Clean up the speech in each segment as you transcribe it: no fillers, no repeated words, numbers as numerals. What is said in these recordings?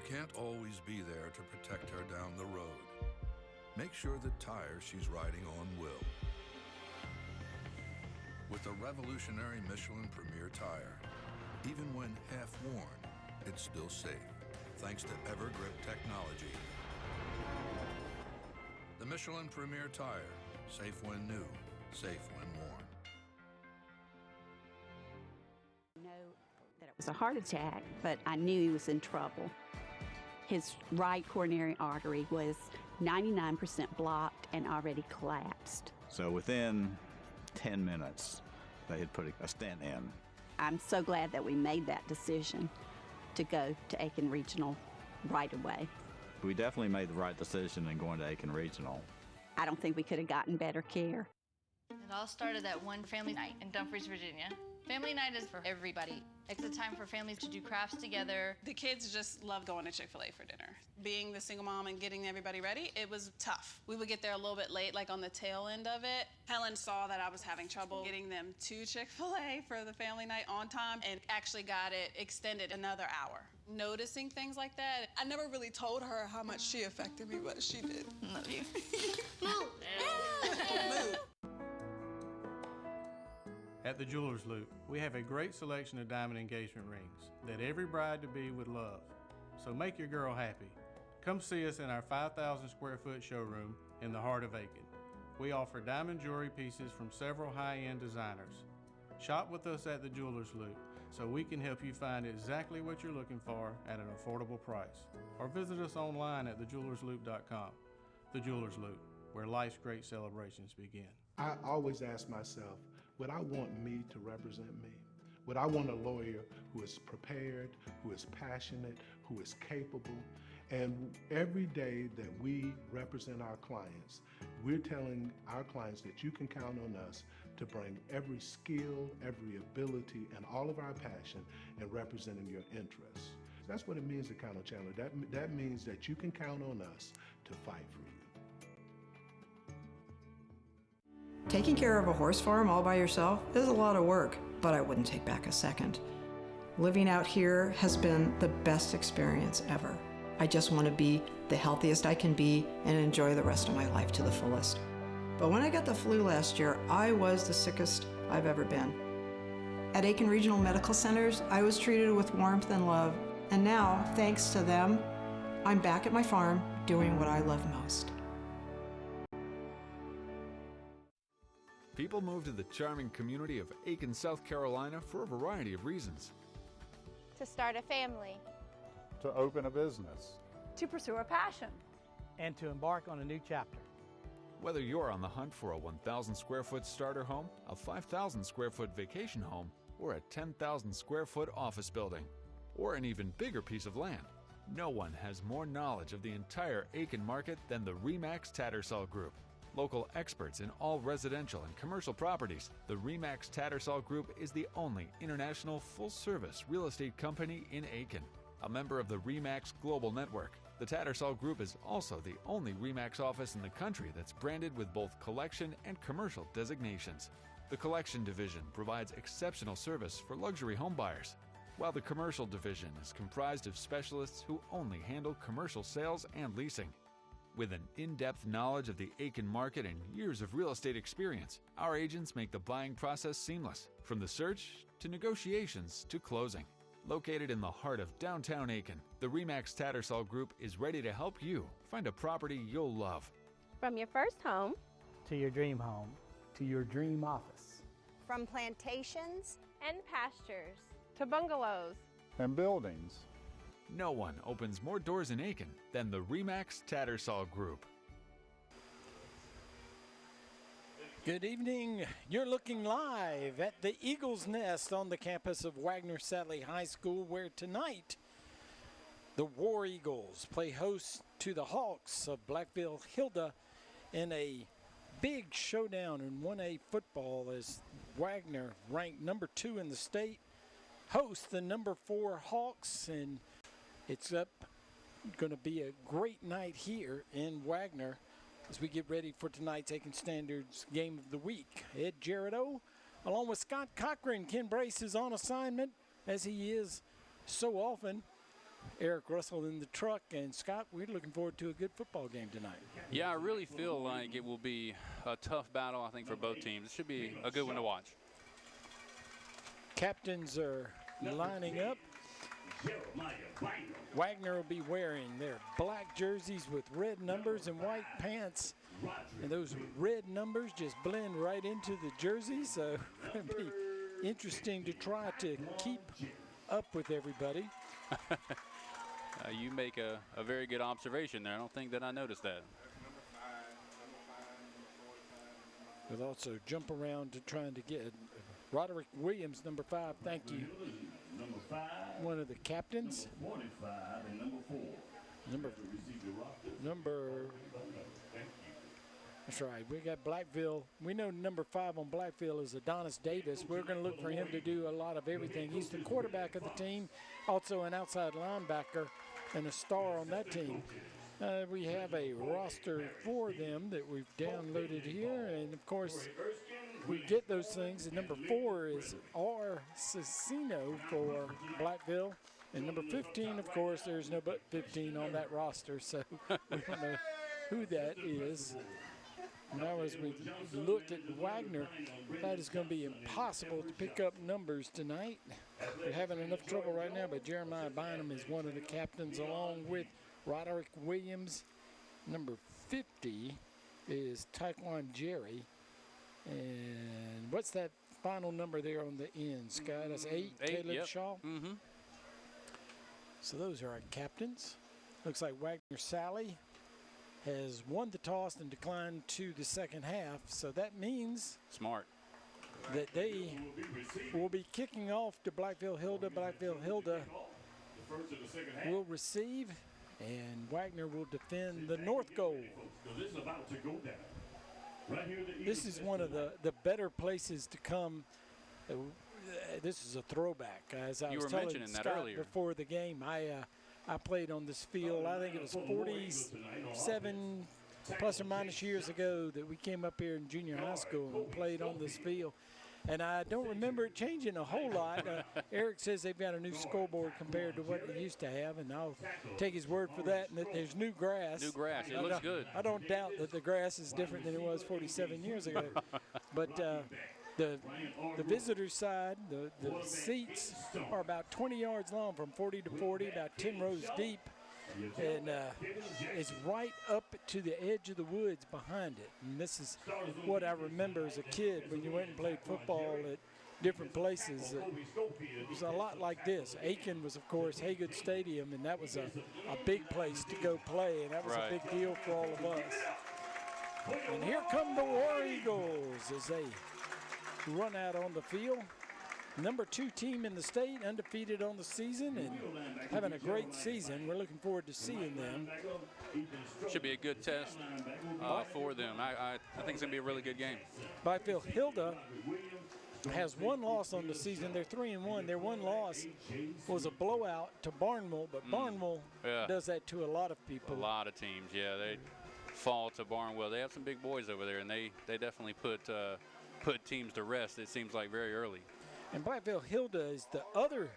can't always be there to protect her down the road. Make sure the tire she's riding on will. With the revolutionary Michelin Premier tire, even when half worn, it's still safe, thanks to EverGrip technology. The Michelin Premier tire, safe when new, safe when worn. That it was a heart attack, but I knew he was in trouble. His right coronary artery was 99% blocked and already collapsed. So within 10 minutes, they had put a stent in. I'm so glad that we made that decision to go to Aiken Regional right away. We definitely made the right decision in going to Aiken Regional. I don't think we could have gotten better care. It all started at one family night in Dumfries, Virginia. Family night is for everybody. It's a time for families to do crafts together. The kids just love going to Chick-fil-A for dinner. Being the single mom and getting everybody ready, it was tough. We would get there a little bit late, like on the tail end of it. Helen saw that I was having trouble getting them to Chick-fil-A for the family night on time and actually got it extended another hour. Noticing things like that, I never really told her how much she affected me, but she did. Love you. Move. Move. At the Jewelers Loop, we have a great selection of diamond engagement rings that every bride-to-be would love. So make your girl happy. Come see us in our 5,000 square foot showroom in the heart of Aiken. We offer diamond jewelry pieces from several high-end designers. Shop with us at the Jewelers Loop so we can help you find exactly what you're looking for at an affordable price. Or visit us online at thejewelersloop.com. The Jewelers Loop, where life's great celebrations begin. I always ask myself, would I want me to represent me? Would I want a lawyer who is prepared, who is passionate, who is capable? And every day that we represent our clients, we're telling our clients that you can count on us to bring every skill, every ability, and all of our passion in representing your interests. That's what it means to count on Chandler. That means that you can count on us to fight for you. Taking care of a horse farm all by yourself is a lot of work, but I wouldn't take back a second. Living out here has been the best experience ever. I just want to be the healthiest I can be and enjoy the rest of my life to the fullest. But when I got the flu last year, I was the sickest I've ever been. At Aiken Regional Medical Centers, I was treated with warmth and love, and now, thanks to them, I'm back at my farm doing what I love most. People move to the charming community of Aiken, South Carolina for a variety of reasons. To start a family. To open a business. To pursue a passion. And to embark on a new chapter. Whether you're on the hunt for a 1,000 square foot starter home, a 5,000 square foot vacation home, or a 10,000 square foot office building, or an even bigger piece of land, no one has more knowledge of the entire Aiken market than the RE/MAX Tattersall Group. Local experts in all residential and commercial properties, the RE/MAX Tattersall Group is the only international full-service real estate company in Aiken. A member of the RE/MAX Global Network, the Tattersall Group is also the only RE/MAX office in the country that's branded with both collection and commercial designations. The collection division provides exceptional service for luxury home buyers, while the commercial division is comprised of specialists who only handle commercial sales and leasing. With an in-depth knowledge of the Aiken market and years of real estate experience, our agents make the buying process seamless, from the search to negotiations to closing. Located in the heart of downtown Aiken, the RE/MAX Tattersall Group is ready to help you find a property you'll love. From your first home to your dream home, to your dream office. From plantations and pastures to bungalows and buildings. No one opens more doors in Aiken than the RE/MAX Tattersall Group. Good evening. You're looking live at the Eagle's Nest on the campus of Wagener-Salley High School, where tonight the War Eagles play host to the Hawks of Blackville-Hilda in a big showdown in 1A football, as Wagener, ranked number 2 in the state, hosts the number 4 Hawks, and it's going to be a great night here in Wagener as we get ready for tonight's Aiken Standards Game of the Week. Ed Jarretto, along with Scott Cochran. Ken Brace is on assignment, as he is so often. Eric Russell in the truck. And Scott, we're looking forward to a good football game tonight. Yeah, I really feel like it will be a tough battle, I think, for both teams. It should be a good one to watch. Captains are lining up. Wagner will be wearing their black jerseys with red numbers and white pants. And those red numbers just blend right into the jersey, so it'll be interesting to try to keep up with everybody. You make a very good observation there. I don't think that I noticed that. We'll also jump around to trying to get Roderick Williams, number 5, thank you. One of the captains. Number that's right. We got Blackville. We know number 5 on Blackville is Adonis Davis. We're going to look for him to do a lot of everything. He's the quarterback of the team, also an outside linebacker and a star on that team. We have a roster for them that we've downloaded here, and of course we get those things. And number 4 is R. Cicino for Blackville. And number 15, of course, there's no but 15 on that roster, so we don't know who that is. Now as we look at Wagner, that is going to be impossible to pick up numbers tonight. We're having enough trouble right now, but Jeremiah Bynum is one of the captains along with Roderick Williams. Number 50 is Taekwon Jerry. And what's that final number there on the end, Scott? That's 8, Caleb yep. Shaw. Mm-hmm. So those are our captains. Looks like Wagener-Salley has won the toss and declined to the second half. So that means smart that they will be kicking off to Blackville-Hilda. Blackville-Hilda will receive, and Wagner will defend the north goal. This is one of the better places to come. This is a throwback. As I was telling Scott before the game, I played on this field. I think it was 47 plus or minus years ago that we came up here in junior high school and played on this field. And I don't remember it changing a whole lot. Eric says they've got a new scoreboard compared to what they used to have, and I'll take his word for that. And that there's new grass. New grass. It looks good. I don't doubt that the grass is different than it was 47 years ago. But the visitor side, the seats are about 20 yards long from 40 to 40, about 10 rows deep. And it's right up to the edge of the woods behind it. And this is what I remember as a kid when you went and played football at different places. It was a lot like this. Aiken was, of course, Haygood Stadium, and that was a big place to go play, and that was a big deal for all of us. And here come the War Eagles as they run out on the field. Number 2 team in the state, undefeated on the season and having a great season. We're looking forward to seeing them. Should be a good test for them. I think it's going to be a really good game. Blackville-Hilda has 1 loss on the season. They're 3-1. Their 1 loss was a blowout to Barnwell, but Barnwell does that to a lot of people. A lot of teams, yeah. They fall to Barnwell. They have some big boys over there, and they definitely put teams to rest, it seems like, very early. And Blackville-Hilda is the other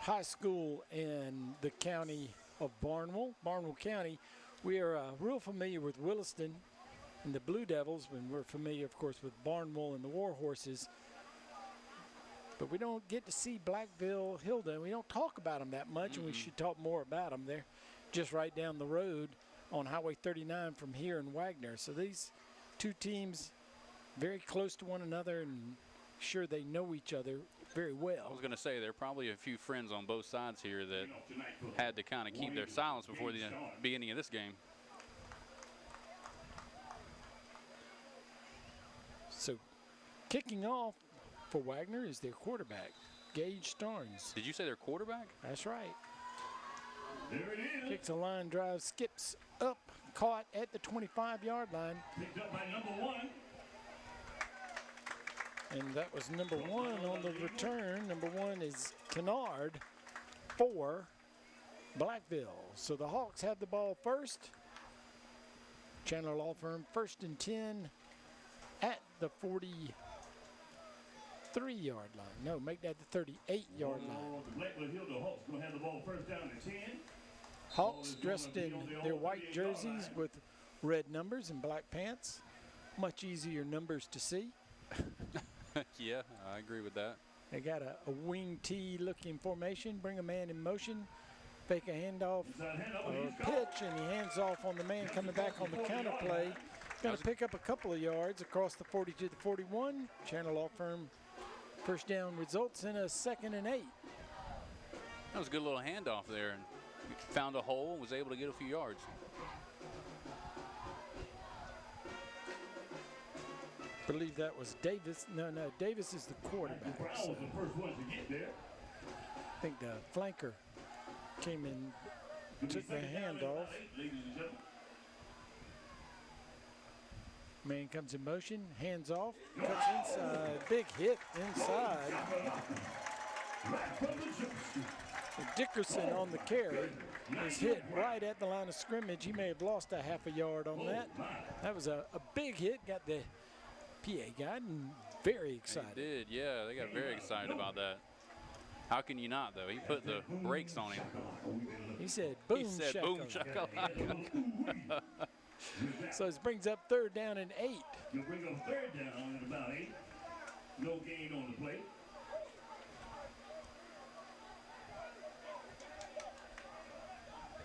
high school in the county of Barnwell County. We are real familiar with Williston and the Blue Devils, and we're familiar, of course, with Barnwell and the War Horses. But we don't get to see Blackville-Hilda, and we don't talk about them that much, and we should talk more about them. They're just right down the road on Highway 39 from here in Wagner. So these 2 teams very close to one another, and sure they know each other very well. I was going to say there are probably a few friends on both sides here that had to kind of keep their silence before the beginning of this game. So kicking off for Wagner is their quarterback, Gage Starnes. Did you say their quarterback? That's right. There it is. Kicks a line drive, skips up, caught at the 25-yard line. Picked up by number 1. And that was number 1 on the return. Number 1 is Kennard for Blackville. So the Hawks have the ball first. Chandler Law Firm, 1st and 10 at the 40 3-yard line. No, make that the 38-yard line. The Blackville-Hilda Hawks going to have the ball first down to 10. Hawks dressed in their white jerseys with red numbers and black pants. Much easier numbers to see. Yeah, I agree with that. They got a wing T looking formation, bring a man in motion, fake a handoff or pitch, and he hands off on the man coming back on the counter play. Going to pick up a couple of yards across the 40 to the 41. Channel Law Firm first down results in a 2nd and 8. That was a good little handoff there, and he found a hole and was able to get a few yards. I believe that was Davis. No, Davis is the quarterback. So I think the flanker came in, took the handoff. Man comes in motion, hands off, cuts inside, big hit inside. Dickerson on the carry is hit right at the line of scrimmage. He may have lost a half a yard on that. That was a big hit, got the PA guy very excited. He did, yeah, they got very excited about that. How can you not, though? He put the brakes on him. He said, boom, shakalaka. So this brings up 3rd down and 8. You'll bring up 3rd down and about 8. No gain on the play.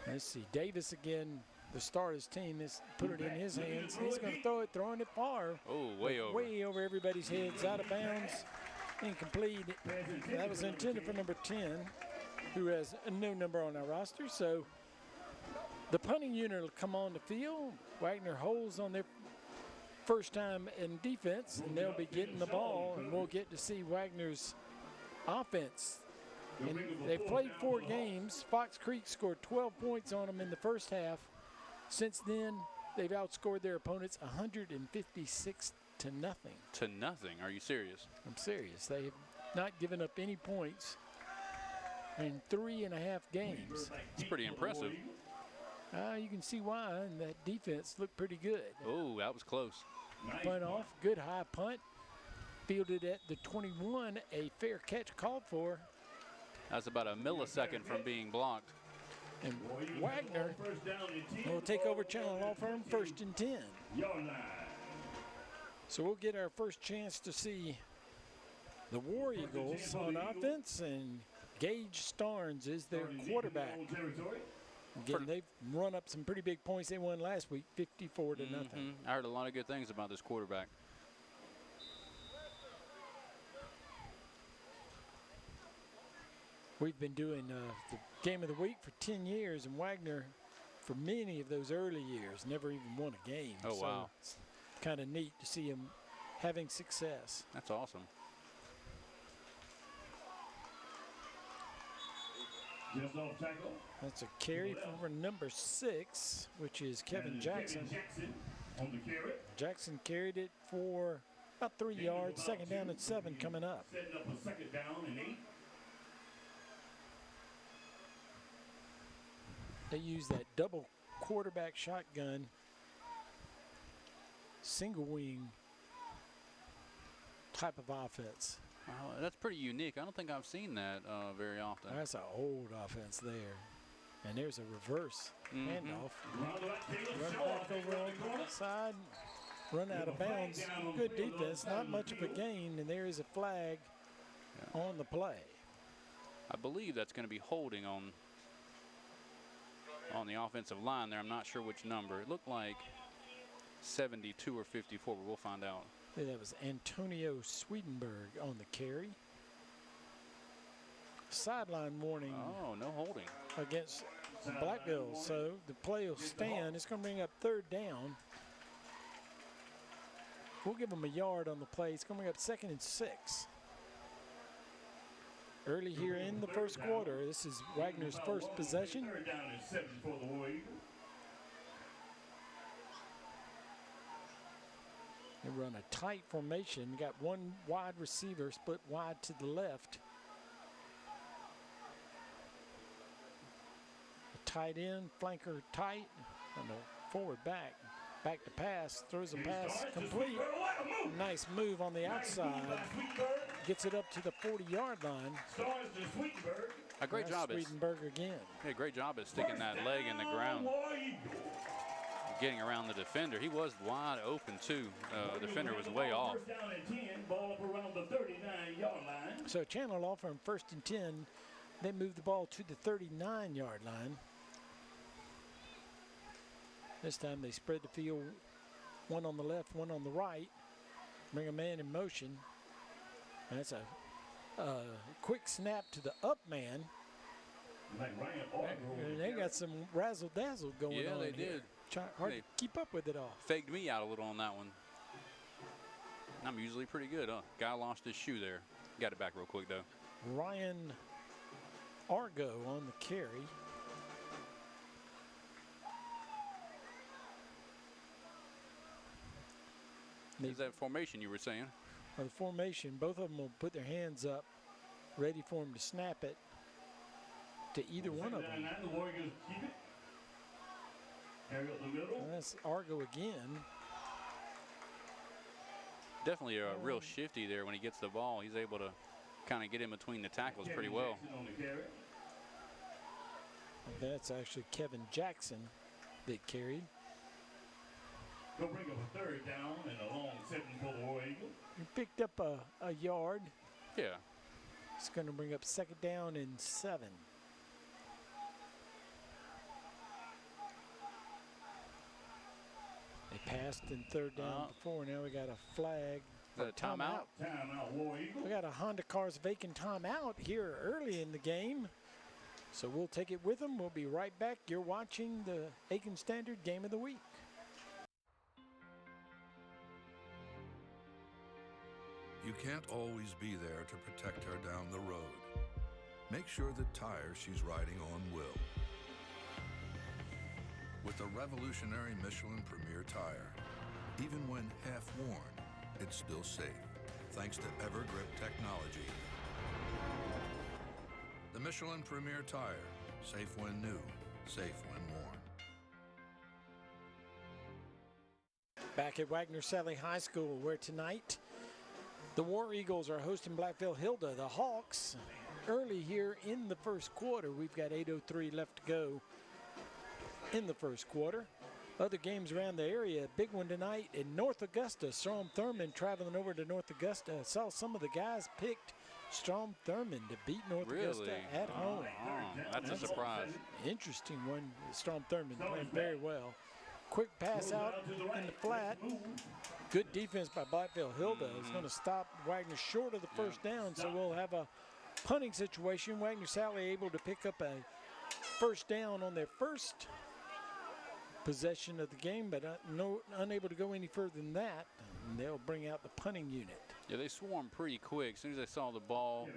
Let's see, Davis again, the star of his team, is put it in his hands. He's going to throw it, throwing it far. Oh, way over. Way over everybody's heads, out of bounds, incomplete. That was intended for number 10, who has no number on our roster. So the punting unit will come on the field. Wagener holds on their first time in defense, and they'll be getting the ball, and we'll get to see Wagener's offense. And they've played 4 games. Fox Creek scored 12 points on them in the first half. Since then, they've outscored their opponents 156 to nothing. To nothing? Are you serious? I'm serious. They have not given up any points in 3.5 games. It's pretty impressive. You can see why, and that defense looked pretty good. Oh, that was close. Punt off, good high punt. Fielded at the 21, a fair catch called for. That's about a millisecond from being blocked. And Wagener will take over Channel Law Firm 1st and 10. So we'll get our first chance to see the War Eagles on offense, and Gage Starnes is their quarterback. Again, they've run up some pretty big points. They won last week, 54 to nothing. I heard a lot of good things about this quarterback. We've been doing the game of the week for 10 years, and Wagener, for many of those early years, never even won a game. Oh, so wow. It's kind of neat to see him having success. That's awesome. Just off tackle. That's a carry for number 6, which is Kevin Jackson. On the carry. Jackson carried it for about 3 yards. 2nd down and 7 coming up. Setting up a 2nd down and 8. They use that double quarterback shotgun, single wing type of offense. That's pretty unique. I don't think I've seen that very often. That's an old offense there. And there's a reverse handoff. Run back over on the side, run out of bounds. Good defense, not much of a gain, and there is a flag on the play. I believe that's going to be holding on the offensive line there. I'm not sure which number. It looked like 72 or 54, but we'll find out. Yeah, that was Antonio Swedenberg on the carry. Sideline warning. Oh, no holding. Against Blackville, so the play will stand. It's going to bring up 3rd down. We'll give them a yard on the play. It's going to bring up 2nd and 6. Early here in the first quarter, this is Wagener's first possession. 3rd down and 7 for the War Eagles. They run a tight formation. You got one wide receiver split wide to the left. A tight end, flanker tight, and a forward back. Back to pass, throws a pass complete. Nice move on the outside. Gets it up to the 40-yard line. A great job at Swedenberg again. Yeah, great job at sticking that leg in the ground. Getting around the defender. He was wide open too. The defender was way off. So Chandler Law Firm 1st and 10. They moved the ball to the 39-yard line. This time they spread the field, one on the left, one on the right. Bring a man in motion. That's a quick snap to the up man. They got some razzle-dazzle going on. Yeah, they here. did. Hard to keep up with it all. Faked me out a little on that one. I'm usually pretty good. Guy lost his shoe there. Got it back real quick, though. Ryan Argo on the carry. Is that formation you were saying? The formation, both of them will put their hands up, ready for him to snap it to either one of them. That's Argo again. Definitely a real shifty there when he gets the ball. He's able to kind of get in between the tackles pretty well. That's actually Kevin Jackson that carried. Go bring up a 3rd down and a long 7 for the War Eagle. He picked up a yard. Yeah. It's going to bring up 2nd down and 7. They passed in 3rd down before. Now we got a flag. Is that a timeout? Timeout, War Eagle. We got a Honda Cars vacant timeout here early in the game. So we'll take it with them. We'll be right back. You're watching the Aiken Standard Game of the Week. You can't always be there to protect her down the road. Make sure the tire she's riding on will. With the revolutionary Michelin Premier tire, even when half worn, it's still safe, thanks to EverGrip technology. The Michelin Premier tire, safe when new, safe when worn. Back at Wagener-Salley High School, where tonight the War Eagles are hosting Blackville-Hilda. The Hawks early here in the first quarter. We've got 8:03 left to go in the first quarter. Other games around the area, big one tonight in North Augusta. Strom Thurmond traveling over to North Augusta. I saw some of the guys picked Strom Thurmond to beat North Augusta at home. That's a surprise. Interesting one. Strom Thurmond playing very well. Quick pass out in the flat. Good defense by Blackville-Hilda. It's going to stop Wagner short of the first down, so we'll have a punting situation. Wagener-Salley able to pick up a first down on their first possession of the game, but unable to go any further than that. And they'll bring out the punting unit. Yeah, they swarmed pretty quick. As soon as they saw the ball,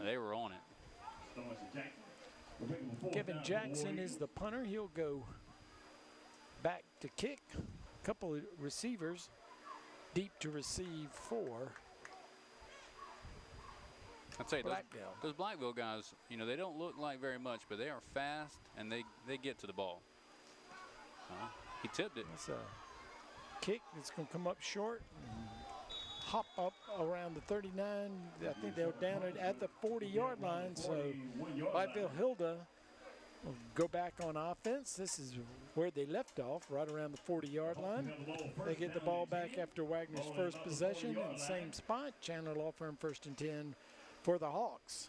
they were on it. Kevin Jackson is the punter. He'll go back to kick. A couple of receivers deep to receive for I'd say those Blackville guys, you know, they don't look like very much, but they are fast and they get to the ball. He tipped it. It's a kick that's going to come up short and hop up around the 39. I think they'll down it at the 40-yard line. So Blackville-Hilda will go back on offense. This is where they left off, right around the 40-yard line. They get the ball back after Wagner's first possession in the same spot. Chandler Law Firm 1st and 10 for the Hawks.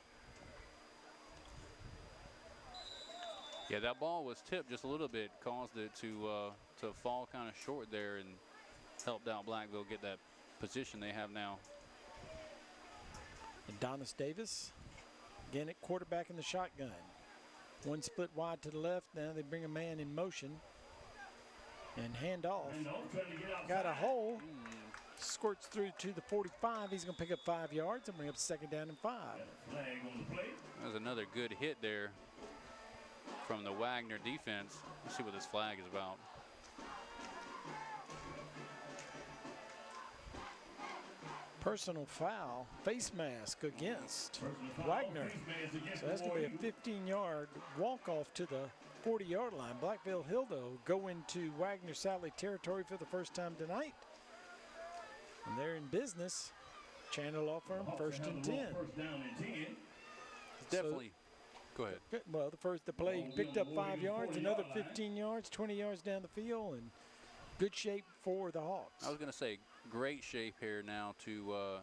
Yeah, that ball was tipped just a little bit, caused it to fall kind of short there and helped out Blackville get that position they have now. Adonis Davis, again at quarterback in the shotgun. One split wide to the left. Now they bring a man in motion and hand off. Got a hole. Squirts through to the 45. He's going to pick up 5 yards and bring up 2nd down and 5. That was another good hit there from the Wagner defense. Let's see what this flag is about. Personal foul, face mask against Wagner. So that's going to be a 15-yard walk-off to the 40-yard line. Blackville-Hilda will go into Wagener-Salley territory for the first time tonight. And they're in business. Chandler Law Firm, 1st and 10. Definitely. Go ahead. Well, the play picked up 5 yards, another 15 yards, 20 yards down the field, and good shape for the Hawks. I was going to say, great shape here now to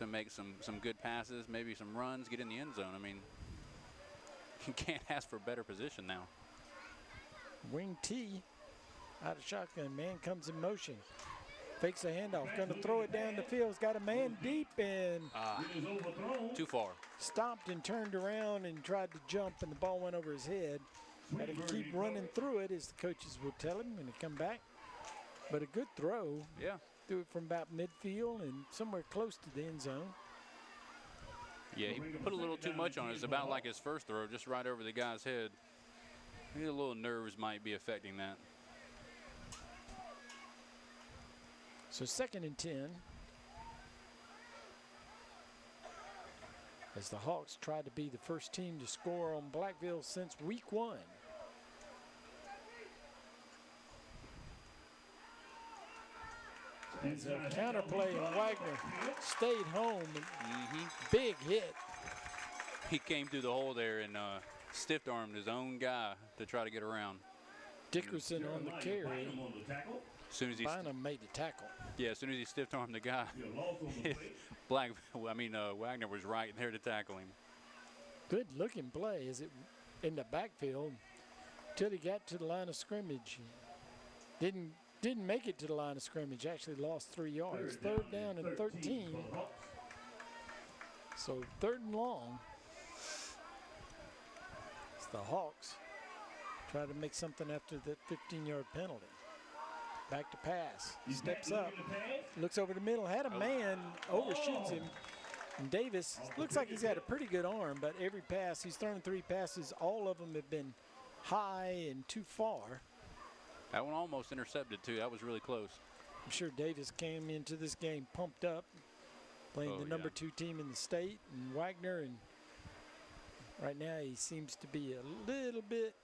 make some good passes, maybe some runs, get in the end zone. I mean, you can't ask for a better position now. Wing T out of shotgun. Man comes in motion. Fakes a handoff. Going to throw it down the field. He's got a man deep and too far. Stopped and turned around and tried to jump, and the ball went over his head. Got to keep running through it, as the coaches will tell him when he come back. But a good throw. Yeah. Threw it from about midfield and somewhere close to the end zone. Yeah, he put a little too much on it. It's about like his first throw, just right over the guy's head. Maybe a little nerves might be affecting that. So 2nd and 10. As the Hawks tried to be the first team to score on Blackville since week 1. As a counterplay, and Wagner stayed home. Big hit. He came through the hole there and stiff-armed his own guy to try to get around. Dickerson on the carry. As soon as he made the tackle. Yeah, as soon as he stiff-armed the guy, Wagner was right there to tackle him. Good looking play as it in the backfield till he got to the line of scrimmage. Didn't make it to the line of scrimmage. Actually lost 3 yards. 3rd down and 13. So 3rd and long. It's the Hawks try to make something after that 15-yard penalty. Back to pass. Steps up. Looks over the middle. Had a man. Overshoots him. And Davis looks like he's got a pretty good arm, but every pass, he's thrown 3 passes. All of them have been high and too far. That one almost intercepted, too. That was really close. I'm sure Davis came into this game pumped up, playing the number 2 team in the state, and Wagner, and right now he seems to be a little bit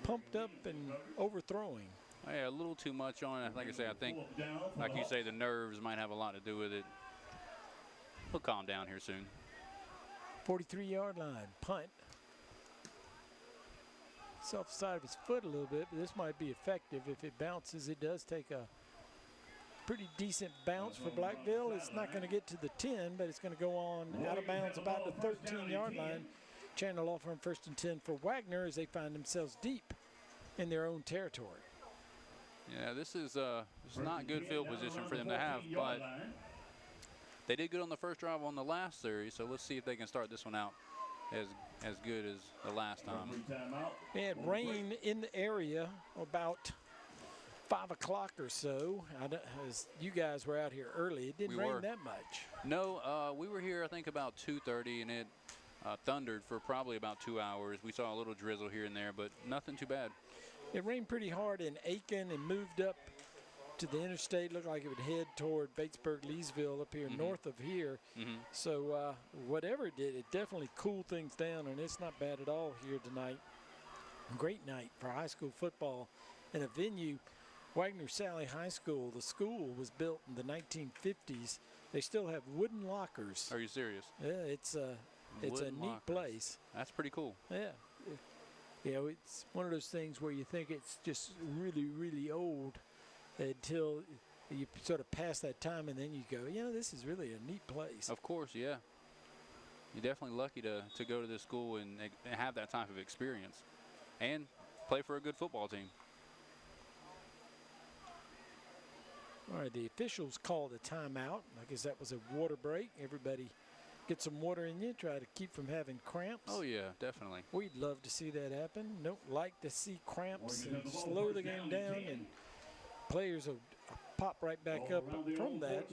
pumped up and overthrowing. Yeah, a little too much on it. Like I say, I think, like you say, the nerves might have a lot to do with it. He'll calm down here soon. 43-yard line, punt. It's off the side of his foot a little bit, but this might be effective. If it bounces, it does take a pretty decent bounce for Blackville. It's not going to get to the 10, but it's going to go on out of bounds about the 13-yard line. Chandler Law Firm 1st and 10 for Wagner as they find themselves deep in their own territory. Yeah, this is not good field position for them to have, but they did good on the first drive on the last series, so let's see if they can start this one out as good as the last time. We had rain in the area about 5 o'clock or so. As you guys were out here early, it didn't rain that much. No, we were here I think about 2:30, and it thundered for probably about 2 hours. We saw a little drizzle here and there, but nothing too bad. It rained pretty hard in Aiken and moved up to the interstate. Looked like it would head toward Batesburg-Leesville up here north of here. So whatever it did, it definitely cooled things down, and it's not bad at all here tonight. Great night for high school football in a venue, Wagener-Salley High School. The school was built in the 1950s. They still have wooden lockers. Are you serious? Yeah, it's a neat place. That's pretty cool. Yeah. You know, it's one of those things where you think it's just really, really old until you sort of pass that time, and then you go, you know, this is really a neat place. Of course, yeah. You're definitely lucky to go to this school and have that type of experience and play for a good football team. All right, the officials called a timeout. I guess that was a water break. Everybody get some water in you, try to keep from having cramps. Oh, yeah, definitely. We'd love to see that happen. Don't like to see cramps and slow the game down, and players will pop right back up from that.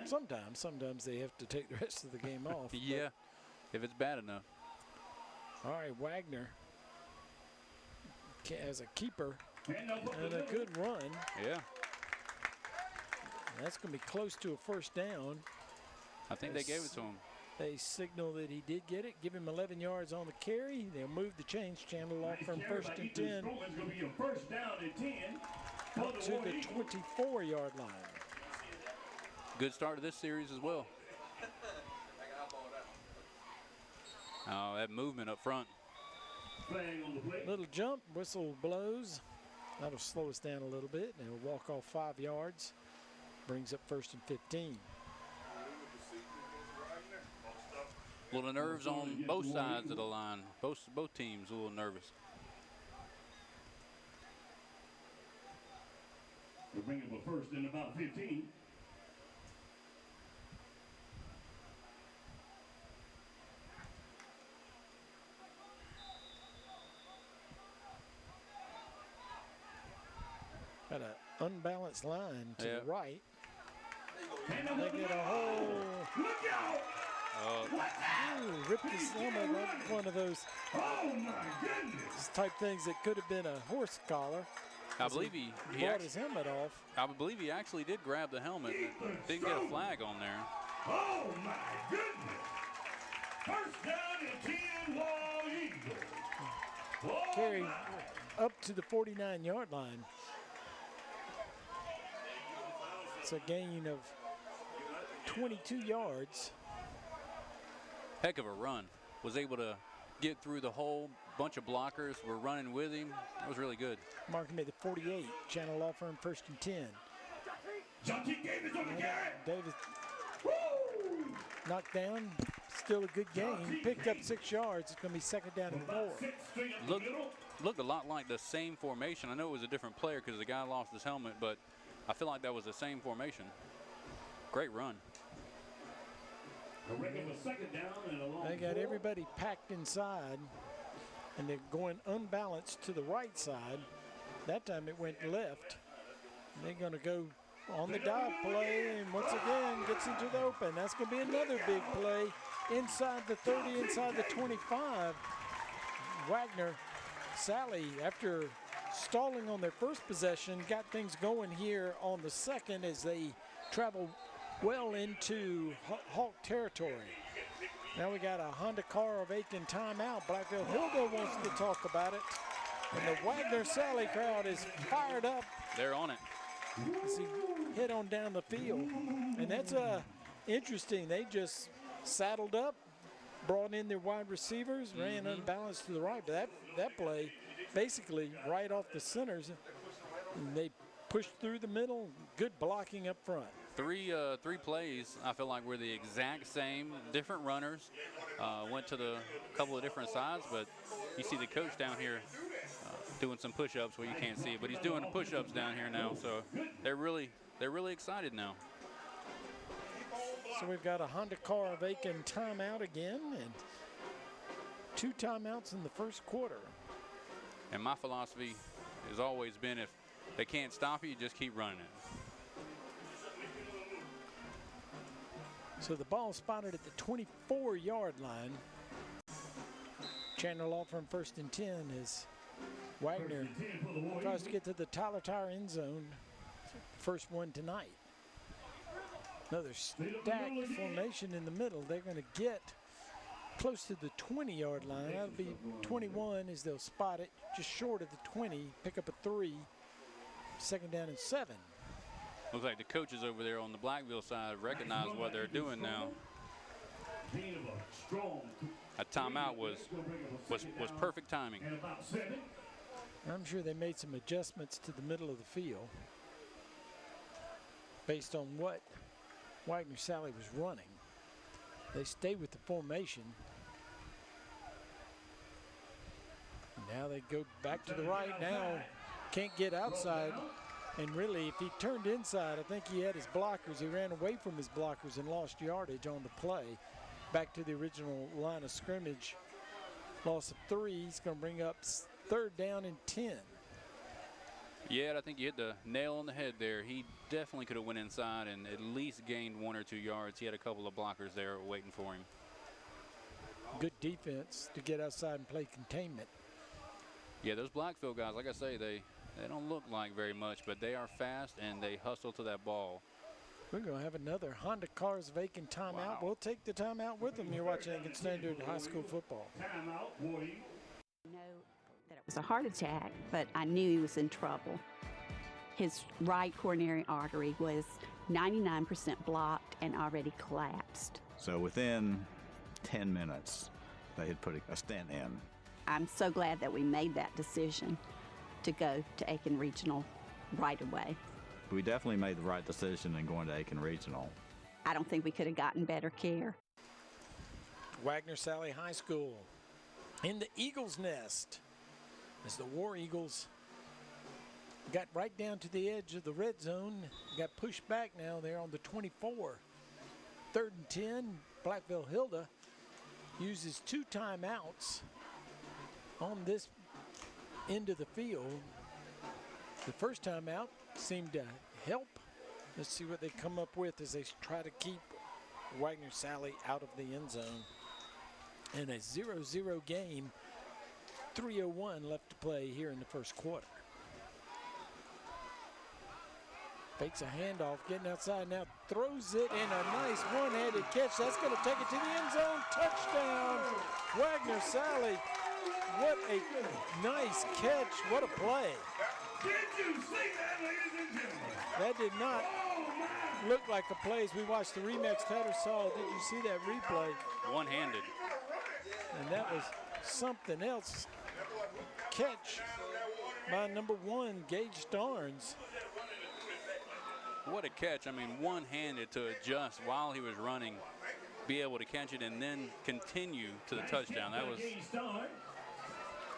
Sometimes they have to take the rest of the game off. Yeah, if it's bad enough. All right, Wagner as a keeper and a good run. Yeah. That's going to be close to a first down. I think they gave it to him. They signal that he did get it. Give him 11 yards on the carry. They'll move the change channel off from 1st and 10 It's going to be a first down and 10 up to the 24-yard line. Good start to this series as well. Oh, that movement up front. Little jump, whistle blows. That'll slow us down a little bit. And he'll walk off 5 yards. Brings up 1st and 15. A little nerves on both sides of the line. Both teams a little nervous. We'll bring up a first and about 15. Got an unbalanced line to Yeah. the right. They get a whole. Look out! Ooh, ripped his helmet. That's one of those type things that could have been a horse collar. I believe he brought his helmet off. I believe he actually did grab the helmet. Didn't get a flag on there. Oh my goodness! First down and 10, Wall Eagle. Oh Carry my. up to the 49-yard line. It's a gain of 22 yards. Heck of a run. Was able to get through the whole bunch of blockers. Were running with him. That was really good. Marking me the 48. Channel Law Firm 1st and 10. John-T Davis on the carry. Davis knocked down. Still a good gain. Picked up 6 yards. It's going to be 2nd down and 4. Looked a lot like the same formation. I know it was a different player because the guy lost his helmet, but I feel like that was the same formation. Great run. They got everybody packed inside, and they're going unbalanced to the right side. That time it went left. They're going to go on the dive play, and once again gets into the open. That's going to be another big play inside the 30, inside the 25. Wagener-Salley, after stalling on their first possession, got things going here on the second as they travel well into Hawk territory. Now we got a Honda car of Aiken timeout. Blackville-Hilda wants to talk about it. And the Wagener-Salley crowd is fired up. They're on it. As he hit on down the field. And that's interesting. They just saddled up, brought in their wide receivers, ran unbalanced to the right. But that play, basically right off the centers, and they pushed through the middle. Good blocking up front. Three plays I feel like were the exact same. Different runners. Went to the couple of different sides, but you see the coach down here doing some push-ups. Well, you can't see it, but he's doing push-ups down here now. So they're really excited now. So we've got a Honda car of Aiken timeout again, and 2 timeouts in the first quarter. And my philosophy has always been, if they can't stop you, just keep running it. So the ball spotted at the 24-yard line. Chandler Law Firm 1st and 10 as Wagner tries to get to the Tyler Tire end zone. First one tonight. Another stacked formation in the middle. They're going to get close to the 20-yard line. That'll be 21 as they'll spot it just short of the 20, pick up a 3, 2nd down and 7. Looks like the coaches over there on the Blackville side recognize what they're doing now. A timeout was perfect timing. I'm sure they made some adjustments to the middle of the field based on what Wagener-Salley was running. They stayed with the formation. Now they go back to the right. Now can't get outside. And really, if he turned inside, I think he had his blockers. He ran away from his blockers and lost yardage on the play. Back to the original line of scrimmage. Loss of 3. He's going to bring up 3rd down and 10. Yeah, I think you hit the nail on the head there. He definitely could have went inside and at least gained 1 or 2 yards. He had a couple of blockers there waiting for him. Good defense to get outside and play containment. Yeah, those Blackville guys, like I say, they don't look like very much, but they are fast and they hustle to that ball. We're going to have another Honda Cars of Aiken timeout. Wow. We'll take the timeout with them. You're watching Aiken Standard High School football. Timeout, War Eagle. I know that it was a heart attack, but I knew he was in trouble. His right coronary artery was 99% blocked and already collapsed. So within 10 minutes, they had put a stent in. I'm so glad that we made that decision to go to Aiken Regional right away. We definitely made the right decision in going to Aiken Regional. I don't think we could have gotten better care. Wagener-Salley High School in the Eagles' nest as the War Eagles got right down to the edge of the red zone, got pushed back now. They're on the 24. 3rd and 10, Blackville-Hilda uses 2 timeouts on this end of the field. The first timeout seemed to help. Let's see what they come up with as they try to keep Wagener-Salley out of the end zone. And a 0-0 game, 3:01 left to play here in the first quarter. Fakes a handoff, getting outside now, throws it in a nice one-handed catch. That's going to take it to the end zone. Touchdown, Wagener-Salley. What a nice catch. What a play. Did you see that, ladies and gentlemen? That did not look like a play as we watched the rematch. Tattersall, did you see that replay? One-handed. And that was something else. Catch by number 1, Gage Starnes. What a catch. I mean, one-handed to adjust while he was running, be able to catch it and then continue to the touchdown. That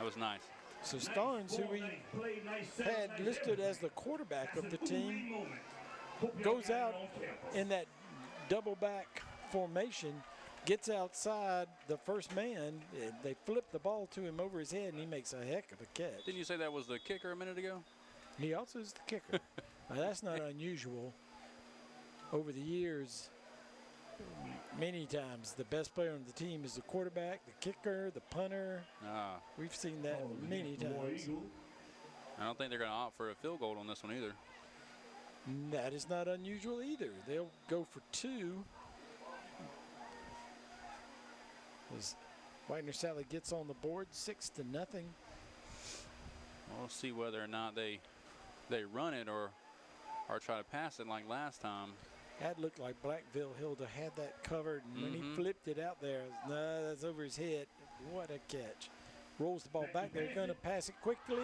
was nice. So Starnes, who we had listed as the quarterback of the team, goes out in that double back formation, gets outside the first man. They flip the ball to him over his head, and he makes a heck of a catch. Didn't you say that was the kicker a minute ago? He also is the kicker. Now, that's not unusual. Over the years, many times the best player on the team is the quarterback, the kicker, the punter. We've seen that many times. I don't think they're going to opt for a field goal on this one either. That is not unusual either. They'll go for 2. As Wagener-Salley gets on the board, 6-0. We'll see whether or not they run it or try to pass it like last time. That looked like Blackville-Hilda had that covered, and when he flipped it out there, no, that's over his head. What a catch. Rolls the ball back there, going to pass it quickly,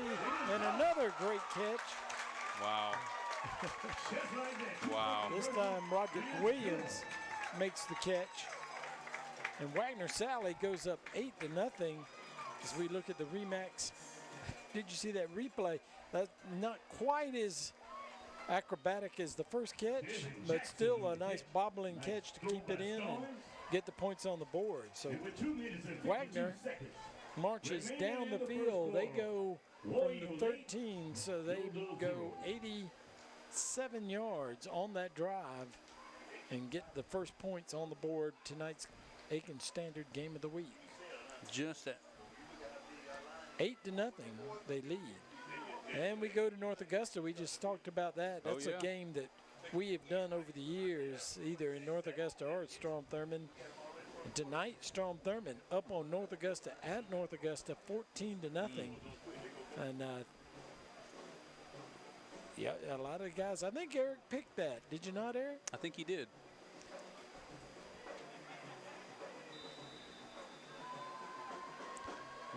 and another great catch. Wow. Wow. This time Roderick Williams makes the catch, and Wagener-Salley goes up 8-0 as we look at the rematch. Did you see that replay? That's not quite as acrobatic as the first catch, but still a nice bobbling catch to keep it in and get the points on the board. So Wagener marches down the field. They go from the 13, so they go 87 yards on that drive and get the first points on the board tonight's Aiken Standard Game of the Week. Just that. 8-0, they lead. And we go to North Augusta. We just talked about that. That's a game that we have done over the years, either in North Augusta or at Strom Thurmond. And tonight, Strom Thurmond up on North Augusta at North Augusta, 14-0. And yeah, a lot of guys. I think Eric picked that. Did you not, Eric? I think he did.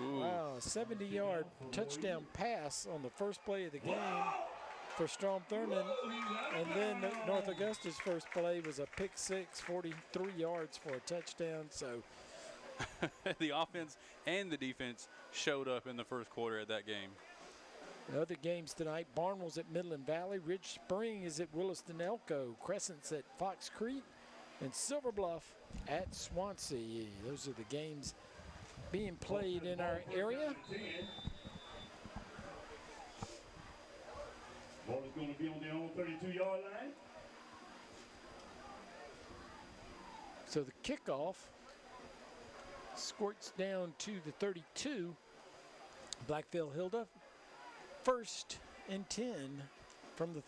Ooh. Wow, a 70-yard touchdown pass on the first play of the game for Strom Thurmond. And then North Augusta's first play was a pick six, 43 yards for a touchdown. So the offense and the defense showed up in the first quarter at that game. The other games tonight, Barnwell's at Midland Valley, Ridge Spring is at Williston-Elko, Crescent's at Fox Creek, and Silver Bluff at Swansea. Those are the games being played in our area. Ball is going to be on their own 32-yard line. So the kickoff squirts down to the 32. Blackville-Hilda, 1st and 10 from the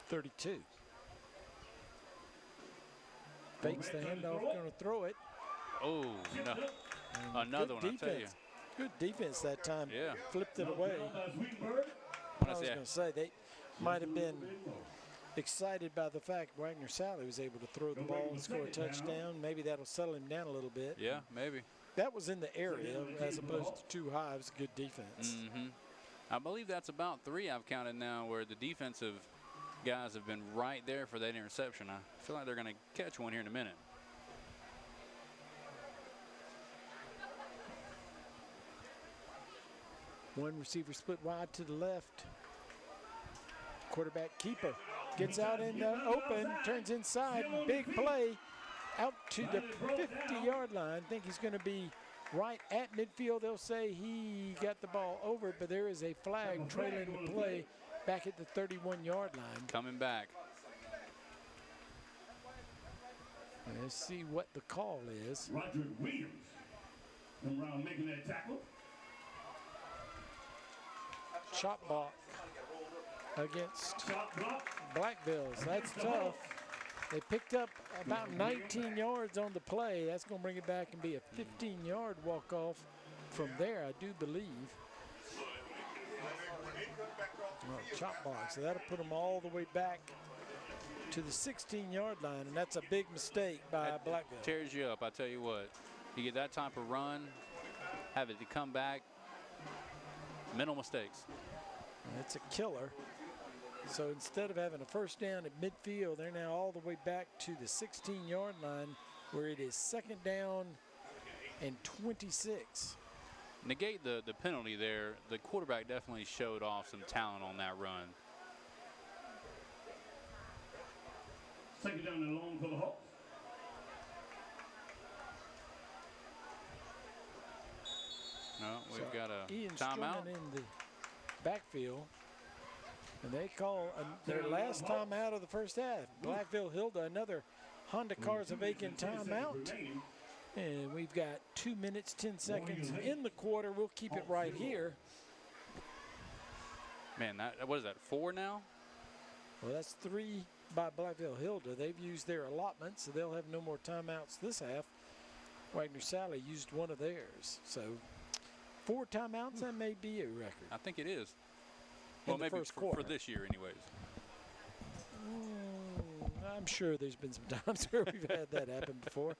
32. Fakes the handoff, going to throw it. Oh, no. Another one, I tell you. Good defense that time. Yeah. Flipped it away. I was going to say, they might have been excited by the fact Wagener-Salley was able to throw the ball and score a touchdown. Maybe that'll settle him down a little bit. Yeah, maybe. That was in the area as opposed to too high. It was good defense. I believe that's about 3 I've counted now where the defensive guys have been right there for that interception. I feel like they're going to catch one here in a minute. One receiver split wide to the left. Quarterback keeper gets out in the open, turns inside, big play out to the 50-yard line. I think he's going to be right at midfield. They'll say he got the ball over, but there is a flag trailing the play back at the 31-yard line. Coming back. Let's see what the call is. Roger Williams come around making that tackle. Chop block against Blackville. So that's tough. They picked up about 19 yards on the play. That's going to bring it back and be a 15-yard walk-off from there, I do believe. Well, chop block. So that'll put them all the way back to the 16-yard line, and that's a big mistake by Blackville. Tears you up, I tell you what. You get that type of run, have it to come back, mental mistakes. It's a killer. So instead of having a first down at midfield, they're now all the way back to the 16-yard line where it is 2nd down and 26. Negate the penalty there. The quarterback definitely showed off some talent on that run. 2nd down and long for the Hawks. No, we've got a Ian timeout. in the backfield, and they call their last timeout of the first half. Blackville-Hilda, another Honda Cars of Aiken timeout. And we've got 2 minutes, 10 seconds in the quarter. We'll keep it right here. Man, what is that, 4 now? Well, that's 3 by Blackville-Hilda. They've used their allotment, so they'll have no more timeouts this half. Wagener-Salley used one of theirs. So 4 timeouts, that may be a record. I think it is. Well, maybe for this year anyways. I'm sure there's been some times where we've had that happen before.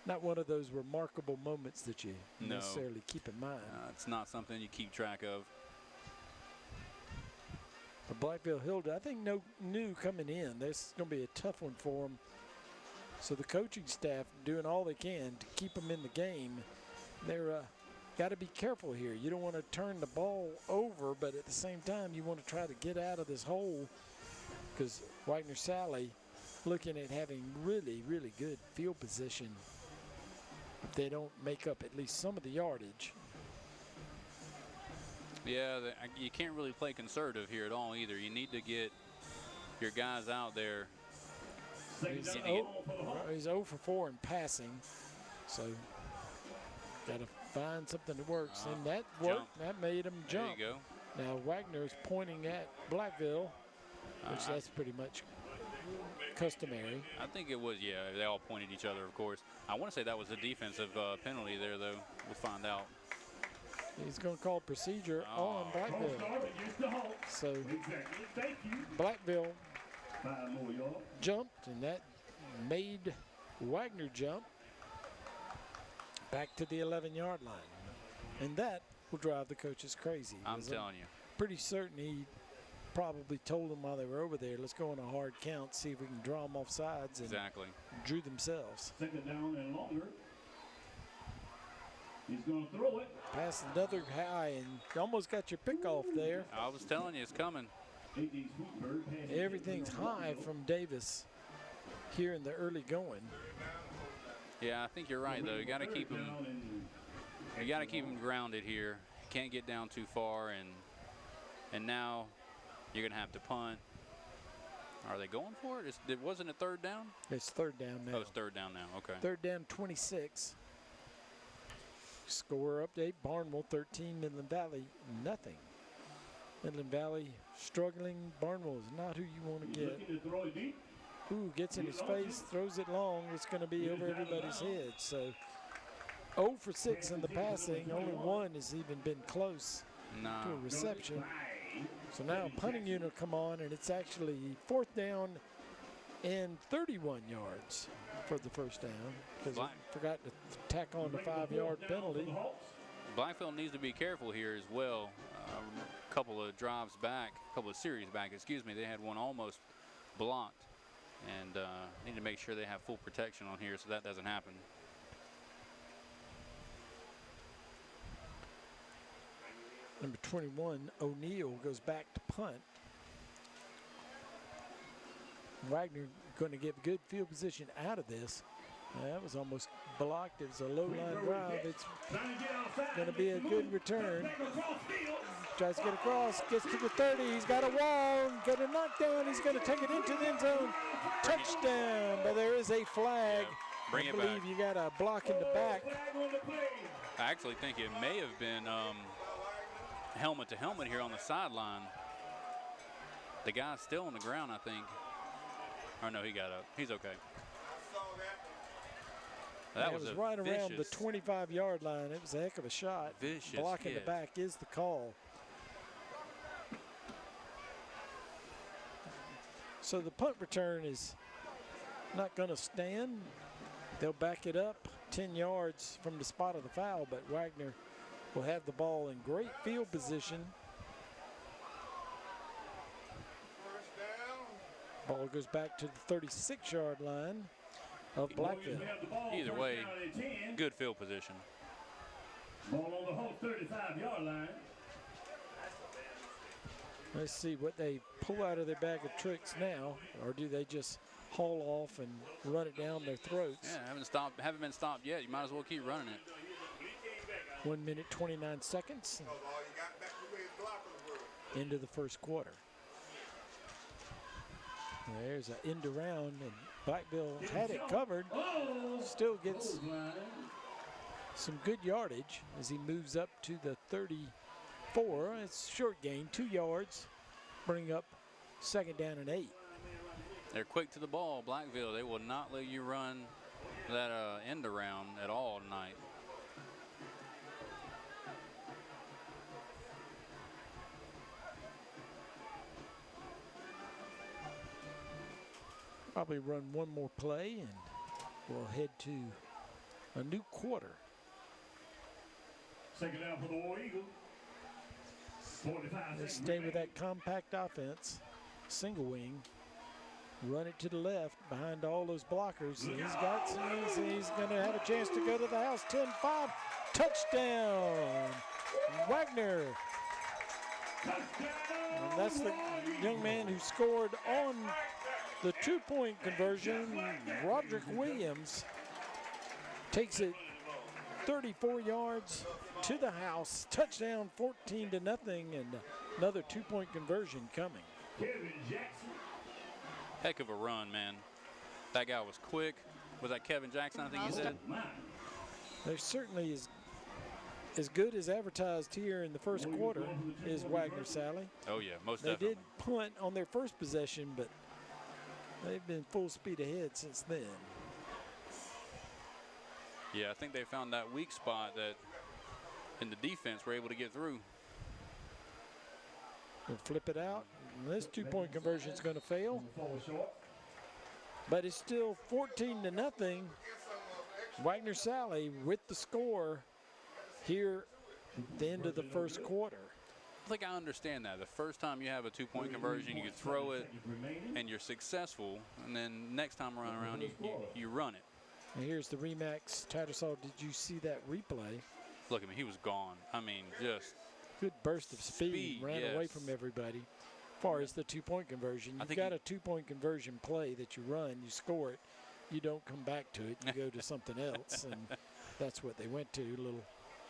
Not one of those remarkable moments that you necessarily keep in mind. It's not something you keep track of. But Blackville-Hilda, I think new coming in. This is going to be a tough one for them. So the coaching staff doing all they can to keep them in the game. They're got to be careful here. You don't want to turn the ball over, but at the same time, you want to try to get out of this hole because Wagener-Salley looking at having really, really good field position if they don't make up at least some of the yardage. Yeah, you can't really play conservative here at all either. You need to get your guys out there. He's 0 for 4 in passing, so got to find something that works. And that worked. That made him jump. There you go. Now Wagener is pointing at Blackville, which that's pretty much customary. I think it was, yeah. They all pointed at each other, of course. I want to say that was a defensive penalty there, though. We'll find out. He's going to call procedure on Blackville. So Blackville jumped, and that made Wagener jump back to the 11-yard line. And that will drive the coaches crazy. I'm telling you. Pretty certain he probably told them while they were over there, let's go on a hard count, see if we can draw them off sides. And exactly. Drew themselves. 2nd down and longer. He's going to throw it. Pass another high, and you almost got your pick off there. I was telling you, it's coming. Everything's high from Davis here in the early going. Yeah, I think you're right, though. You got to keep him. You got to keep him grounded here. Can't get down too far, and now you're gonna have to punt. Are they going for it? It wasn't a 3rd down. It's 3rd down now. Oh, it's 3rd down now. Okay. 3rd down, 26. Score update: Barnwell 13, Midland Valley nothing. Midland Valley struggling. Barnwell is not who you want to get. Ooh, gets in his face, throws it long. It's going to be over everybody's head. So 0 for 6 in the passing. Only one has even been close to a reception. So now a punting unit will come on, and it's actually 4th down and 31 yards for the first down because I forgot to tack on the 5-yard penalty. Blackville needs to be careful here as well. A couple of drives back, a couple of series back, excuse me, they had one almost blocked. And need to make sure they have full protection on here so that doesn't happen. Number 21, O'Neal, goes back to punt. Wagner going to get good field position out of this. That was almost blocked. It was a low line drive. It's going to be a good return. Tries to get across, gets to the 30. He's got a wall, got a knockdown. He's going to take it into the end zone. Touchdown, but there is a flag. Yeah, bring it back. I believe you got a block in the back. I actually think it may have been helmet to helmet here on the sideline. The guy's still on the ground, I think. Or no, he got up. He's okay. That was right around the 25-yard line. It was a heck of a shot. Vicious block in the back is the call. So the punt return is not going to stand. They'll back it up 10 yards from the spot of the foul, but Wagner will have the ball in great field position. Ball goes back to the 36-yard line of Blackville. Either way, good field position. Ball on the whole 35-yard line. Let's see what they pull out of their bag of tricks now, or do they just haul off and run it down their throats? Yeah, haven't been stopped yet. You might as well keep running it. 1 minute, 29 seconds. Into the first quarter. There's an end around, and Blackville had it covered. Still gets some good yardage as he moves up to the 34. It's short gain, 2 yards, bring up 2nd down and 8. They're quick to the ball, Blackville. They will not let you run that end around at all tonight. Probably run one more play and we'll head to a new quarter. 2nd down for the War Eagles. 45 Let's stay with that compact offense. Single wing. Run it to the left behind all those blockers. He's got some, he's going to have a chance to go to the house. 10-5. Touchdown. Wagner. And that's the young man who scored on the 2-point conversion. Roderick Williams takes it 34 yards to the house. Touchdown, 14-0, and another 2-point conversion coming. Heck of a run, man. That guy was quick. Was that Kevin Jackson, I think you said? They're certainly as good as advertised here in the first quarter is Wagener-Salley. Oh, yeah, most definitely. They did punt on their first possession, but they've been full speed ahead since then. Yeah, I think they found that weak spot that in the defense were able to get through. We'll flip it out. And this 2-point conversion is going to fail. But it's still 14-0. Wagener-Salley with the score here at the end of the first quarter. I think I understand that. The first time you have a 2-point conversion, you throw it and you're successful. And then next time around, you run it. And here's the Remax. Tattersall, did you see that replay? Look at me, he was gone. I mean, just good burst of speed. Ran away from everybody. As far as the 2-point conversion, you've got a 2-point conversion play that you run, you score it, you don't come back to it, you go to something else, and that's what they went to, a little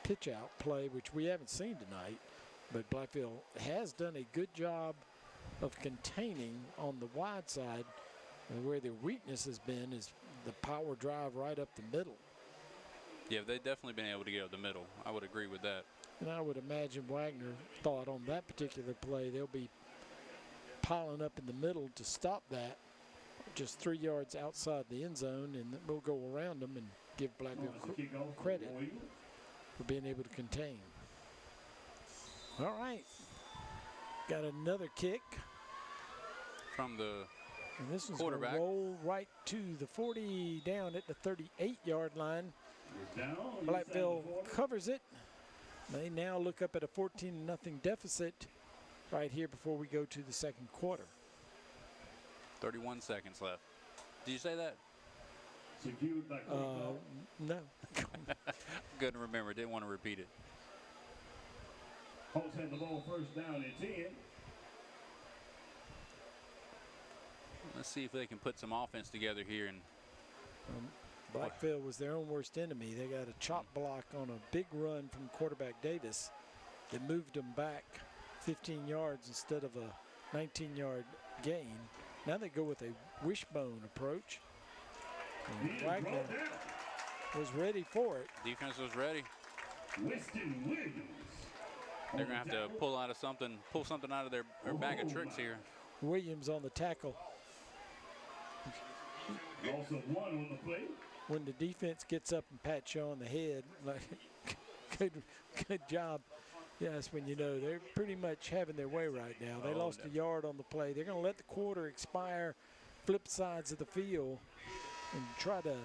pitch out play, which we haven't seen tonight, but Blackville has done a good job of containing on the wide side, and where their weakness has been is the power drive right up the middle. Yeah, they've definitely been able to get up the middle. I would agree with that. And I would imagine Wagner thought on that particular play they'll be piling up in the middle to stop that. just 3 yards outside the end zone, and we'll go around them and give Blackville credit for being able to contain. All right, got another kick from the and this one's quarterback. Gonna roll right to the 40, down at the 38-yard line. Blackville covers it. They now look up at a 14-0 deficit right here before we go to the second quarter. 31 seconds left. Did you say that? No. Good to remember. Didn't want to repeat it. Hawks had the ball first down and 10. Let's see if they can put some offense together here. And Blackville was their own worst enemy. They got a chop block on a big run from quarterback Davis that moved them back 15 yards instead of a 19-yard gain. Now they go with a wishbone approach. And Wagener was ready for it. Defense was ready. They're gonna have to pull something out of their bag of tricks here. Williams on the tackle. Also one on the play. When the defense gets up and pats you on the head, like, good job. Yes, when you know they're pretty much having their way right now. They lost a yard on the play. They're going to let the quarter expire, flip sides of the field, and try to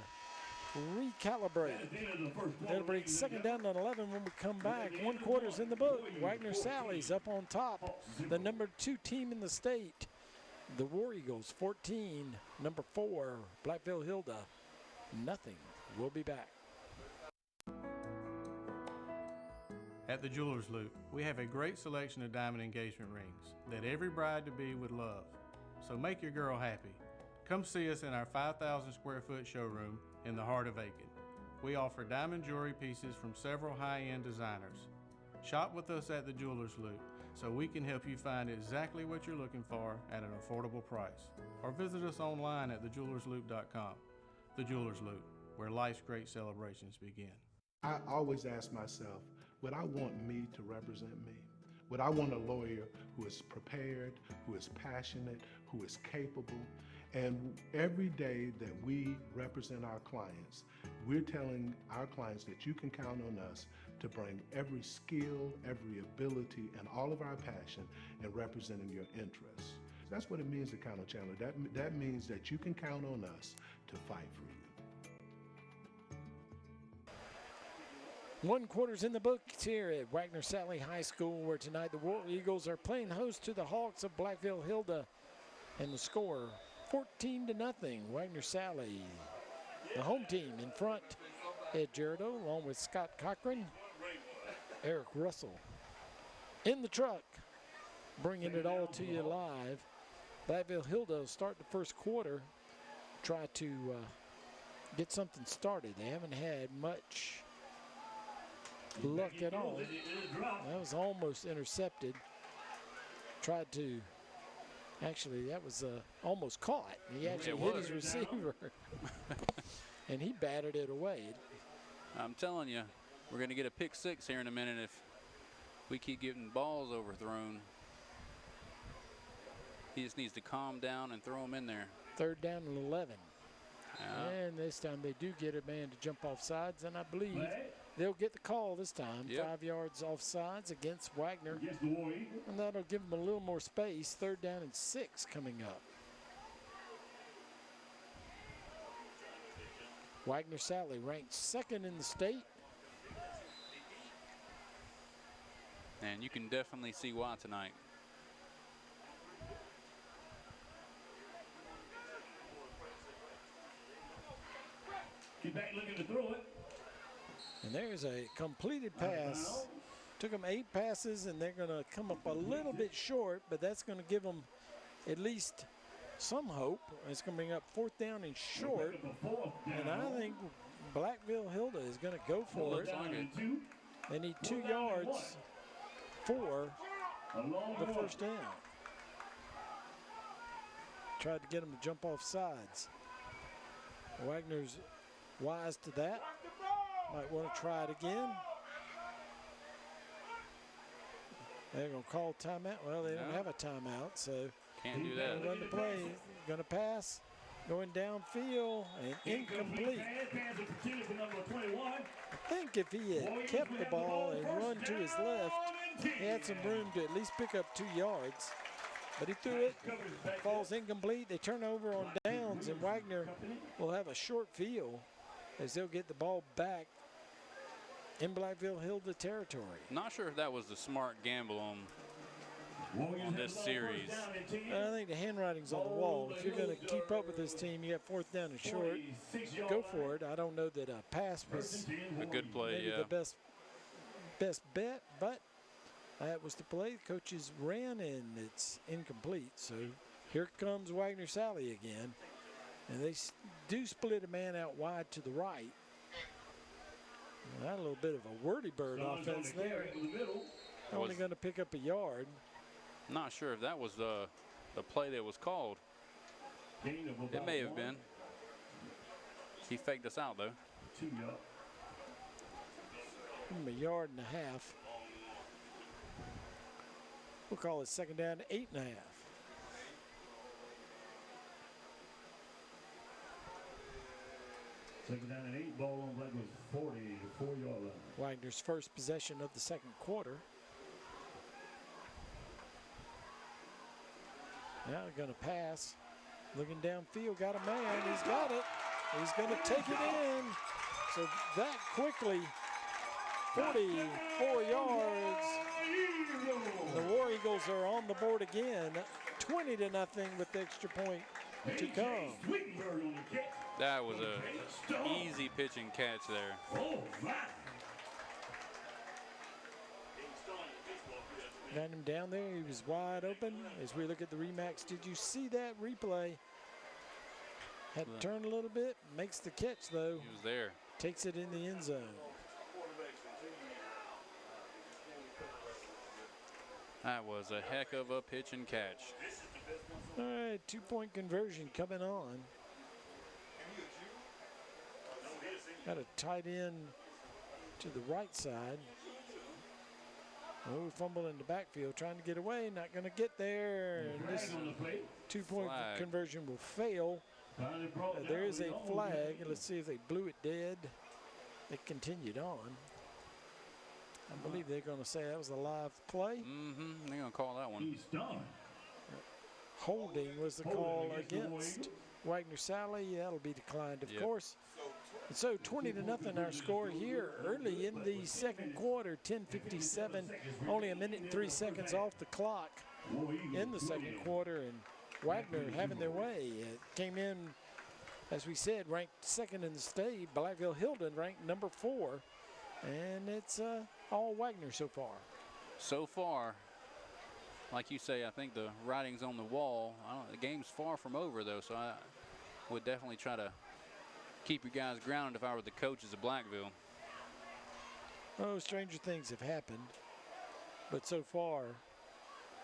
recalibrate. That'll bring second down and 11 when we come back. 1 quarter's in the book. Wagener-Salley's up on top, the number 2 team in the state. The War Eagles 14, number 4, Blackville-Hilda, nothing. We'll be back. At the Jewelers Loop, we have a great selection of diamond engagement rings that every bride-to-be would love. So make your girl happy. Come see us in our 5,000 square foot showroom in the heart of Aiken. We offer diamond jewelry pieces from several high-end designers. Shop with us at the Jewelers Loop so we can help you find exactly what you're looking for at an affordable price. Or visit us online at thejewelersloop.com. The Jewelers Loop, where life's great celebrations begin. I always ask myself, would I want me to represent me? Would I want a lawyer who is prepared, who is passionate, who is capable? And every day that we represent our clients, we're telling our clients that you can count on us to bring every skill, every ability, and all of our passion in representing your interests. That's what it means to count on Chandler. That means that you can count on us to fight for you. 1 quarter's in the books here at Wagener-Salley High School, where tonight the War Eagles are playing host to the Hawks of Blackville-Hilda, and the score 14-0. Wagener-Salley, the home team, in front. Ed Gerardo along with Scott Cochran, Eric Russell in the truck, bringing it all to you live. Blackville-Hilda will start the first quarter, try to get something started. They haven't had much luck at all. That was almost intercepted. Tried to, actually that was almost caught. He actually hit his receiver and he batted it away. I'm telling you, we're going to get a pick 6 here in a minute if we keep getting balls overthrown. He just needs to calm down and throw them in there. 3rd down and 11. And this time they do get a man to jump off sides, and I believe they'll get the call this time. 5 yards off sides against Wagener. And that'll give them a little more space. 3rd down and 6 coming up. Wagener-Salley ranked 2nd in the state. And you can definitely see why tonight. Get back looking to throw it. And there's a completed pass. Took them 8 passes, and they're going to come up a little bit short, but that's going to give them at least some hope. It's going to bring up 4th down and short. And I think Blackville-Hilda is going to go for it. They need 2 yards for the first down. Tried to get them to jump off sides. Wagner's wise to that. Might want to try it again. They're going to call timeout. Well, they don't have a timeout, so can't do that. Run the play. Going to pass. Going downfield and incomplete. I think if he had kept the ball and run to his left, he had some room to at least pick up 2 yards. But he threw it, falls incomplete. They turn over on downs, and Wagener will have a short field as they'll get the ball back in Blackville-Hilda territory. Not sure if that was the smart gamble on this series. I think the handwriting's on the wall. If you're going to keep up with this team, you got 4th down and short, go for it. I don't know that a pass was a good play, maybe the best bet, but that was the play. The coaches ran, and it's incomplete. So here comes Wagener-Salley again, and they do split a man out wide to the right. Well, that a little bit of a wordy bird offense there. Only going to pick up a yard. Not sure if that was the play that was called. It may have been. He faked us out, though. 2 yards. A yard and a half. We'll call it 2nd down, 8.5. Second down and 8. Ball on Blackville's 44-yard line. Wagner's first possession of the 2nd quarter. Now going to pass. Looking downfield, got a man. He's got it. He's going to take it in. So that quickly, 44 yards. The War Eagles are on the board again, 20-0 with the extra point to come. That was a easy pitch and catch there. Oh, my. Got him down there. He was wide open. As we look at the rematch, did you see that replay? Had to turn a little bit. Makes the catch, though. He was there. Takes it in the end zone. That was a heck of a pitch and catch. All right, 2-point conversion coming on. Got a tight end to the right side. Oh, fumble in the backfield, trying to get away, not going to get there. And this 2-point conversion will fail. There is a flag. Let's see if they blew it dead. They continued on. I believe they're going to say that was a live play. They're going to call that one. He's done. Holding was the call against Wagener-Salley. That'll be declined, of course. And so 20-0 our score here early in the 2nd quarter, 10:57, only a minute and 3 seconds off the clock in the 2nd quarter, and Wagener having their way. It came in, as we said, ranked 2nd in the state. Blackville-Hilda ranked number 4, and it's all Wagener so far. So far, like you say, I think the writing's on the wall. The game's far from over, though, so I would definitely try to keep you guys grounded if I were the coaches of Blackville. Oh, stranger things have happened. But so far,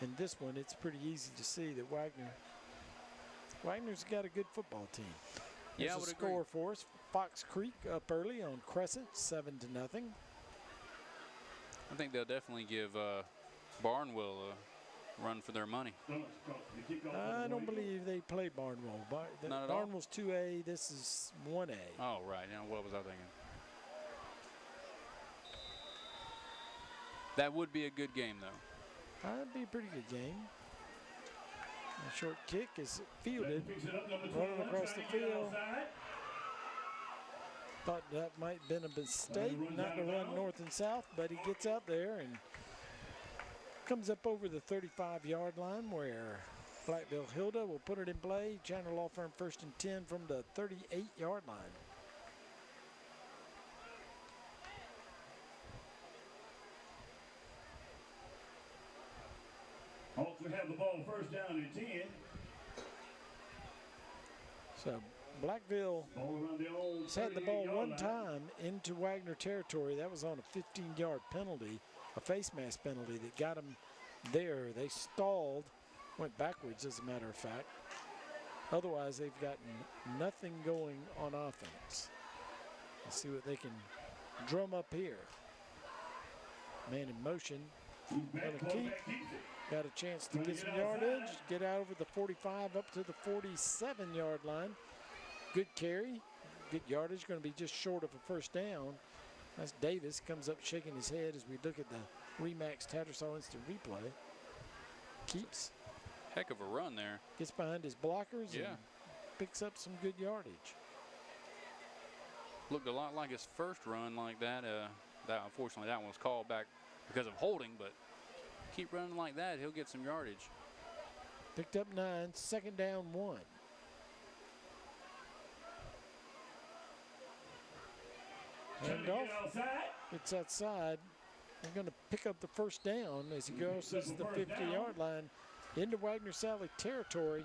in this one, it's pretty easy to see that Wagner's got a good football team. Yeah, I would score for us. Fox Creek up early on Crescent, 7-0. I think they'll definitely give Barnwell a run for their money. I don't believe they play Barnwell. Not at all? Barnwell's 2A, this is 1A. Oh, right. Now, what was I thinking? That would be a good game, though. That'd be a pretty good game. A short kick is fielded, running across the field. Thought that might have been a mistake, not to run north and south, but he gets out there and comes up over the 35-yard line where Blackville-Hilda will put it in play. Chandler Law Firm 1st and 10 from the 38-yard line. Hawks will have the ball 1st down and 10. So Blackville has had the ball one time into Wagener territory. That was on a 15-yard penalty, a face mask penalty that got them there. They stalled, went backwards as a matter of fact. Otherwise, they've gotten nothing going on offense. Let's see what they can drum up here. Man in motion. Gonna keep. Got a chance to get some yardage, get out over the 45 up to the 47-yard line. Good carry, good yardage, going to be just short of a first down. That's Davis, comes up shaking his head as we look at the Remax Tattersall Instant Replay. Keeps. Heck of a run there. Gets behind his blockers and picks up some good yardage. Looked a lot like his first run like that. Unfortunately, that one was called back because of holding, but keep running like that, he'll get some yardage. Picked up 9, second down 1. Handoff. It's outside. They're going to pick up the first down as he crosses the 50-yard line into Wagener-Salley territory.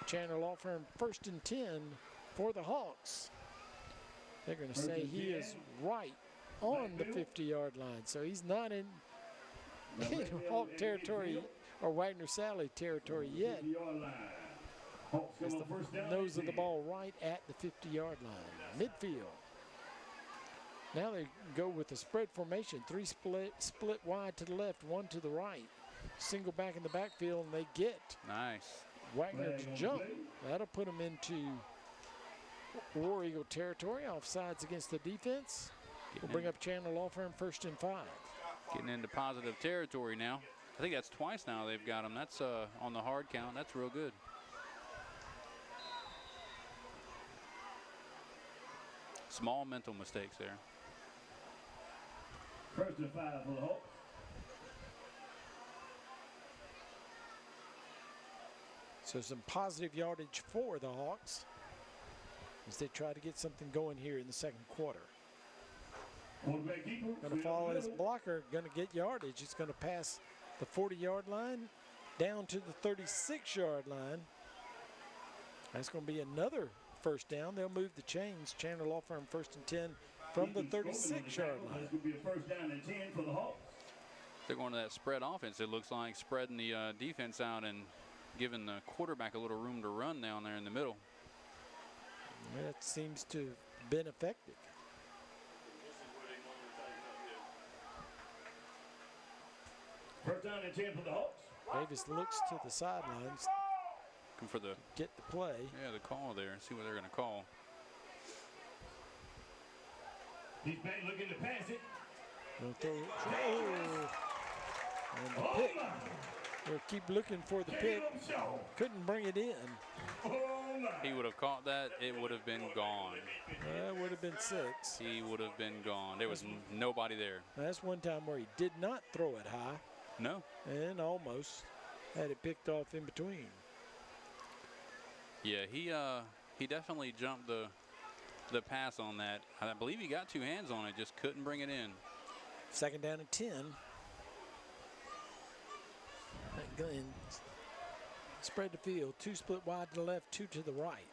Chandler Law Firm 1st and 10 for the Hawks. They're going to say he is right on the 50-yard line, so he's not in Hawk territory or Wagener-Salley territory yet. It's the nose of the ball right at the 50-yard line, midfield. Now they go with the spread formation, 3 split wide to the left, 1 to the right. Single back in the backfield, and they get Wagner to jump. That'll put them into War Eagle territory, offsides against the defense. We'll bring up Chandler Law Firm 1st and 5. Getting into positive territory now. I think that's twice now they've got him. That's on the hard count. That's real good. Small mental mistakes there. 1st and 5 for the Hawks. So some positive yardage for the Hawks as they try to get something going here in the second quarter. Going to follow his blocker, going to get yardage. He's going to pass the 40-yard line down to the 36-yard line. That's going to be another first down. They'll move the chains. Chandler Law Firm 1st and 10 from the 36-yard line. This will be a 1st down and 10 for the Hawks. They're going to that spread offense. It looks like spreading the defense out and giving the quarterback a little room to run down there in the middle. That seems to have been effective. First down and 10 for the Hawks. Davis looks to the sidelines. Looking for the get the play. Yeah, the call there. See what they're going to call. He's back looking to pass it. They'll throw it. Oh. And the pick. They'll keep looking for the pick. Couldn't bring it in. He would have caught that. It would have been gone. That would have been 6. He would have been gone. There was nobody there. That's one time where he did not throw it high. No. And almost had it picked off in between. Yeah, he definitely jumped the pass on that. I believe he got 2 hands on it, just couldn't bring it in. Second down and 10. And spread the field, 2 split wide to the left, 2 to the right.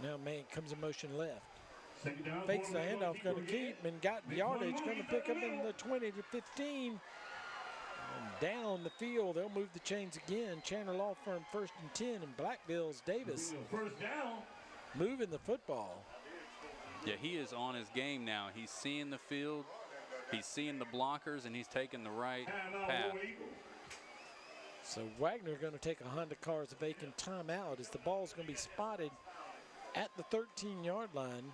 Now man comes in motion left. Fakes the handoff, going to keep and got yardage, going to pick up in the 20 to 15. And down the field, they'll move the chains again. Chandler Law Firm 1st and 10, and Blackville's Davis first down. Moving the football. Yeah, he is on his game now. He's seeing the field, he's seeing the blockers, and he's taking the right path. So Wagner going to take a Honda Cars of Aiken timeout as the ball's going to be spotted at the 13-yard line.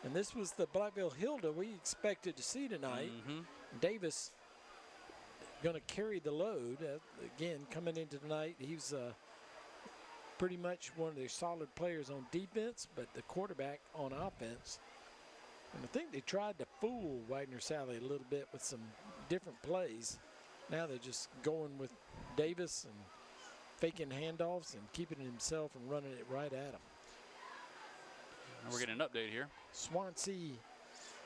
And this was the Blackville-Hilda we expected to see tonight. Davis going to carry the load. Again, coming into tonight, he's pretty much one of their solid players on defense, but the quarterback on offense. And I think they tried to fool Wagener-Salley a little bit with some different plays. Now they're just going with Davis and faking handoffs and keeping it himself and running it right at him. We're getting an update here. Swansea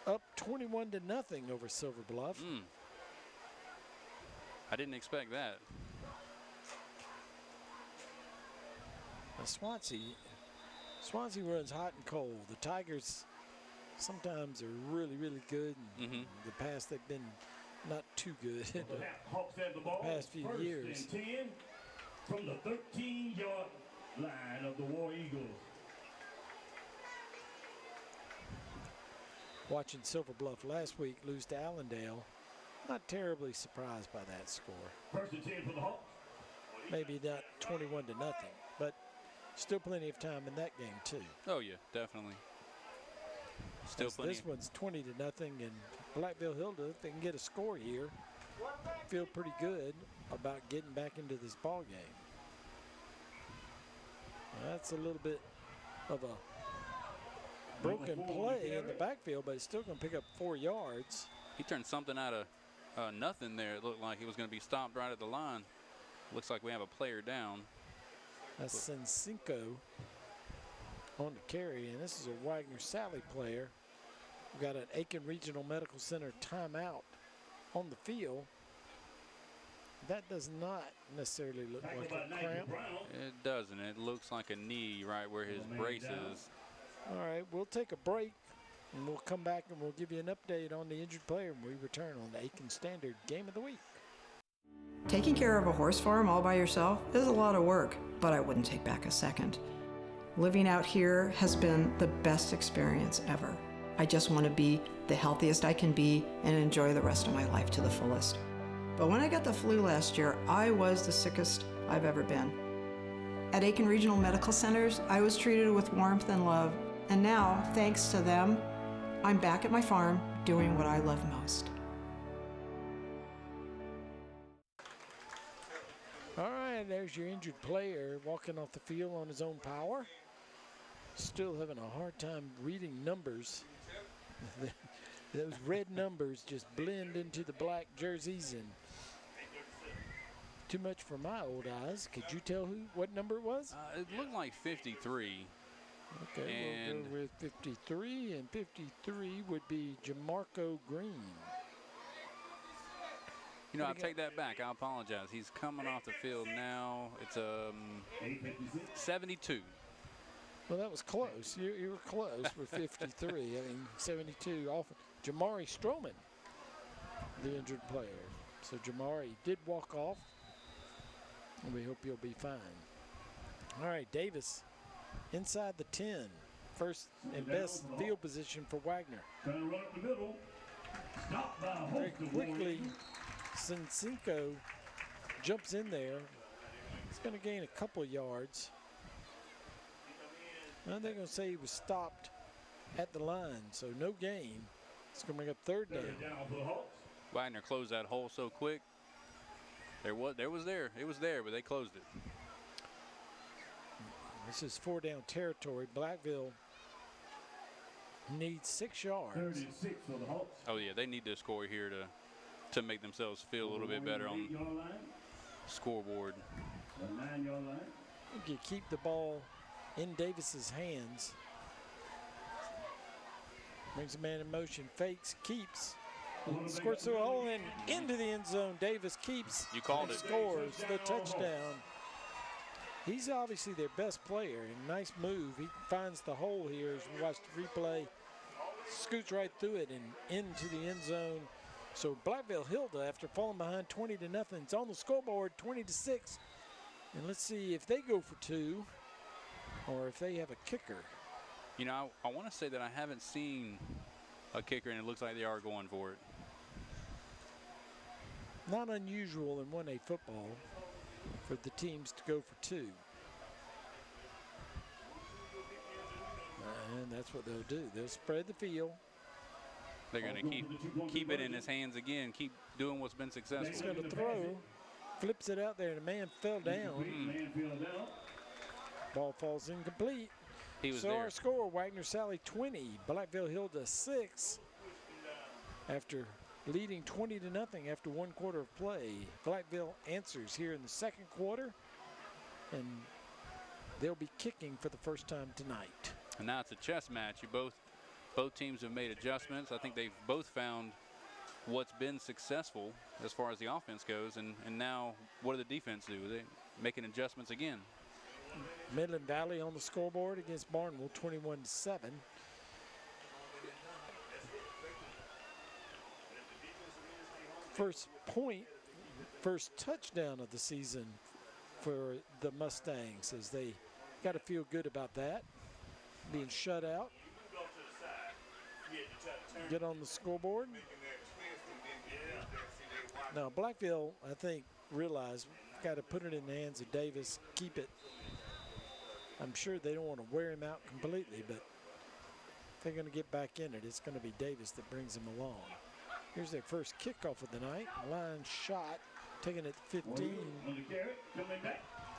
up 21-0 over Silver Bluff. I didn't expect that. Now Swansea runs hot and cold. The Tigers sometimes are really, really good. And the past they've been not too good in the past few years. 10 from the 13-yard line of the War Eagles. Watching Silver Bluff last week lose to Allendale. Not terribly surprised by that score. First and 10 for the Hawks. Maybe not 21-0, but still plenty of time in that game too. Oh yeah, definitely. Still plenty. This one's 20-0, and Blackville-Hilda, if they can get a score here, feel pretty good about getting back into this ball game. That's a little bit of a broken play in the backfield, but it's still going to pick up 4 yards. He turned something out of nothing there. It looked like he was going to be stopped right at the line. Looks like we have a player down. That's Sensinko on the carry, and this is a Wagener-Salley player. We've got an Aiken Regional Medical Center timeout on the field. That does not necessarily look like a cramp. It doesn't. It looks like a knee right where his brace is. All right, we'll take a break, and we'll come back and we'll give you an update on the injured player when we return on the Aiken Standard Game of the Week. Taking care of a horse farm all by yourself is a lot of work, but I wouldn't take back a second. Living out here has been the best experience ever. I just want to be the healthiest I can be and enjoy the rest of my life to the fullest. But when I got the flu last year, I was the sickest I've ever been. At Aiken Regional Medical Centers, I was treated with warmth and love, and now, thanks to them, I'm back at my farm doing what I love most. All right, there's your injured player walking off the field on his own power. Still having a hard time reading numbers. Those red numbers just blend into the black jerseys, and too much for my old eyes. Could you tell what number it was? It looked like 53. Okay, we'll go with 53, and 53 would be Jamarco Green. You know, I'll take that back. I apologize. He's coming off the field now. It's 72. Well, that was close. You were close with 53. I mean, 72 off. Jamari Stroman, the injured player. So Jamari did walk off, and we hope he'll be fine. All right, Davis inside the 10. First and best field position for Wagener. Trying to run up the middle. Stopped by a Very host of quickly, Sensinko jumps in there. He's going to gain a couple yards. Now they're going to say he was stopped at the line, so no gain. It's going to bring up third down. Wagener closed that hole so quick. It was there, but they closed it. This is 4-down territory. Blackville needs 6 yards. 36 for the Hawks. Oh yeah, they need to score here to make themselves feel a little bit better on the scoreboard. The 9-yard line. You keep the ball in Davis's hands. Brings a man in motion, fakes, keeps. Squirts through a hole and into the end zone. Davis keeps. You called it. Scores the touchdown. He's obviously their best player. And nice move. He finds the hole here as we watch the replay. Scoots right through it and into the end zone. So Blackville-Hilda, after falling behind 20-0, it's on the scoreboard, 20-6. And let's see if they go for 2 or if they have a kicker. You know, I want to say that I haven't seen a kicker, and it looks like they are going for it. Not unusual in 1A football for the teams to go for 2. And that's what they'll do. They'll spread the field. They're going to keep it in his hands again, keep doing what's been successful. He's going to throw, flips it out there, and the man fell down. Ball falls incomplete. He was so there. Our score, Wagener-Salley 20, Blackville-Hilda 6. After leading 20-0 after 1 quarter of play, Blackville answers here in the second quarter, and they'll be kicking for the first time tonight. And now it's a chess match. Both teams have made adjustments. I think they've both found what's been successful as far as the offense goes, and now what do the defense do? Are they making adjustments again? Midland Valley on the scoreboard against Barnwell, 21-7. First point, first touchdown of the season for the Mustangs, as they got to feel good about that, being shut out. Get on the scoreboard. Now, Blackville, I think, realized got to put it in the hands of Davis, keep it. I'm sure they don't want to wear him out completely, but if they're going to get back in it, it's going to be Davis that brings him along. Here's their first kickoff of the night. Line shot, taking it 15.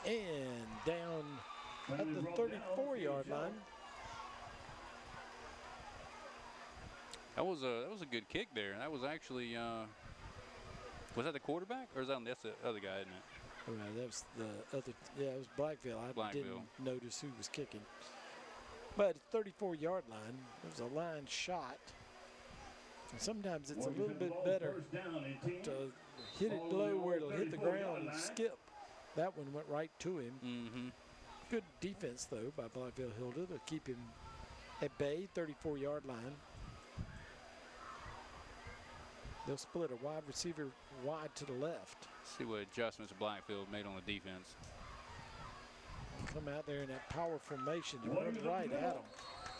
And down at the 34-yard line. That was a good kick there. That was actually was that the quarterback or is that that's the other guy, isn't it? Well, that was the other. Yeah, it was Blackville. I didn't notice who was kicking. But 34-yard line, it was a line shot. And sometimes it's a little bit better to hit it low where it'll hit the ground and skip. That one went right to him. Mm-hmm. Good defense, though, by Blackville-Hilda to keep him at bay, 34-yard line. They'll split a wide receiver wide to the left. See what adjustments Blackfield made on the defense. Come out there in that power formation to run right at him.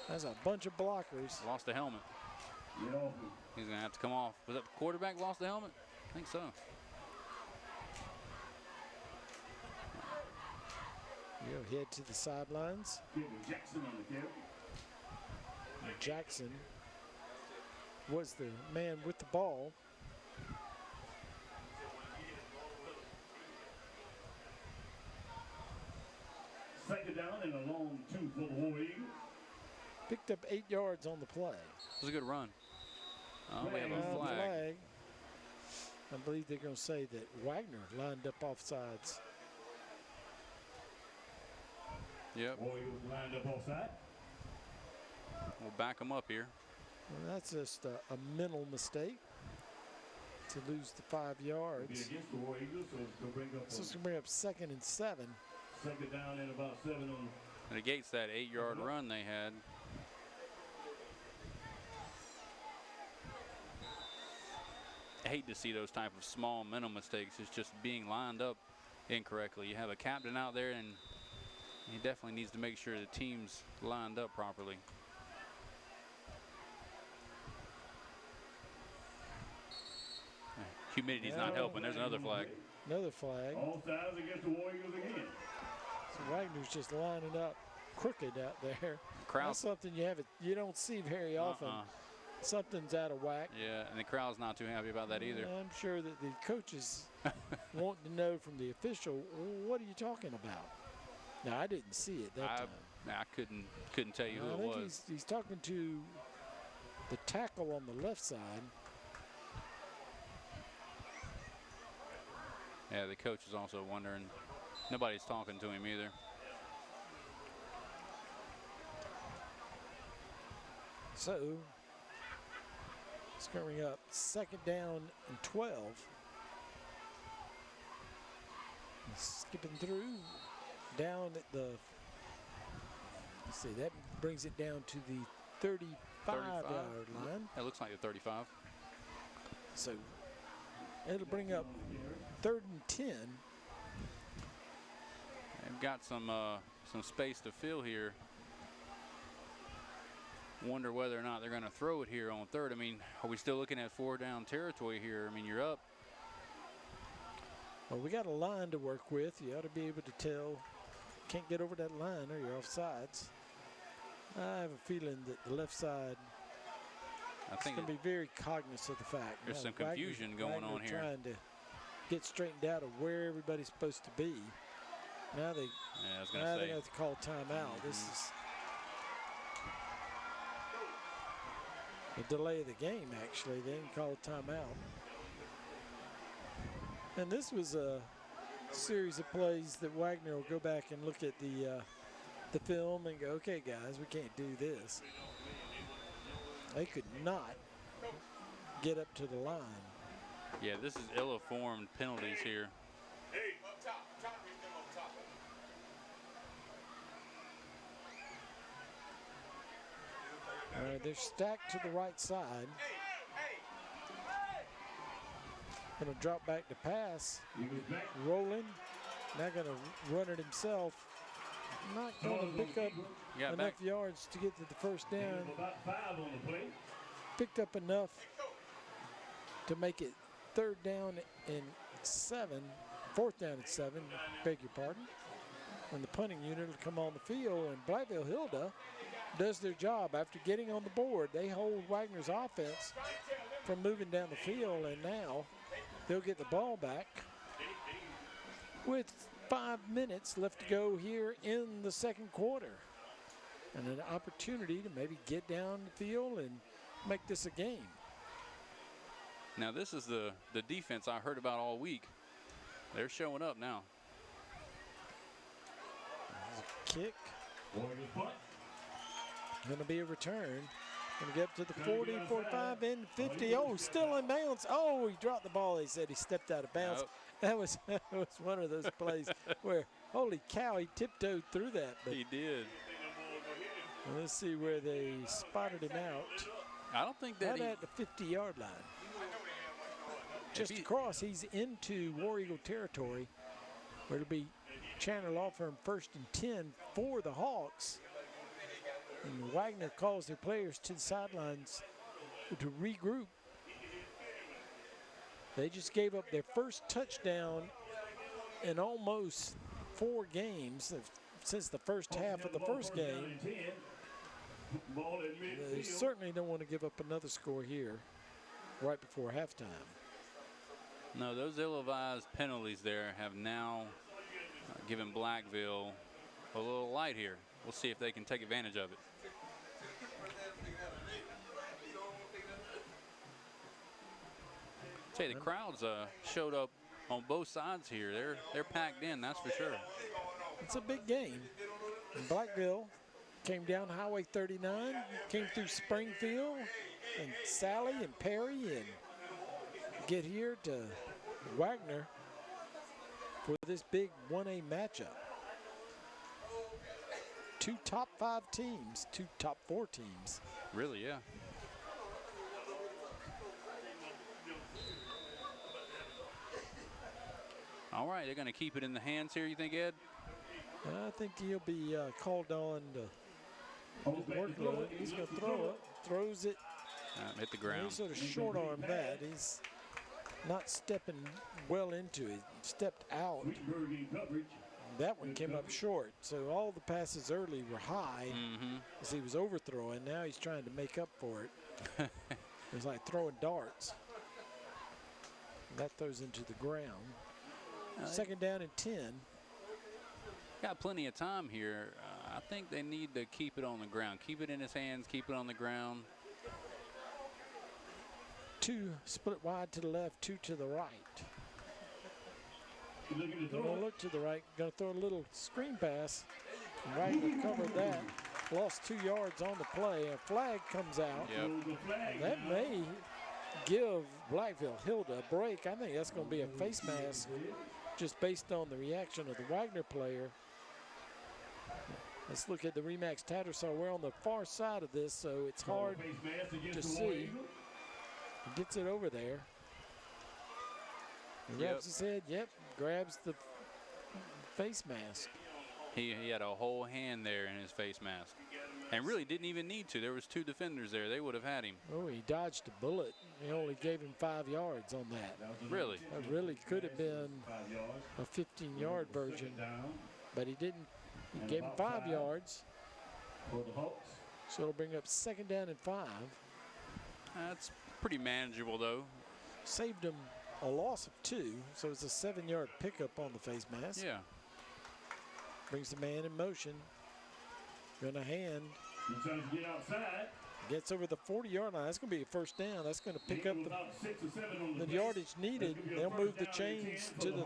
That's a bunch of blockers. Lost the helmet. He's going to have to come off. Was that the quarterback lost the helmet? I think so. He'll head to the sidelines. Jackson was the man with the ball. Second down and a long 2 for the War Eagles. Picked up 8 yards on the play. It was a good run. We have a flag. I believe they're going to say that Wagner lined up offsides. Yep. Warriors lined up offside. We'll back them up here. Well, that's just a mental mistake to lose the 5 yards. Against the War Eagles, so it's going to bring up. So it's going to bring up 2nd and 7. Second down and about 7 on. Negates that 8-yard run they had. I hate to see those type of small mental mistakes. It's just being lined up incorrectly. You have a captain out there, and he definitely needs to make sure the team's lined up properly. Humidity's not helping. There's another flag. Another flag. All sides against the Warriors again. So Wagner's just lining up crooked out there. Crowd. That's something you don't see very often. Something's out of whack. Yeah, and the crowd's not too happy about that either. I'm sure that the coaches want to know from the official, what are you talking about? Now, I didn't see it that time. I couldn't tell you who it was. He's talking to the tackle on the left side. Yeah, the coach is also wondering. Nobody's talking to him either. So, it's coming up 2nd down and 12. Skipping through, down at the, let's see, that brings it down to the 35-yard line. It looks like the 35. So, it'll bring up 3rd and 10. They've got some space to fill here. Wonder whether or not they're going to throw it here on 3rd. I mean, are we still looking at 4-down territory here? I mean, you're up. Well, we got a line to work with. You ought to be able to tell. Can't get over that line or you're offsides. I have a feeling that the left side is going to be very cognizant of the fact. There's some confusion going on here. Trying to get straightened out of where everybody's supposed to be. Now they have to call timeout. This is a delay of the game, actually. They didn't call a timeout. And this was a series of plays that Wagner will go back and look at the film and go, okay, guys, we can't do this. They could not get up to the line. Yeah, this is ill-informed penalties here. Hey, up top, reach them up top. All right, they're stacked to the right side. Going to drop back to pass. Rolling. Now going to run it himself. Not going to pick up enough yards to get to the first down. Picked up enough to make it 4th down and 7, beg your pardon. And the punting unit will come on the field, and Blackville-Hilda does their job. After getting on the board, they hold Wagener's offense from moving down the field, and now they'll get the ball back with 5 minutes left to go here in the second quarter. And an opportunity to maybe get down the field and make this a game. Now this is the defense I heard about all week. They're showing up now. Kick. Going to be a return. Going to get up to the 40, 45, and 50. Oh, still in bounds. Oh, he dropped the ball. They said he stepped out of bounds. Nope. That was one of those plays where, holy cow, he tiptoed through that. But he did. Let's see where they spotted him out. I don't think that right at the 50-yard line. Just across, he's into War Eagle territory, where it'll be Chandler Law Firm 1st and 10 for the Hawks. And Wagener calls their players to the sidelines to regroup. They just gave up their first touchdown in almost 4 games since the first half of the first game. They certainly don't want to give up another score here right before halftime. No, those ill-advised penalties there have now given Blackville a little light here. We'll see if they can take advantage of it. Say the crowds showed up on both sides here. They're packed in, that's for sure. It's a big game. And Blackville came down Highway 39, came through Springfield and Salley and Perry, and get here to Wagener for this big 1A matchup. 2 top 5 teams, 2 top 4 teams. Really, yeah. All right, they're going to keep it in the hands here, you think, Ed? I think he'll be called on to work with it. He's going to throw it, throws it. Hit the ground. He sort of short-armed that. He's not stepping well into it. Stepped out. That one came up short. So all the passes early were high as he was overthrowing. Now he's trying to make up for it. It's like throwing darts. That throws into the ground. 2nd down and 10. Got plenty of time here. I think they need to keep it on the ground. Keep it in his hands, keep it on the ground. 2 split wide to the left, 2 to the right. Gonna look to the right, gonna throw a little screen pass. Wagener covered that. Lost 2 yards on the play. A flag comes out. Yep. That may give Blackville-Hilda a break. I think that's gonna be a face mask just based on the reaction of the Wagener player. Let's look at the Remax Tattersall. We're on the far side of this, so it's hard to see. He gets it over there. He grabs his head, grabs the face mask. He had a whole hand there in his face mask. And really didn't even need to. There was 2 defenders there. They would have had him. Oh, he dodged a bullet. He only gave him 5 yards on that. Really? That really could have been a 15-yard version, but he didn't. He gave him 5 yards. So it'll bring up 2nd down and 5. That's pretty manageable, though. Saved him a loss of 2, so it's a 7-yard pickup on the face mask. Yeah. Brings the man in motion. Gonna hand. Get outside. Gets over the 40-yard line. That's going to be a 1st down. That's going to pick up the yardage needed. They'll move the chains to the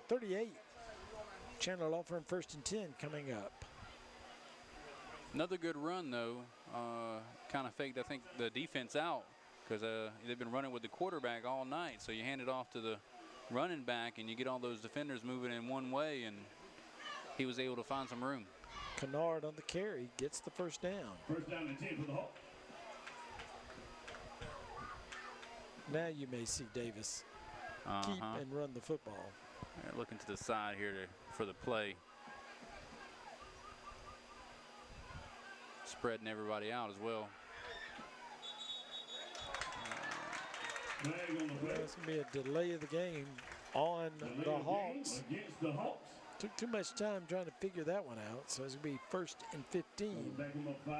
38. Chandler Law Firm 1st and 10 coming up. Another good run, though. Kind of faked, I think, the defense out because they've been running with the quarterback all night. So you hand it off to the running back, and you get all those defenders moving in one way, and he was able to find some room. Kennard on the carry gets the 1st down. 1st down and 10 for the Hawks. Now you may see Davis keep and run the football. They're looking to the side here for the play. Spreading everybody out as well. Flag on the play. That's going to be a delay of the game on Delay the of Hawks. game against the Hawks. Took too much time trying to figure that one out, so it's going to be 1st and 15. Back him up 5.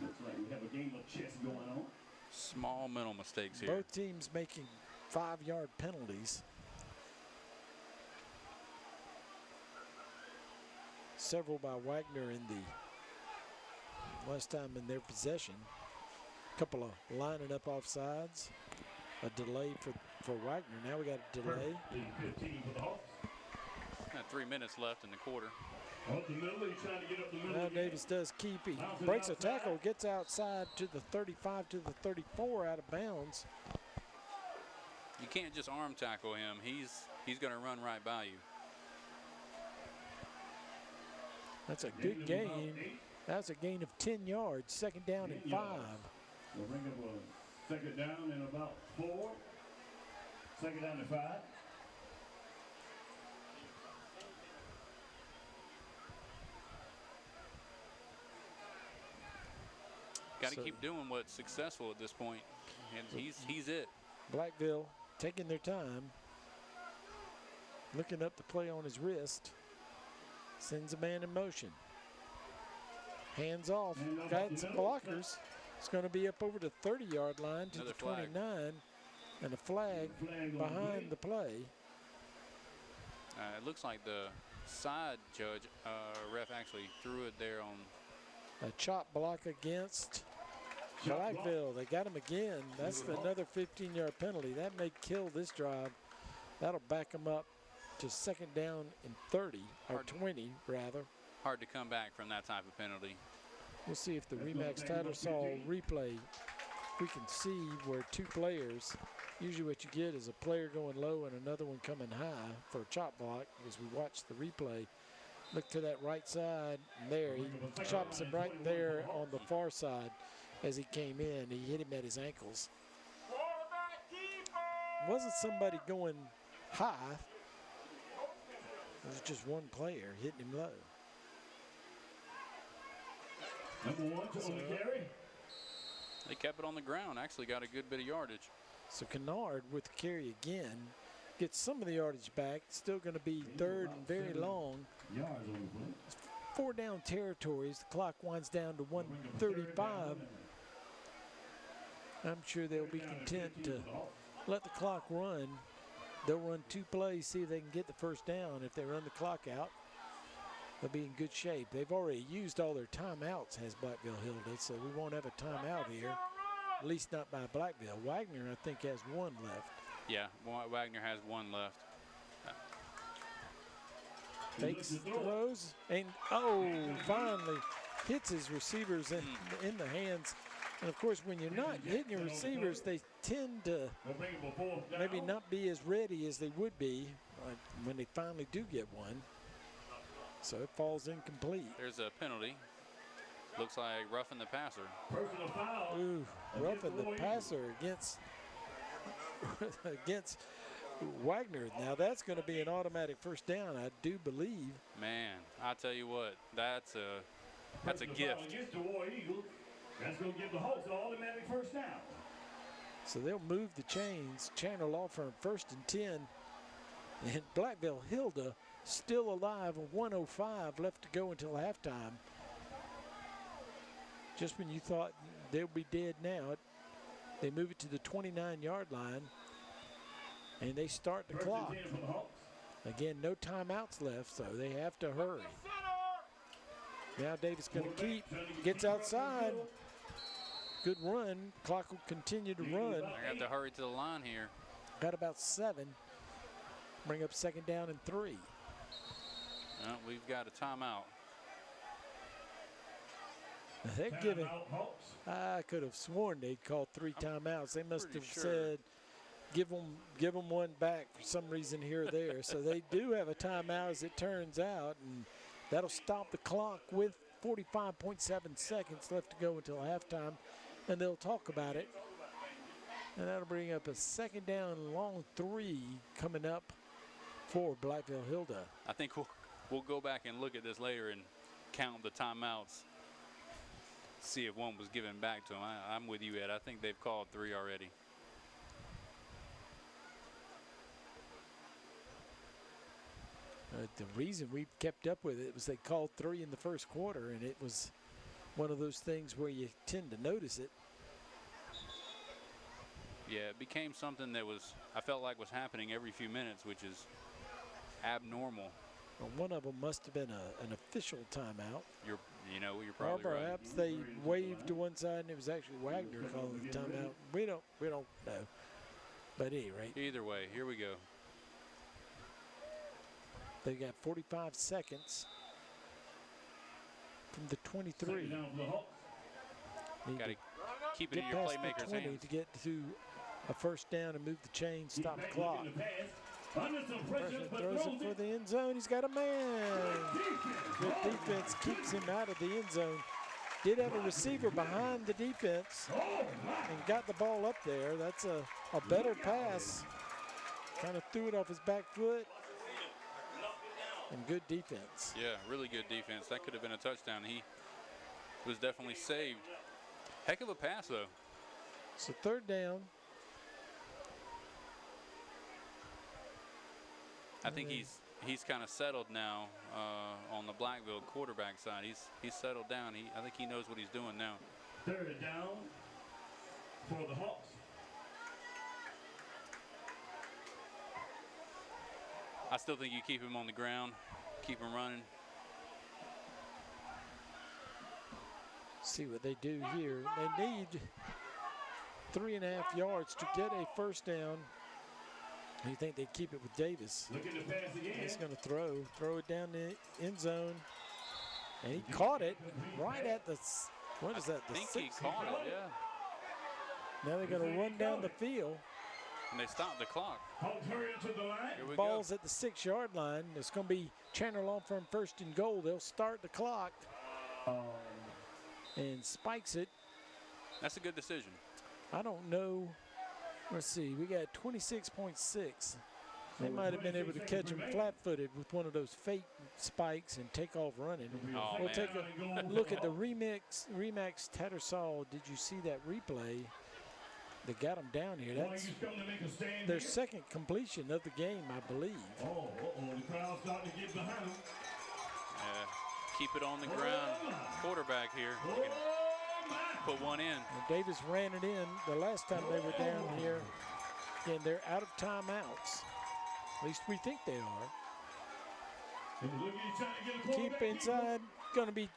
Looks like we have a game of chess going on. Small mental mistakes here. Both teams making 5-yard penalties. Several by Wagner in the last time in their possession. A couple of lining up offsides. A delay for Wagner. Now we got a delay. 15 for the Hawks. Got 3 minutes left in the quarter. Up the middle, he's trying to get up the middle. Now again. Davis does keep. He Bounces breaks a outside. tackle, gets outside to the 35 to the 34 out of bounds. You can't just arm tackle him. He's going to run right by you. That's a good gain. That's a gain of 10 yards. 2nd down and 5. We'll bring up a 2nd down and about 4. 2nd down and 5. Got to So- keep doing what's successful at this point. And he's it. Blackville taking their time. Looking up the play on his wrist. Sends a man in motion. Hands off. Got some blockers. It's going to be up over the 30-yard line to Another the flag. 29. And a flag behind the play. It looks like the side judge, ref actually threw it there on. A chop block against Blackville. They got him again. That's another 15-yard penalty. That may kill this drive. That'll back them up to 2nd down and 30, or 20 rather. Hard to come back from that type of penalty. We'll see if the Remax Tattersall replay, we can see where 2 players, usually what you get is a player going low and another one coming high for a chop block. As we watch the replay, look to that right side, and there he chops him right there on the far side as he came in. He hit him at his ankles. Wasn't somebody going high. It was just one player hitting him low. Number 1 on the carry. They kept it on the ground. Actually got a good bit of yardage. So Kennard with the carry again. Gets some of the yardage back. Still going to be 3rd and very long. Yards on the play. 4 down territories. The clock winds down to 1:35. I'm sure they'll be content to let the clock run. They'll run 2 plays, see if they can get the 1st down. If they run the clock out, they'll be in good shape. They've already used all their timeouts, has Blackville-Hilda, so we won't have a timeout here, at least not by Blackville. Wagner, I think, has 1 left. Yeah, Wagner has 1 left. Fakes, throws, and finally hits his receivers in the hands. And of course, when you're not hitting your receivers, they tend to maybe not be as ready as they would be when they finally do get one. So it falls incomplete. There's a penalty. Looks like roughing the passer. Personal foul. Ooh, roughing the passer against Wagner. Now that's going to be an automatic 1st down, I do believe. Man, I tell you what, that's a Personal gift. foul against the War Eagles. That's going to give the Hawks an automatic 1st down. So they'll move the chains. Chandler Law Firm 1st and 10. And Blackville-Hilda still alive, 1:05 left to go until halftime. Just when you thought they'll be dead now, they move it to the 29-yard line, and they start the clock. Again, no timeouts left, so they have to hurry. Now Davis going to keep, gets outside. Good run. Clock will continue to run. I have to hurry to the line here. Got about 7. Bring up 2nd down and 3. Well, we've got a timeout. They're giving. I could have sworn they'd called 3 timeouts. They must have said, give them one back for some reason here or there. So they do have a timeout, as it turns out, and that'll stop the clock with 45.7 seconds left to go until halftime, and they'll talk about it. And that'll bring up a 2nd down long 3 coming up for Blackville-Hilda. I think we'll go back and look at this later and count the timeouts. see if one was given back to him. I'm with you, Ed. I think they've called 3 already. The reason we kept up with it was they called 3 in the first quarter, and it was one of those things where you tend to notice it. Yeah, it became something that I felt like was happening every few minutes, which is abnormal. Well, one of them must have been an official timeout. You're probably right. Perhaps they waved to one side and it was actually Wagner calling the timeout. We don't know. But at any rate. Either way, here we go. They got 45 seconds from the 23. Got to keep it in your playmaker's hands to get to a first down and move the chain, stop the clock. Freshman throws it for the end zone. He's got a man. Good defense keeps him out of the end zone. Did have a receiver behind the defense and got the ball up there. That's a better pass. Kind of threw it off his back foot. And good defense. Yeah, really good defense. That could have been a touchdown. He was definitely saved. Heck of a pass, though. So third down. I think he's kind of settled now on the Blackville quarterback side. He's settled down. I think he knows what he's doing now. Third down for the Hawks. I still think you keep him on the ground, keep him running. See what they do here. They need 3.5 yards to get a first down. You think they'd keep it with Davis? He's going to throw it down the end zone, and he caught it right at the. What is that? I think he caught it. Yeah. Now they're going to run down the field. And they stopped the clock. Here we Ball's go. at the 6-yard line. It's going to be Chandler Law Firm first and goal. They'll start the clock. And spikes it. That's a good decision. I don't know. Let's see. We got 26.6. They might have been able to catch him flat-footed with one of those fake spikes and take off running. Oh, we'll man. take a look at the Remax Tattersall. Did you see that replay? They got him down here. That's their second completion of the game, I believe. The crowd's starting to get behind him. Keep it on the ground. Quarterback here. Put one in. And Davis ran it in the last time they were down here. And they're out of timeouts. At least we think they are. Keep inside. Going to be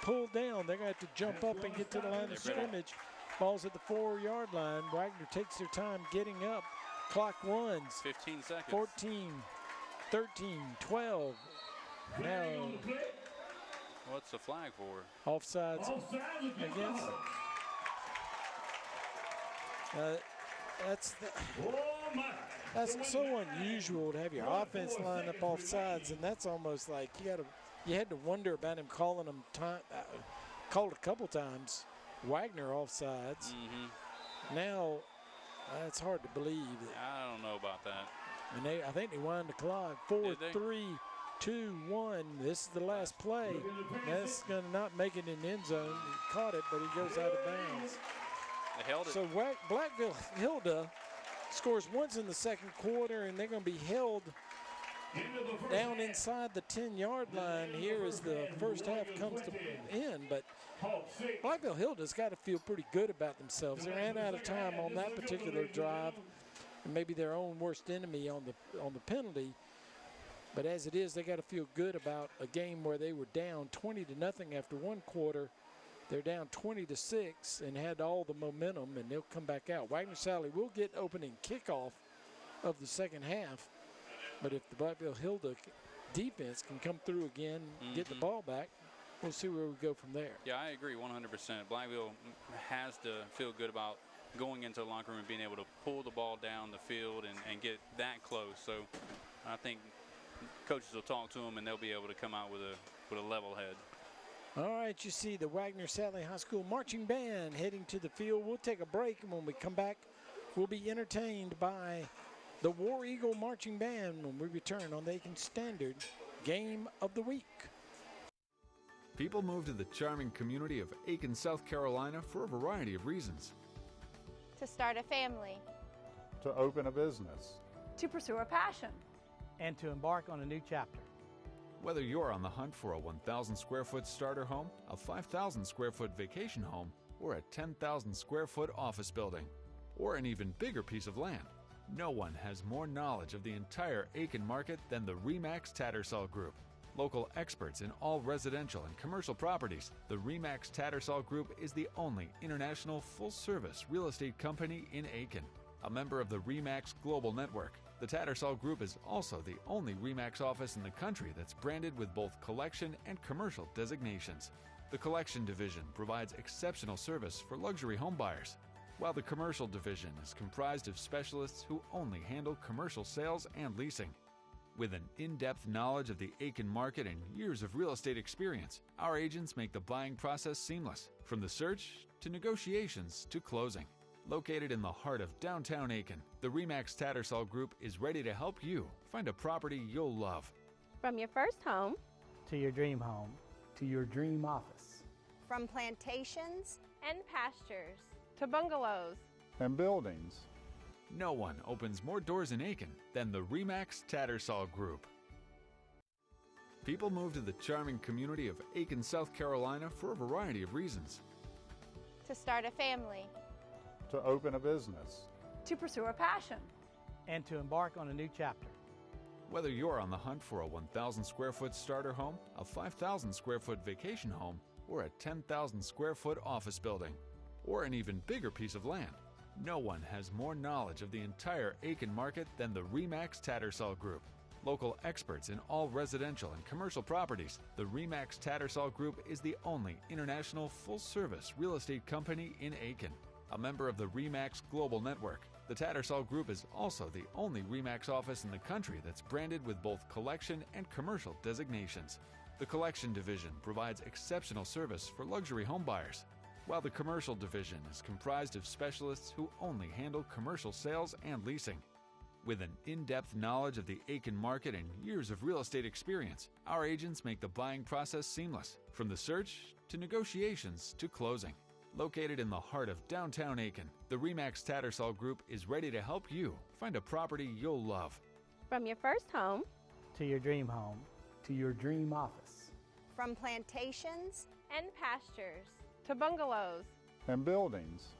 pulled down. They're going to have to jump up and get to the line of scrimmage. Ball's at the 4-yard line. Wagner takes their time getting up. Clock runs. 15 seconds. 14, 13, 12. Now, what's the flag for? Offsides against. That's so unusual to have your offense line up off sides, and that's almost like you had to wonder about him calling them called a couple times. Wagner offsides. Now, it's hard to believe. I don't know about that. And I think they wind the clock. 4, 3, 2, 1. This is the last play. That's going to not make it in the end zone. He caught it, but he goes out of bounds. They held it. So Blackville-Hilda scores once in the second quarter, and they're going to be held down inside the 10-yard line here as the first half comes to end. But Blackville-Hilda's got to feel pretty good about themselves. They ran out of time on that particular drive, and maybe their own worst enemy on the penalty. But as it is, they got to feel good about a game where they were down 20-0 after one quarter. They're down 20-6 and had all the momentum, and they'll come back out. Wagener-Salley will get opening kickoff of the second half. But if the Blackville-Hilda defense can come through again, get the ball back, we'll see where we go from there. Yeah, I agree 100%. Blackville has to feel good about going into the locker room and being able to pull the ball down the field and get that close. So I think coaches will talk to them, and they'll be able to come out with a level head. All right, you see the Wagener-Salley High School marching band heading to the field. We'll take a break, and when we come back, we'll be entertained by the War Eagle Marching Band when we return on the Aiken Standard Game of the Week. People move to the charming community of Aiken, South Carolina for a variety of reasons. To start a family. To open a business. To pursue a passion. And to embark on a new chapter. Whether you're on the hunt for a 1,000 square foot starter home, a 5,000 square foot vacation home, or a 10,000 square foot office building, or an even bigger piece of land, no one has more knowledge of the entire Aiken market than the RE/MAX Tattersall Group. Local experts in all residential and commercial properties, the RE/MAX Tattersall Group is the only international full-service real estate company in Aiken. A member of the RE/MAX Global Network, the Tattersall Group is also the only RE/MAX office in the country that's branded with both collection and commercial designations. The collection division provides exceptional service for luxury home buyers, while the commercial division is comprised of specialists who only handle commercial sales and leasing. With an in-depth knowledge of the Aiken market and years of real estate experience, our agents make the buying process seamless, from the search to negotiations to closing. Located in the heart of downtown Aiken, the RE/MAX Tattersall Group is ready to help you find a property you'll love. From your first home to your dream home, to your dream office. From plantations and pastures to bungalows and buildings. No one opens more doors in Aiken than the RE/MAX Tattersall Group. People move to the charming community of Aiken, South Carolina for a variety of reasons. to start a family. To open a business. To pursue a passion. And to embark on a new chapter. Whether you're on the hunt for a 1,000 square foot starter home, a 5,000 square foot vacation home, or a 10,000 square foot office building, or an even bigger piece of land, no one has more knowledge of the entire Aiken market than the RE/MAX Tattersall Group. Local experts in all residential and commercial properties, the RE/MAX Tattersall Group is the only international full-service real estate company in Aiken. A member of the RE/MAX Global Network, the Tattersall Group is also the only RE/MAX office in the country that's branded with both collection and commercial designations. The collection division provides exceptional service for luxury home buyers, while the commercial division is comprised of specialists who only handle commercial sales and leasing. With an in-depth knowledge of the Aiken market and years of real estate experience, our agents make the buying process seamless, from the search to negotiations to closing. Located in the heart of downtown Aiken, the RE/MAX Tattersall Group is ready to help you find a property you'll love. From your first home to your dream home, to your dream office. From plantations and pastures to bungalows and buildings.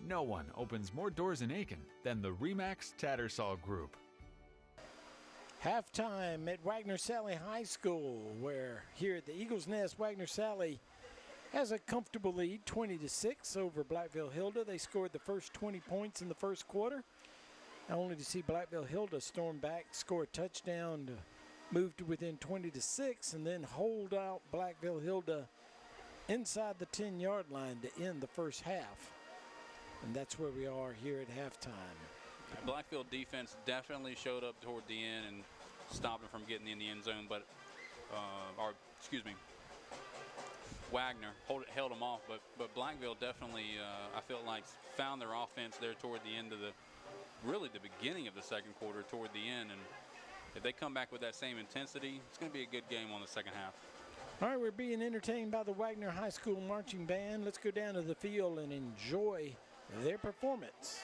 No one opens more doors in Aiken than the RE/MAX Tattersall Group. Halftime at Wagener-Salley High School, where here at the Eagles Nest, Wagener-Salley has a comfortable lead, 20-6 over Blackville-Hilda. They scored the first 20 points in the first quarter, only to see Blackville-Hilda storm back, score a touchdown to move to within 20-6, and then hold out Blackville-Hilda inside the 10-yard line to end the first half. And that's where we are here at halftime. Blackville defense definitely showed up toward the end and stopped them from getting in the end zone, but, Wagner held them off, but Blackville definitely, I felt like, found their offense there toward the end of the beginning of the second quarter, toward the end. And if they come back with that same intensity, it's going to be a good game on the second half. All right, we're being entertained by the Wagener High School Marching Band. Let's go down to the field and enjoy their performance.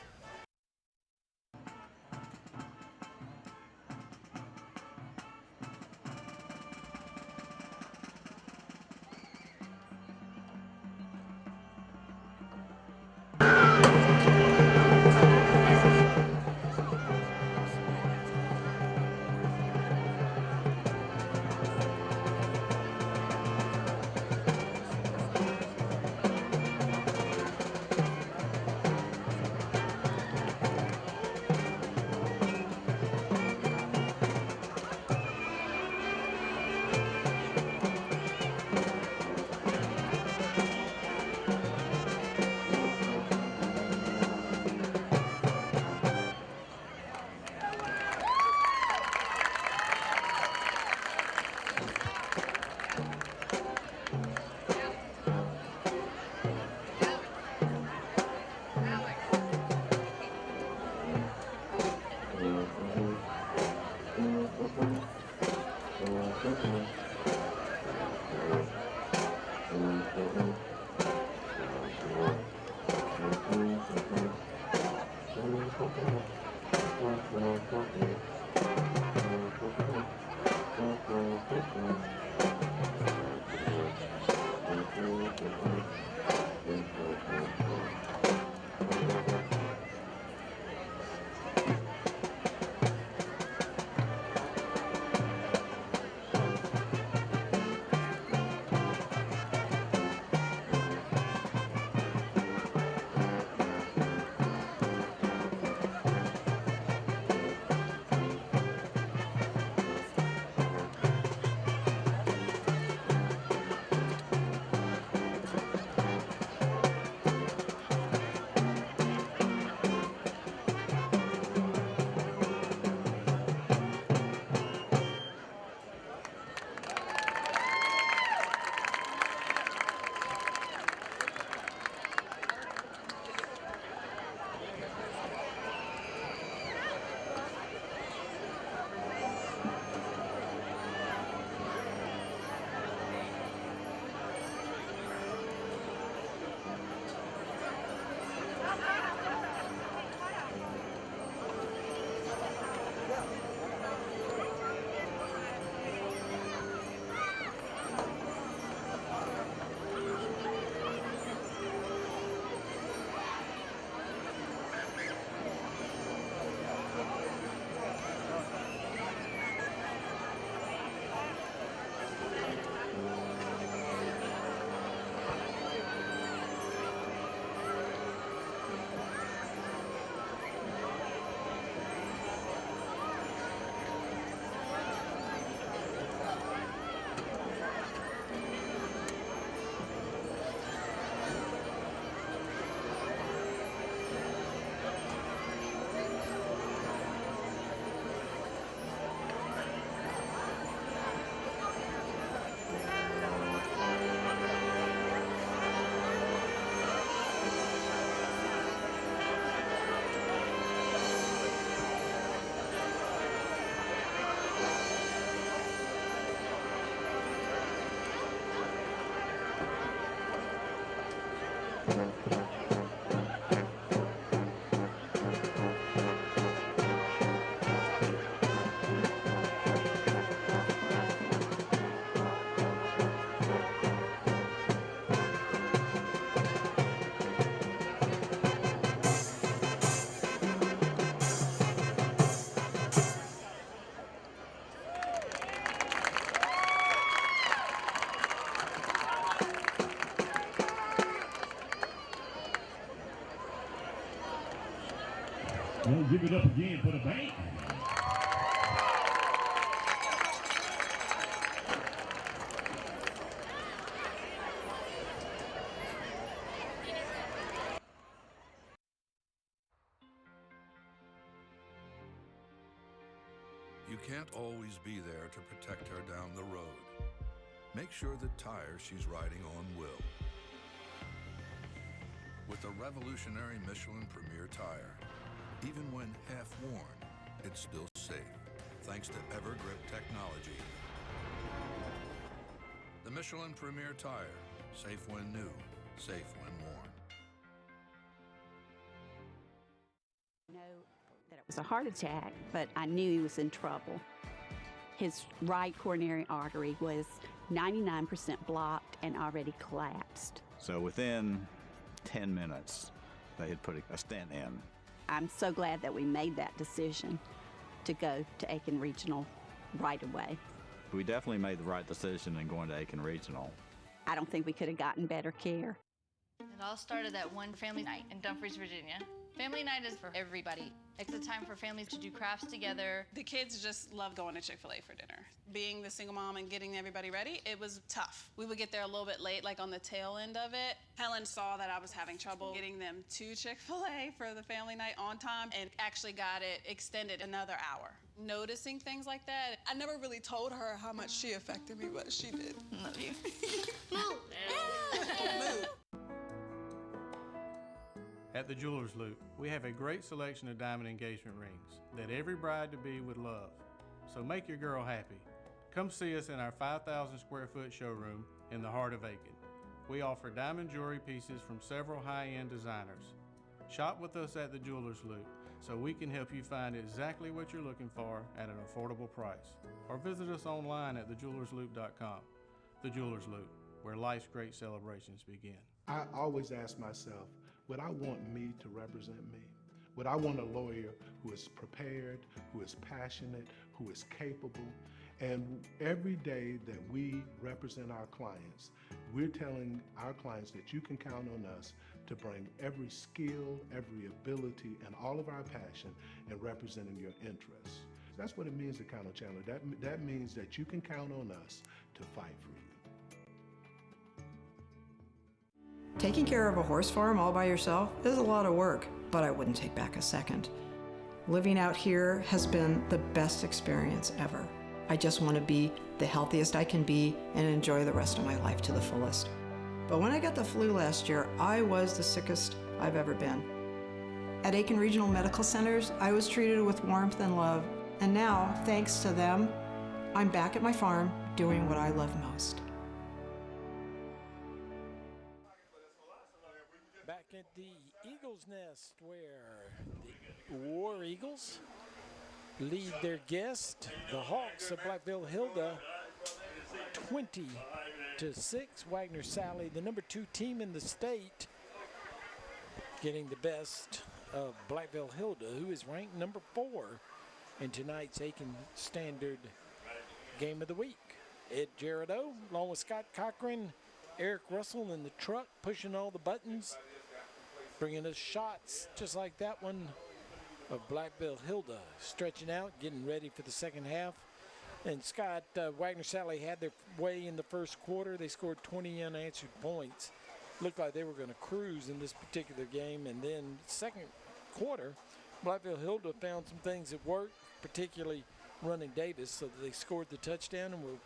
Well, give it up again for the bank. You can't always be there to protect her down the road. Make sure the tire she's riding on will. With a revolutionary Michelin Premier tire, even when half worn, it's still safe, thanks to Evergrip technology. The Michelin Premier tire, safe when new, safe when worn. Know that it was a heart attack, but I knew he was in trouble. His right coronary artery was 99% blocked and already collapsed. So within 10 minutes, they had put a stent in. I'm so glad that we made that decision to go to Aiken Regional right away. We definitely made the right decision in going to Aiken Regional. I don't think we could have gotten better care. It all started at one family night in Dumfries, Virginia. Family night is for everybody. It's a time for families to do crafts together. The kids just love going to Chick-fil-A for dinner. Being the single mom and getting everybody ready, it was tough. We would get there a little bit late, like on the tail end of it. Helen saw that I was having trouble getting them to Chick-fil-A for the family night on time and actually got it extended another hour. Noticing things like that, I never really told her how much she affected me, but she did. Love you. Move. At the Jeweler's Loop, we have a great selection of diamond engagement rings that every bride-to-be would love. So make your girl happy. Come see us in our 5,000 square foot showroom in the heart of Aiken. We offer diamond jewelry pieces from several high-end designers. Shop with us at the Jeweler's Loop so we can help you find exactly what you're looking for at an affordable price. Or visit us online at thejewelersloop.com. The Jewelers Loop, where life's great celebrations begin. I always ask myself, would I want me to represent me? Would I want a lawyer who is prepared, who is passionate, who is capable? And every day that we represent our clients, we're telling our clients that you can count on us to bring every skill, every ability, and all of our passion in representing your interests. That's what it means to count on Chandler. That means that you can count on us to fight for you. Taking care of a horse farm all by yourself is a lot of work, but I wouldn't take back a second. Living out here has been the best experience ever. I just want to be the healthiest I can be and enjoy the rest of my life to the fullest. But when I got the flu last year, I was the sickest I've ever been. At Aiken Regional Medical Centers, I was treated with warmth and love, and now, thanks to them, I'm back at my farm doing what I love most. Back at the Eagles Nest, where the War Eagles lead their guest, the Hawks of Blackville-Hilda, 20-6. Wagener-Salley, the number 2 team in the state, getting the best of Blackville-Hilda, who is ranked number 4 in tonight's Aiken Standard Game of the Week. Ed Gerardo, along with Scott Cochran, Eric Russell in the truck, pushing all the buttons, bringing us shots just like that one of Blackville-Hilda, stretching out, getting ready for the second half. And Scott, Wagener-Salley had their way in the first quarter. They scored 20 unanswered points. Looked like they were going to cruise in this particular game. And then second quarter, Blackville-Hilda found some things that worked, particularly running Davis, so that they scored the touchdown and were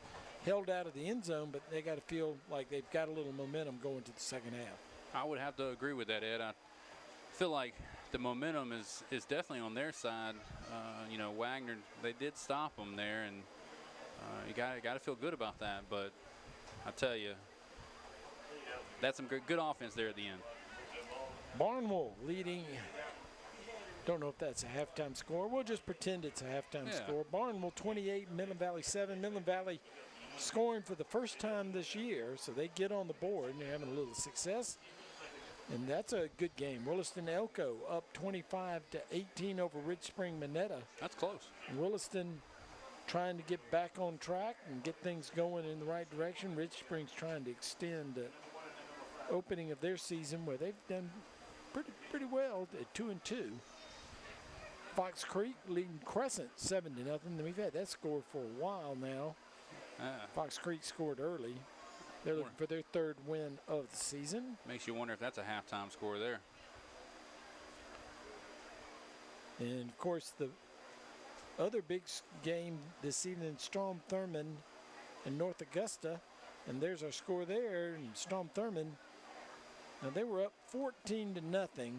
held out of the end zone, but they got to feel like they've got a little momentum going to the second half. I would have to agree with that, Ed. I feel like the momentum is definitely on their side. You know, Wagner, they did stop them there, and you got to feel good about that. But I tell you, that's some good offense there at the end. Barnwell leading. Don't know if that's a halftime score. We'll just pretend it's a halftime score. Barnwell 28, Midland Valley 7. Midland Valley scoring for the first time this year, so they get on the board and they're having a little success. And that's a good game. Williston Elko up 25-18 over Rich Spring Minetta. That's close. Williston trying to get back on track and get things going in the right direction. Rich Spring's trying to extend the opening of their season where they've done pretty well at 2-2. Fox Creek leading Crescent 7-0. We've had that score for a while now. Fox Creek scored early. They're looking for their 3rd win of the season. Makes you wonder if that's a halftime score there. And, of course, the other big game this evening, Strom-Thurmond and North Augusta. And there's our score there. And Strom-Thurmond, now they were up 14-0.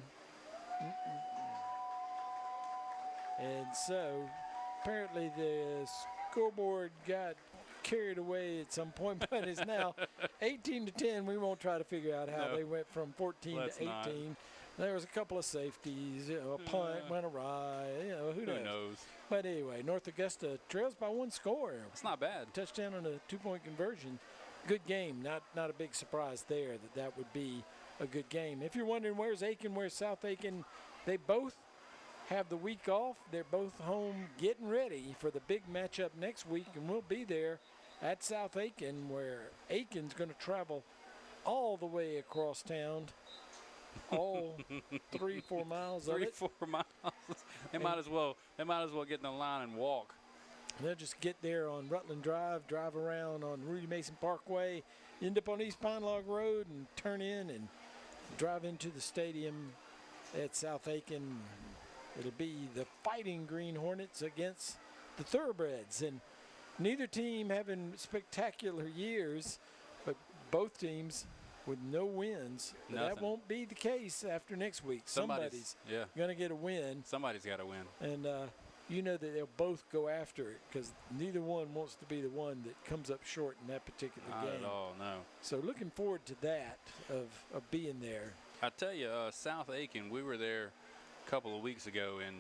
And so apparently the scoreboard got carried away at some point, but it's now 18-10. We won't try to figure out how they went from 14 to 18. Not. There was a couple of safeties, a punt went awry, who knows? But anyway, North Augusta trails by 1 score. It's not bad. Touchdown on a 2-point conversion. Good game. Not a big surprise there that would be a good game. If you're wondering where's Aiken, where's South Aiken, they both have the week off. They're both home getting ready for the big matchup next week, and we'll be there at South Aiken, where Aiken's going to travel all the way across town, all 3-4 miles of it. 3-4 miles. They might as well get in the line and walk. They'll just get there on Rutland Drive, drive around on Rudy Mason Parkway, end up on East Pine Log Road, and turn in and drive into the stadium at South Aiken. It'll be the Fighting Green Hornets against the Thoroughbreds. And neither team having spectacular years, but both teams with no wins. That won't be the case after next week. Somebody's going to get a win. Somebody's got to win. And you know that they'll both go after it because neither one wants to be the one that comes up short in that particular game. Not at all, no. So looking forward to that, of being there. I tell you, South Aiken, we were there couple of weeks ago, and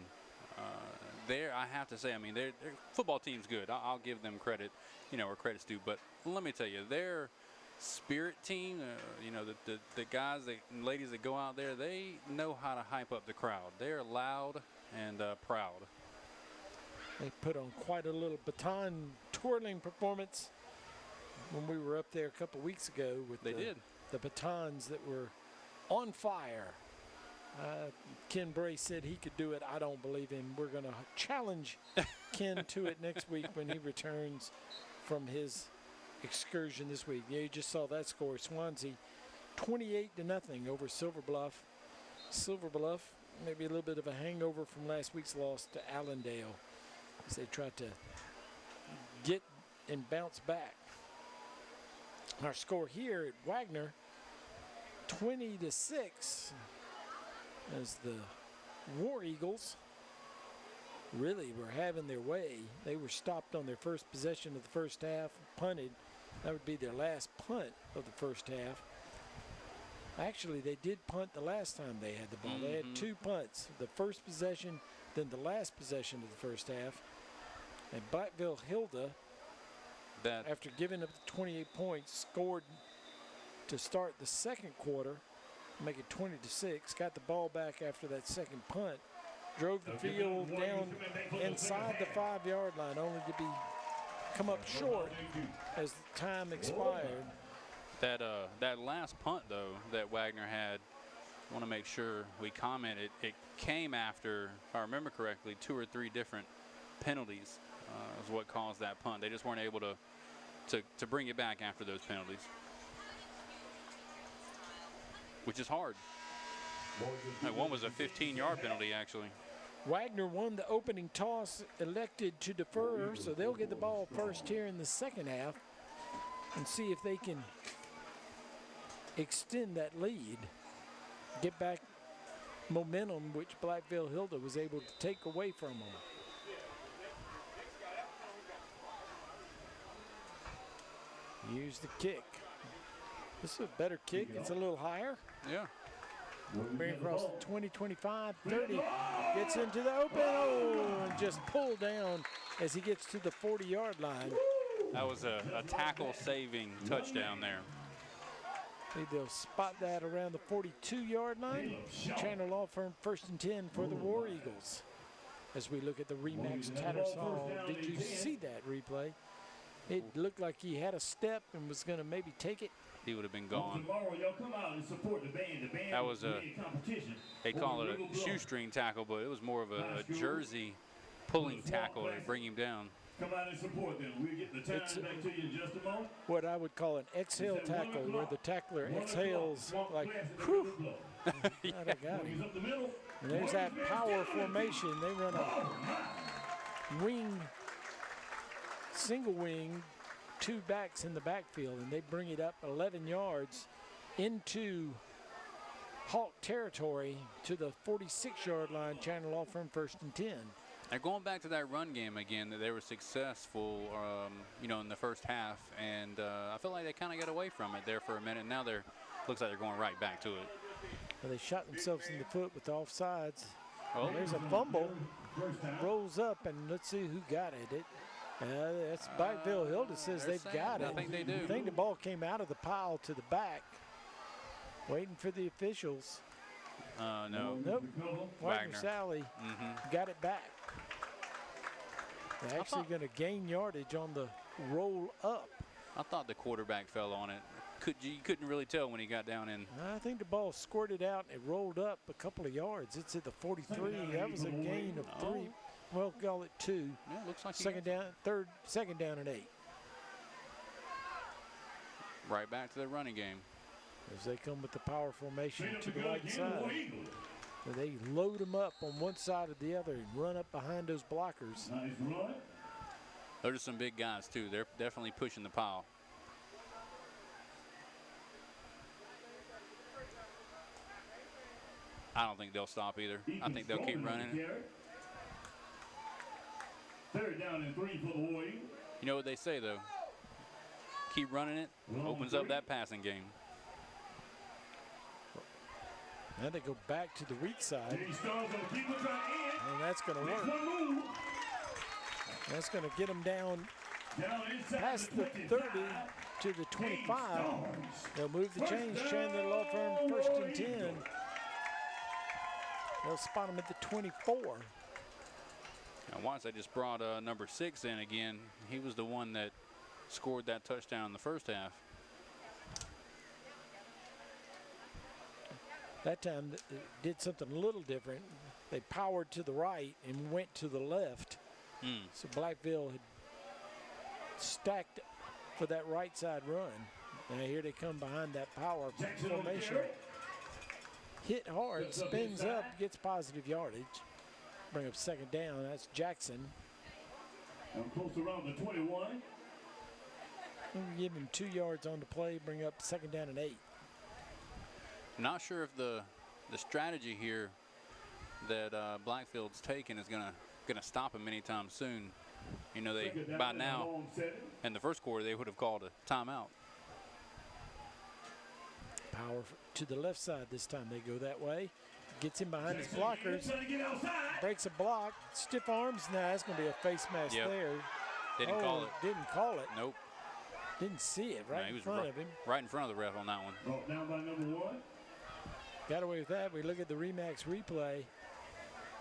I have to say, I mean, their football team's good. I'll give them credit, where credit's due. But let me tell you, their spirit team, the guys and ladies that go out there, they know how to hype up the crowd. They're loud and proud. They put on quite a little baton twirling performance when we were up there a couple weeks ago with the batons that were on fire. Ken Bray said he could do it. I don't believe him. We're going to challenge Ken to it next week when he returns from his excursion this week. Yeah, you just saw that score. Swansea 28-0 over Silver Bluff. Silver Bluff, maybe a little bit of a hangover from last week's loss to Allendale as they tried to get and bounce back. Our score here at Wagner, 20-6, as the War Eagles really were having their way. They were stopped on their first possession of the first half, punted. That would be their last punt of the first half. Actually, they did punt the last time they had the ball. They had 2 punts, the first possession, then the last possession of the first half. And Blackville-Hilda, after giving up 28 points, scored to start the second quarter, make it 20-6, got the ball back after that second punt, drove the field down inside the 5-yard line, only to come up short as the time expired. That last punt, though, that Wagner had, I want to make sure we comment, it came after, if I remember correctly, 2 or 3 different penalties is what caused that punt. They just weren't able to bring it back after those penalties, which is hard. One was a 15-yard penalty, actually. Wagner won the opening toss, elected to defer, so they'll get the ball first here in the second half and see if they can extend that lead, get back momentum, which Blackville-Hilda was able to take away from them. Use the kick. This is a better kick. It's a little higher. Yeah. Bring across the 20, 25, 30. Gets into the open. Oh, and just pulled down as he gets to the 40-yard line. That was a tackle-saving touchdown there. Maybe they'll spot that around the 42-yard line. Chandler Law Firm 1st and 10 for the War Eagles. As we look at the Remax Tattersall, did you see that replay? It looked like he had a step and was going to maybe take it. He would have been gone. Tomorrow, y'all come out and support the band. The band that was competition. They call it a shoestring tackle, but it was more of a jersey pulling tackle to bring him down. Come out and support them. We'll get the time back to you in just a moment. What I would call an exhale tackle, where the tackler exhales like, whew. I got him. And there's that power formation. They run a wing, single wing, 2 backs in the backfield, and they bring it up 11 yards into Hawk territory to the 46-yard line. Chandler Law Firm 1st and 10. They're going back to that run game again, that they were successful, in the first half, and I feel like they kind of got away from it there for a minute. Now looks like they're going right back to it. Well, they shot themselves in the foot with the offsides. Oh. There's a fumble, rolls up, and let's see who got it. That's Blackville-Hilda says they've got it. I think they do. I think the ball came out of the pile to the back, waiting for the officials. No. Nope. Wagener-Salley got it back. They're actually going to gain yardage on the roll up. I thought the quarterback fell on it. You couldn't really tell when he got down in. I think the ball squirted out and it rolled up a couple of yards. It's at the 43. That was a gain of 3. Well, call it 2. Yeah, looks like second down and 8. Right back to the running game. As they come with the power formation to the right side. They load them up on one side or the other and run up behind those blockers. Those are some big guys, too. They're definitely pushing the pile. I don't think they'll stop either. I think they'll keep running it. 3rd down and 3 for the Warriors. You know what they say, though? Keep running it, opens up that passing game. Now they go back to the weak side. He starts on the keeper trying in. And that's going to Makes work. one move. That's going to get them down Down inside past the the 25. 30 to the 25. They'll move the chains. Chandler Law Firm, first and 10. They'll spot him at the 24. And once they just brought number 6 in again. He was the one that scored that touchdown in the first half. That time they did something a little different. They powered to the right and went to the left. So Blackville had stacked for that right side run. Now here they come behind that power formation. Hit hard, spins up, gets positive yardage. Bring up second down. That's Jackson. And close around the 21. We'll give him 2 yards on the play. Bring up second down and 8. Not sure if the strategy here that Blackfield's taken is gonna stop him anytime soon. You know, they by now in the first quarter they would have called a timeout. Power to the left side this time. They go that way. Gets him behind his blockers. Breaks a block. Stiff arms. Nah, that's going to be a face mask there. Didn't call it. Didn't call it. Nope. Didn't see it right in front of him. Right in front of the ref on that one. Brought down by number 1. Got away with that. We look at the Remax replay.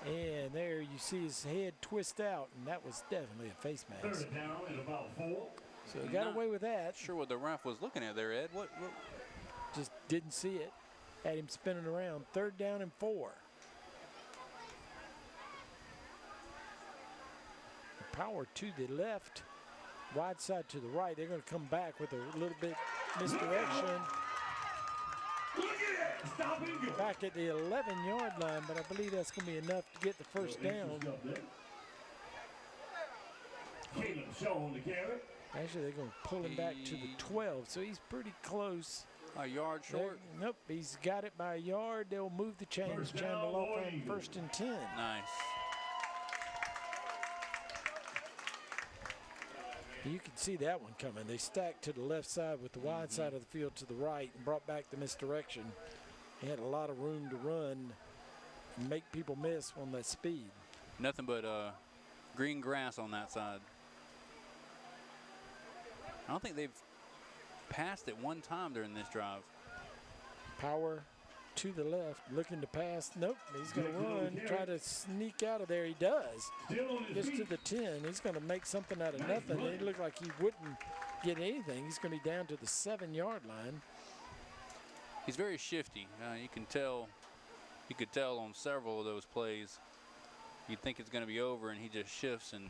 And there you see his head twist out. And that was definitely a face mask. Third down and about 4. So he got away with that. Sure what the ref was looking at there, Ed. What? Just didn't see it. Had him spinning around. Third down and 4. Power to the left. Wide side to the right. They're going to come back with a little bit misdirection. Back at the 11-yard line, but I believe that's going to be enough to get the first down. Caleb Shaw on the carry. Actually, they're going to pull him back to the 12, so he's pretty close. A yard short? Nope, he's got it by a yard. They'll move the chains. Chandler Law Firm, first and 10. Nice. You can see that one coming. They stacked to the left side with the wide side of the field to the right and brought back the misdirection. He had a lot of room to run and make people miss on that speed. Nothing but green grass on that side. I don't think they've passed it one time during this drive. Power to the left, looking to pass. Nope, he's going to run, try to sneak out of there. He does. Gets to the 10. He's going to make something out of nothing. It looked like he wouldn't get anything. He's going to be down to the 7-yard line. He's very shifty. You can tell. You could tell on several of those plays. You'd think it's going to be over, and he just shifts and,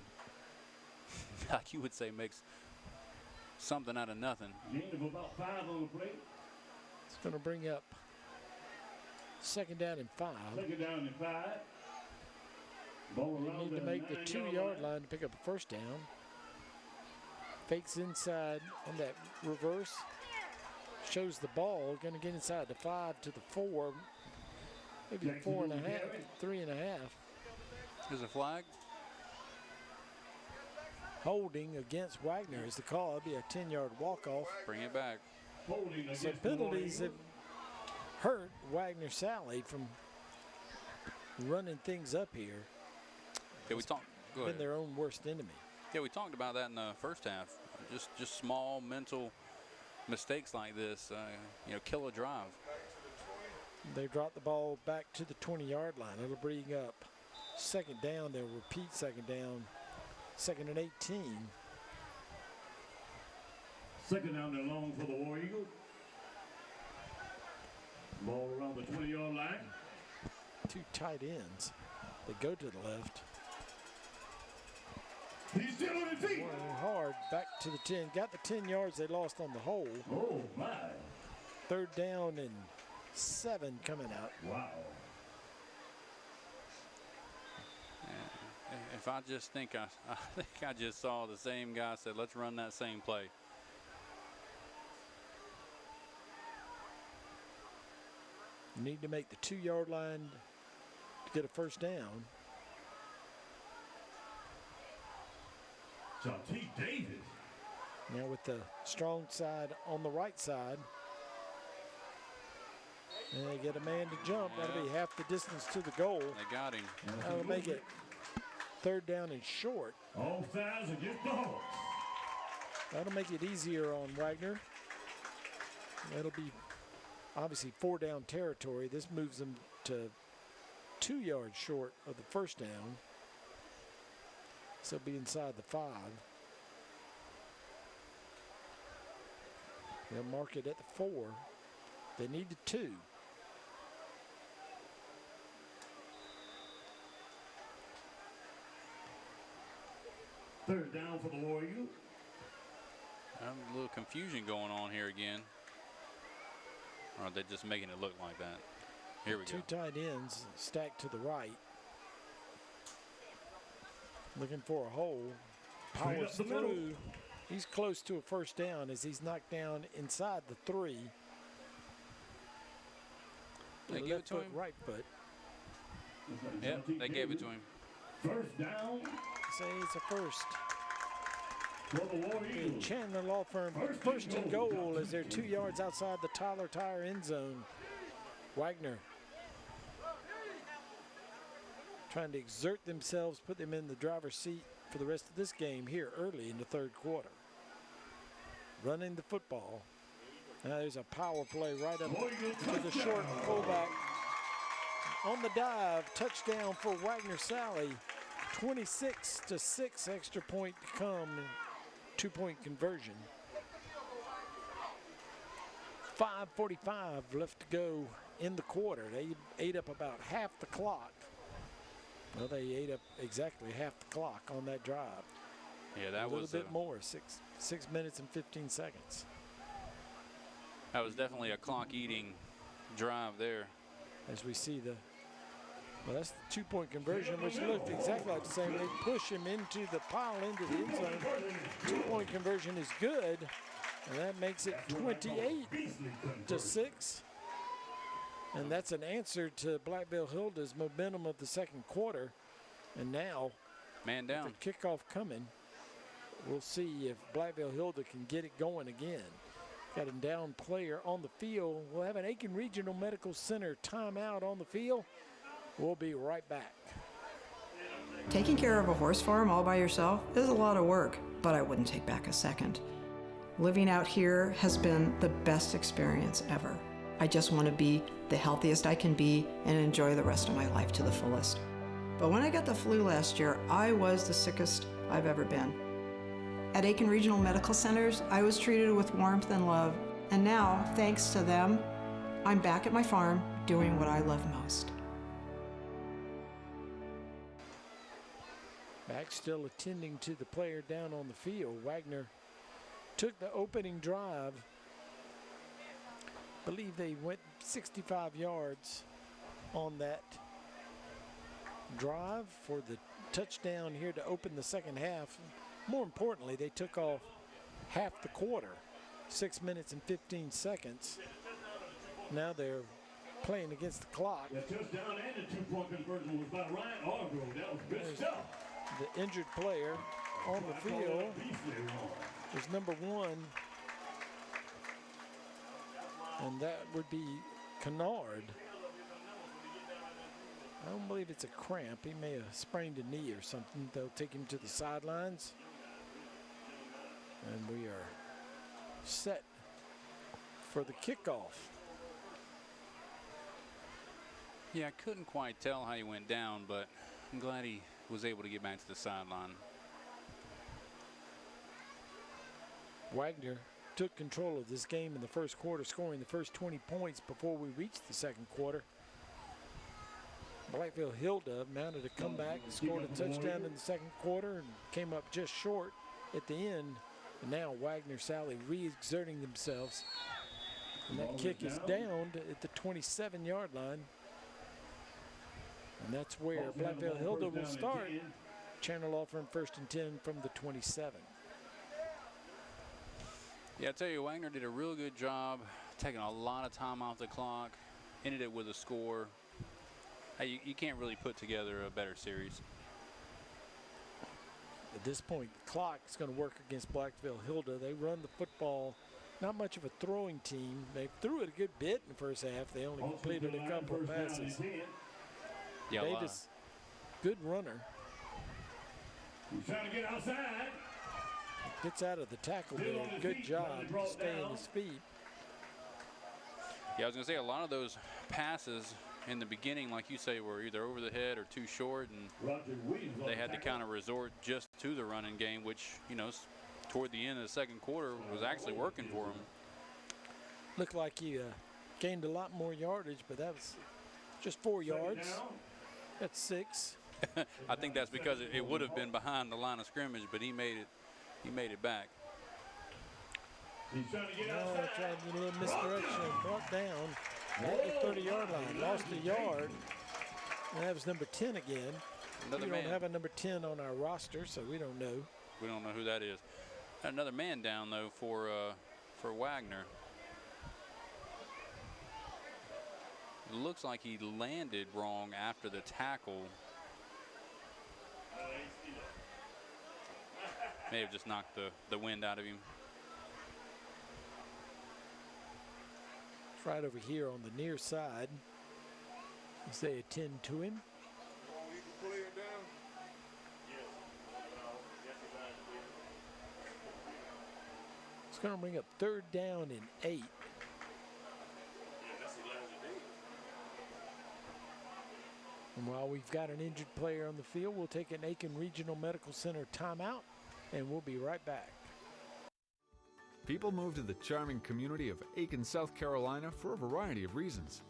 like you would say, makes something out of nothing. Gain of about 5 on the plate. It's going to bring up second down and 5. Second down and 5. Ball You around need to the make the 9-yard 2-yard line to pick up a first down. Fakes inside on that reverse. Shows the ball. Going to get inside the 5 to the 4. Maybe 4.5, 3.5. There's a flag. Holding against Wagner is the call. It'll be a 10-yard walk-off. Bring it back. So penalties have hurt Wagener-Salley from running things up here. Yeah, we talked. Go Been ahead. their own worst enemy. Yeah, we talked about that in the first half. Just small mental mistakes like this, kill a drive. They drop the ball back to the 20-yard line. It'll bring up second down. They'll repeat second down. Second and 18. Second down and long for the War Eagles. Ball around the 20-yard line. 2 tight ends. They go to the left. He's still on his feet. Running hard back to the 10. Got the 10 yards they lost on the hole. Oh, my. Third down and 7 coming out. Wow. If I just think I think I just saw the same guy said, let's run that same play. You need to make the 2-yard line to get a first down. Jonte Davis. Now with the strong side on the right side. And they get a man to jump. Yeah. That'll be half the distance to the goal. They got him. That'll make it 3rd down and short. All sides against the Hawks. That'll make it easier on Wagener. That'll be obviously 4-down territory. This moves them to 2 yards short of the 1st down. So be inside the 5. They'll mark it at the 4. They need the 2. Third down for the War Eagles. A little confusion going on here again. Or are they just making it look like that? Here we go. 2 tight ends stacked to the right. Looking for a hole. Powers through. He's close to a 1st down as he's knocked down inside the 3. They give it to him? Right foot. Yep, they gave it to him. First down. Say it's a first. For the War Eagles. Chandler Law Firm, first and goal as they're 2 yards outside the Tyler Tire end zone. Wagener trying to exert themselves, put them in the driver's seat for the rest of this game here early in the 3rd quarter. Running the football. Now there's a power play right up to the short fullback. On the dive, touchdown for Wagener-Salley. 26-6, extra point to come. 2-point conversion. 5:45 left to go in the quarter. They ate up about half the clock. Well, they ate up exactly half the clock on that drive. Yeah, that was a was little bit more. 6 minutes and 15 seconds. That was definitely a clock-eating drive there. As we see well, that's the 2-point conversion, which looked exactly like the same. They push him into the pile, into the end zone. 2-point conversion is good, and that makes it 28-6. And that's an answer to Blackville-Hilda's momentum of the 2nd quarter. And now, man down. With the kickoff coming, we'll see if Blackville-Hilda can get it going again. Got a down player on the field. We'll have an Aiken Regional Medical Center timeout on the field. We'll be right back. Taking care of a horse farm all by yourself is a lot of work, but I wouldn't take back a second. Living out here has been the best experience ever. I just want to be the healthiest I can be and enjoy the rest of my life to the fullest. But when I got the flu last year, I was the sickest I've ever been. At Aiken Regional Medical Centers, I was treated with warmth and love. And now, thanks to them, I'm back at my farm doing what I love most. Back still attending to the player down on the field. Wagener took the opening drive. Believe they went 65 yards on that drive for the touchdown here to open the 2nd half. More importantly, they took off half the quarter, 6 minutes and 15 seconds. Now they're playing against the clock. The touchdown and the 2-point conversion was by Ryan Argo. That was good stuff. The injured player on the field is number 1. And that would be Kennard. I don't believe it's a cramp. He may have sprained a knee or something. They'll take him to the sidelines. And we are set for the kickoff. Yeah, I couldn't quite tell how he went down, but I'm glad he was able to get back to the sideline. Wagener took control of this game in the 1st quarter, scoring the first 20 points before we reached the 2nd quarter. Blackville-Hilda mounted a comeback and scored a touchdown in the 2nd quarter and came up just short at the end. And now Wagener-Salley re-exerting themselves. And that kick is downed at the 27-yard line. And that's where Blackville-Hilda will start. Chandler Law Firm 1st and 10 from the 27. Yeah, I tell you, Wagener did a real good job taking a lot of time off the clock, ended it with a score. Hey, you can't really put together a better series. At this point, the clock is going to work against Blackville-Hilda. They run the football not much of a throwing team. They threw it a good bit in the first half. They only completed a couple of passes. Yeah, Davis, good runner. He's trying to get outside. Gets out of the tackle there. Good job to stay on his feet. Yeah, I was going to say a lot of those passes in the beginning, like you say, were either over the head or too short, and they had to kind of resort just to the running game, which, you know, toward the end of the second quarter was actually working for them. Looked like he gained a lot more yardage, but that was just 4 yards. That's 6. I think that's because it would have been behind the line of scrimmage, but he made it back. He's trying to get No, outside. tried to get a little misdirection, brought down at the 30-yard line, lost a yard. And that was number 10 again. Another we man. don't have a number 10 on our roster, so we don't know. We don't know who that is. Another man down though for Wagner. It looks like he landed wrong after the tackle. May have just knocked the wind out of him. It's right over here on the near side as they attend to him. It's going to bring up 3rd down and 8. And while we've got an injured player on the field, we'll take an Aiken Regional Medical Center timeout, and we'll be right back. People move to the charming community of Aiken, South Carolina for a variety of reasons.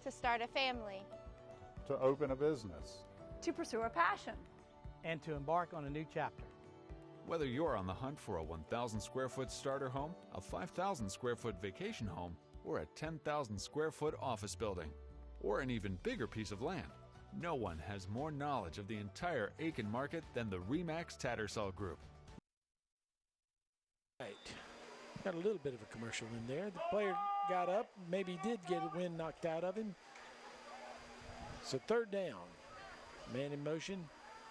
To start a family. To open a business. To pursue a passion. And to embark on a new chapter. Whether you're on the hunt for a 1,000 square foot starter home, a 5,000 square foot vacation home, or a 10,000 square foot office building, or an even bigger piece of land, no one has more knowledge of the entire Aiken market than the RE/MAX Tattersall Group. Right. Got a little bit of a commercial in there. The player got up, maybe did get a wind knocked out of him. So 3rd down. Man in motion.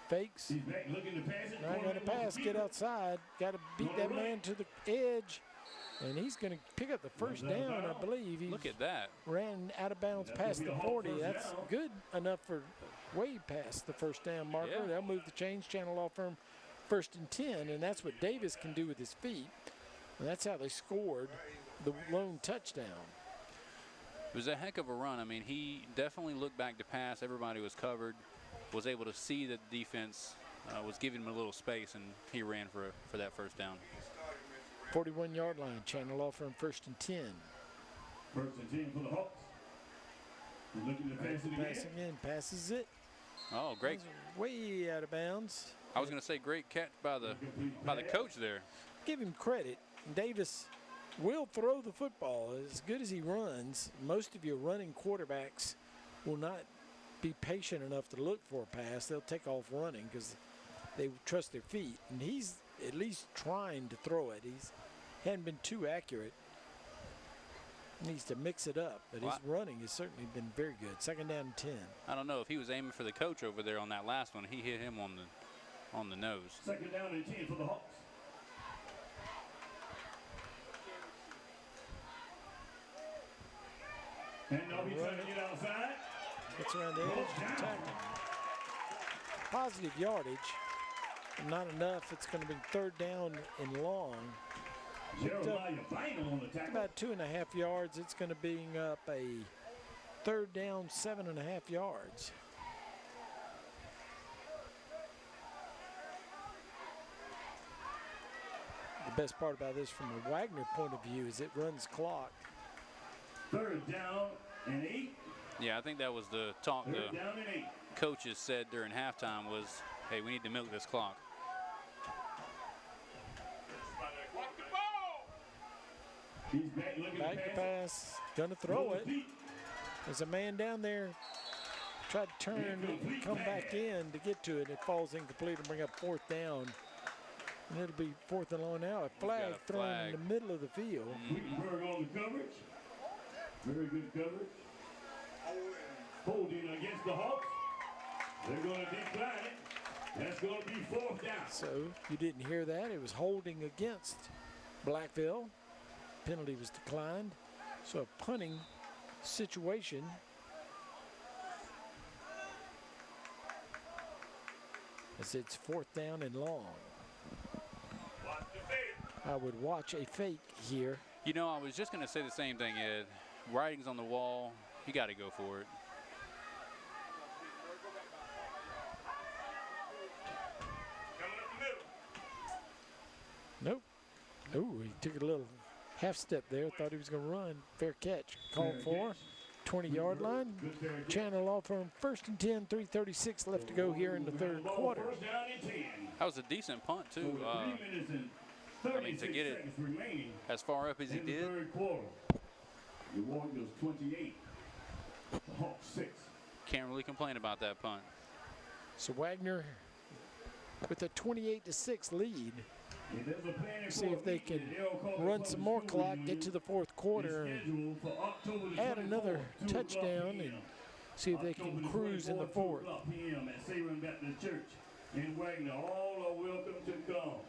Fakes. He's back looking to pass it. Not going to pass. Get outside. Got to beat that man to the edge. And he's going to pick up the 1st down, I believe. He Look at that. ran out of bounds past the 40. That's good enough for way past the 1st down marker. Yeah. They'll move the change channel off from 1st and 10, and that's what Davis can do with his feet. And that's how they scored the lone touchdown. It was a heck of a run. I mean, he definitely looked back to pass. Everybody was covered. Was able to see that the defense was giving him a little space, and he ran for that 1st down. 41-yard line, channel off from 1st and 10. 1st and 10 for the Hawks. He's looking to pass it again. Pass again, passes it. Oh, great. Way out of bounds. I was going to say great catch by the coach there. Give him credit. Davis will throw the football as good as he runs. Most of your running quarterbacks will not be patient enough to look for a pass. They'll take off running because they trust their feet. And he's at least trying to throw it. He's hadn't been too accurate. Needs to mix it up, but his running has certainly been very good. 2nd down and 10. I don't know if he was aiming for the coach over there on that last one. He hit him on the nose. 2nd down and 10 for the Hawks. And now he's trying to get outside. Gets around the edge and tackle. Positive yardage. Not enough. It's going to be 3rd down and long. About 2.5 yards. It's going to be up a 3rd down, 7.5 yards. The best part about this from a Wagner point of view is it runs clock. 3rd down and 8. Yeah, I think that was the talk 3rd down and 8. Coaches said during halftime was, hey, we need to milk this clock. He's back looking back to pass. Gonna throw it. There's a man down there. Tried to turn, come back in to get to it. It falls incomplete and bring up 4th down. And it'll be 4th and long now. A flag thrown in the middle of the field. Wittenberg on the coverage. Very good coverage. Holding against the Hawks. They're going to decline it. That's going to be 4th down. So you didn't hear that. It was holding against Blackville. penalty was declined. So a punting situation. As it's 4th down and long. I would watch a fake here. You know, I was just going to say the same thing, Ed. Writing's on the wall. You got to go for it. Nope. Oh, he took a little half step there. Thought he was going to run. Fair catch. Called for. 20-yard line. Chandler Law Firm 1st and 10, 3:36 left to go here in the 3rd quarter. That was a decent punt, too. I mean, to get it as far up as he did. The Warriors 28, the Hawks 6. Can't really complain about that punt. So Wagner with a 28-6 lead. See if they can run some more clock, get to the 4th quarter, and add another touchdown, and see if they can cruise in the 4th. In Wagner, all are welcome to come.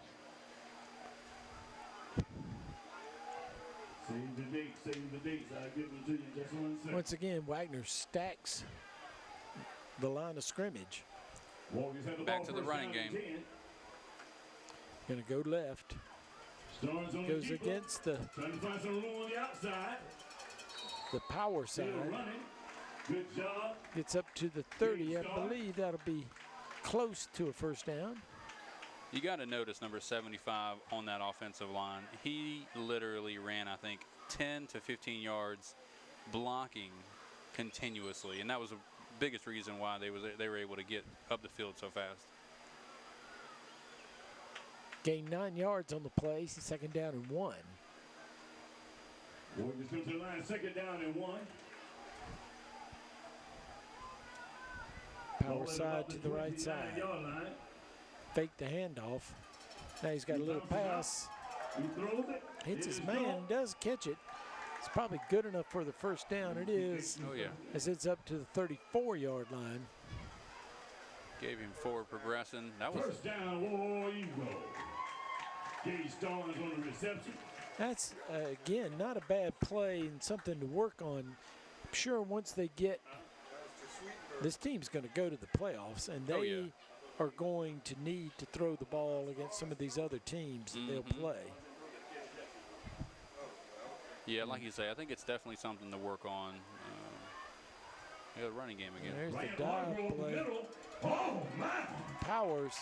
Save the dates. I'll give them to you in just 1 second. Once again, Wagner stacks the line of scrimmage. Back to the running game. Going to go left. Goes against the power side. Good job. Gets up to the 30. I believe that'll be close to a 1st down. You got to notice number 75 on that offensive line. He literally ran, I think, 10 to 15 yards blocking continuously, and that was the biggest reason why they were able to get up the field so fast. Gained 9 yards on the play. 2nd down and 1. Warriors come to the line, 2nd down and 1. Power side to the right side. Fake the handoff. Now he's got a little pass. Hits his man, does catch it. It's probably good enough for the 1st down. It is. Oh, yeah. As it's up to the 34-yard line. Gave him forward progression. That was 1st down, War Eagle. Gage Starnes on the reception. That's, again, not a bad play and something to work on. I'm sure once they get, this team's going to go to the playoffs, and they are going to need to throw the ball against some of these other teams that they'll play. Yeah, like you say, I think it's definitely something to work on. The running game again. There's the dive play. Powers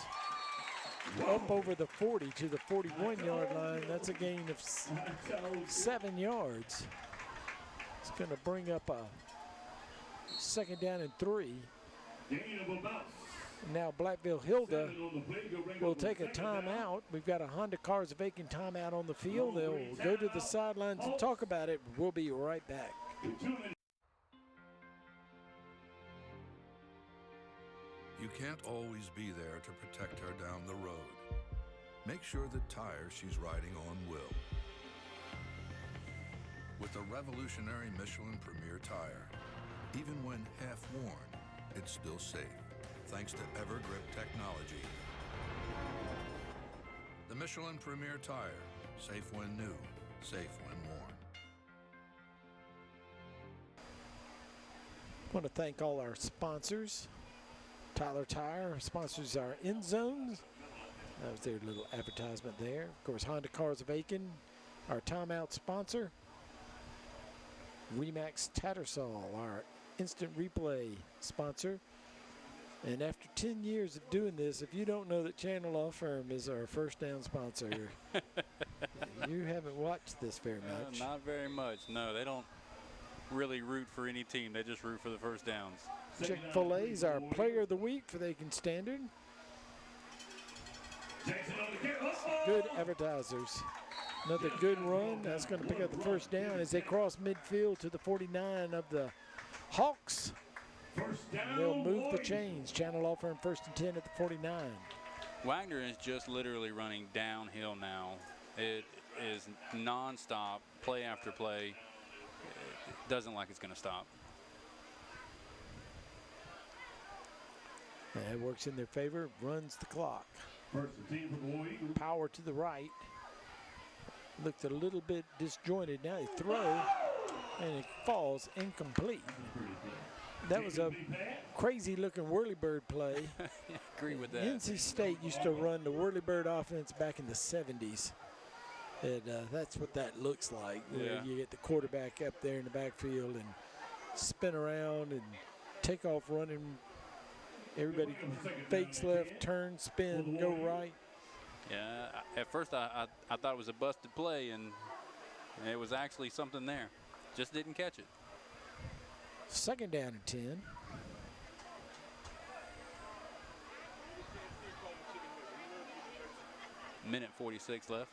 up over the 40 to the 41-yard line. That's a gain of 7 yards. It's going to bring up a 2nd down and 3. Now Blackville-Hilda will take a timeout. We've got a Honda Cars of Aiken timeout on the field. They'll go to the sidelines and talk about it. We'll be right back. You can't always be there to protect her down the road. Make sure the tire she's riding on will. With the revolutionary Michelin Premier tire, even when half worn, it's still safe, thanks to EverGrip technology. The Michelin Premier tire, safe when new, safe when worn. I want to thank all our sponsors. Tyler Tire sponsors our end zones. That was their little advertisement there. Of course, Honda Cars of Aiken, our timeout sponsor. Remax Tattersall, our instant replay sponsor. And after 10 years of doing this, if you don't know that Chandler Law Firm is our 1st down sponsor, you haven't watched this very much. Not very much. No, they don't really root for any team. They just root for the 1st downs. Chick-fil-A is our player of the week for the Aiken Standard. Good advertisers. Another good run. That's going to pick up the 1st down as they cross midfield to the 49 of the Hawks. They'll move the chains. Chandler Law Firm 1st and 10 at the 49. Wagner is just literally running downhill now. It is nonstop, play after play. It doesn't like it's going to stop. That works in their favor, runs the clock. 1st and 10 for the War Eagles. Power to the right. looked a little bit disjointed. Now they throw, and it falls incomplete. That was a crazy-looking whirlybird play. Agree with that. NC State used to run the whirlybird offense back in the 70s. And that's what that looks like. Where you get the quarterback up there in the backfield and spin around and take off running. Everybody fakes left, turn, spin, go right. Yeah, at first I thought it was a busted play, and it was actually something there. Just didn't catch it. Second down and 10. Minute 46 left.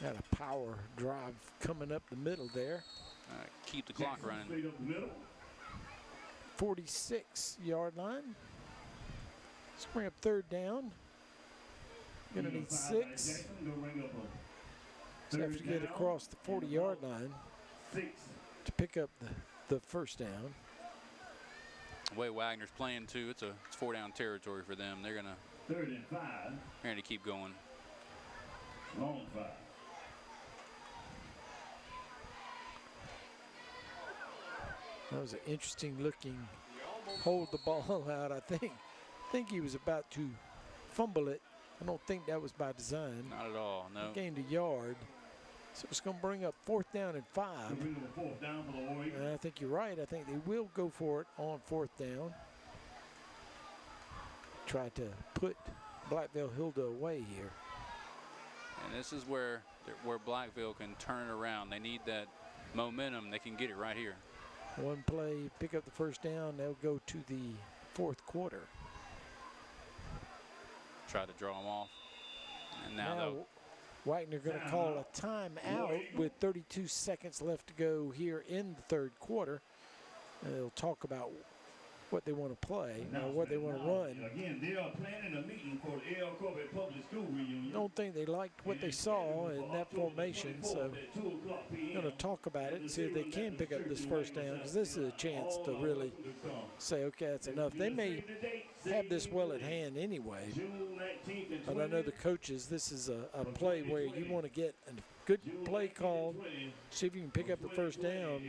Got a power drive coming up the middle there. Keep the clock running. 46-yard line. Let's bring up third down. Gonna need 6. So have to get across the 40-yard line to pick up the first down. The way Wagner's playing too, it's 4-down territory for them. They're gonna 3rd and 5. They're gonna keep going. Long 5. That was an interesting looking hold the ball out. I think he was about to fumble it. I don't think that was by design. Not at all, no. He gained a yard. So it's going to bring up 4th down and 5. And I think you're right. I think they will go for it on 4th down. Try to put Blackville-Hilda away here. And this is where Blackville can turn it around. They need that momentum. They can get it right here. One play, pick up the first down. They'll go to the 4th quarter. Try to draw them off. And now Wagener going to call a timeout with 32 seconds left to go here in the 3rd quarter. And they'll talk about what they want to play or what they want to run. Again, they are planning a meeting for the L. Corbett Public School reunion. Don't think they liked what they saw in that formation, so going to talk about it and see if they can pick up this first down, because this is a chance to really say, okay, that's enough. They may have this well at hand anyway, but I know the coaches, this is a play where you want to get a good play called, see if you can pick up the first down,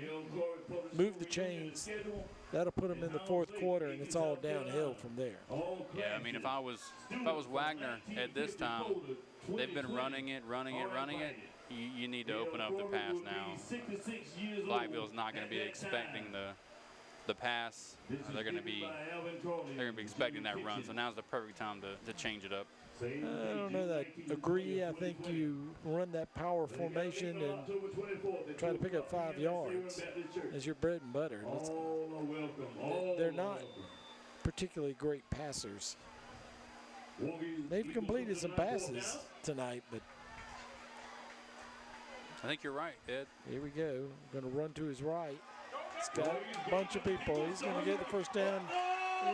move the chains. That'll put them in the 4th quarter, and it's all downhill from there. Yeah, I mean, if I was Wagner at this time, they've been running it. You need to open up the pass now. Blackville's not going to be expecting the pass. They're going to be expecting that run. So now's the perfect time to change it up. I don't know that I agree. I think you run that power formation and try to pick up 5 yards as your bread and butter. They're not particularly great passers. They've completed some passes tonight, but I think you're right, Ed. Here we go. Going to run to his right. He's got a bunch of people. He's going to get the first down.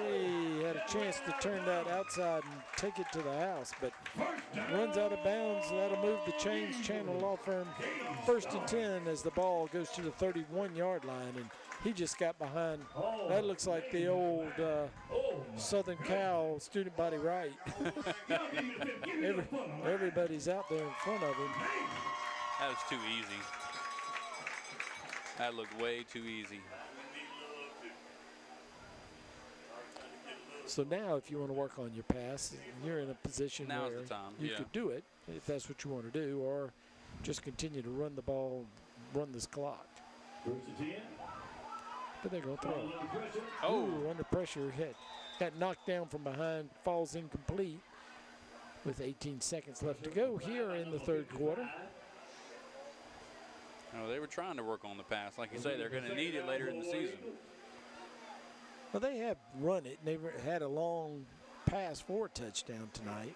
He had a chance to turn that outside and take it to the house, but runs out of bounds. That'll move the chains. Chandler Law Firm 1st and 10 as the ball goes to the 31-yard line, and he just got behind. That looks like the old Southern Cal student body right. Everybody's out there in front of him. That was too easy. That looked way too easy. So now if you want to work on your pass, you're in a position Now's where the time. you could do it if that's what you want to do, or just continue to run the ball, run this clock. But they're going to throw. Ooh, under pressure, got knocked down from behind, falls incomplete with 18 seconds left to go here in the 3rd quarter. No, they were trying to work on the pass. Like you say, they're going to need it later in the season. Well, they have run it, and they've had a long pass for a touchdown tonight.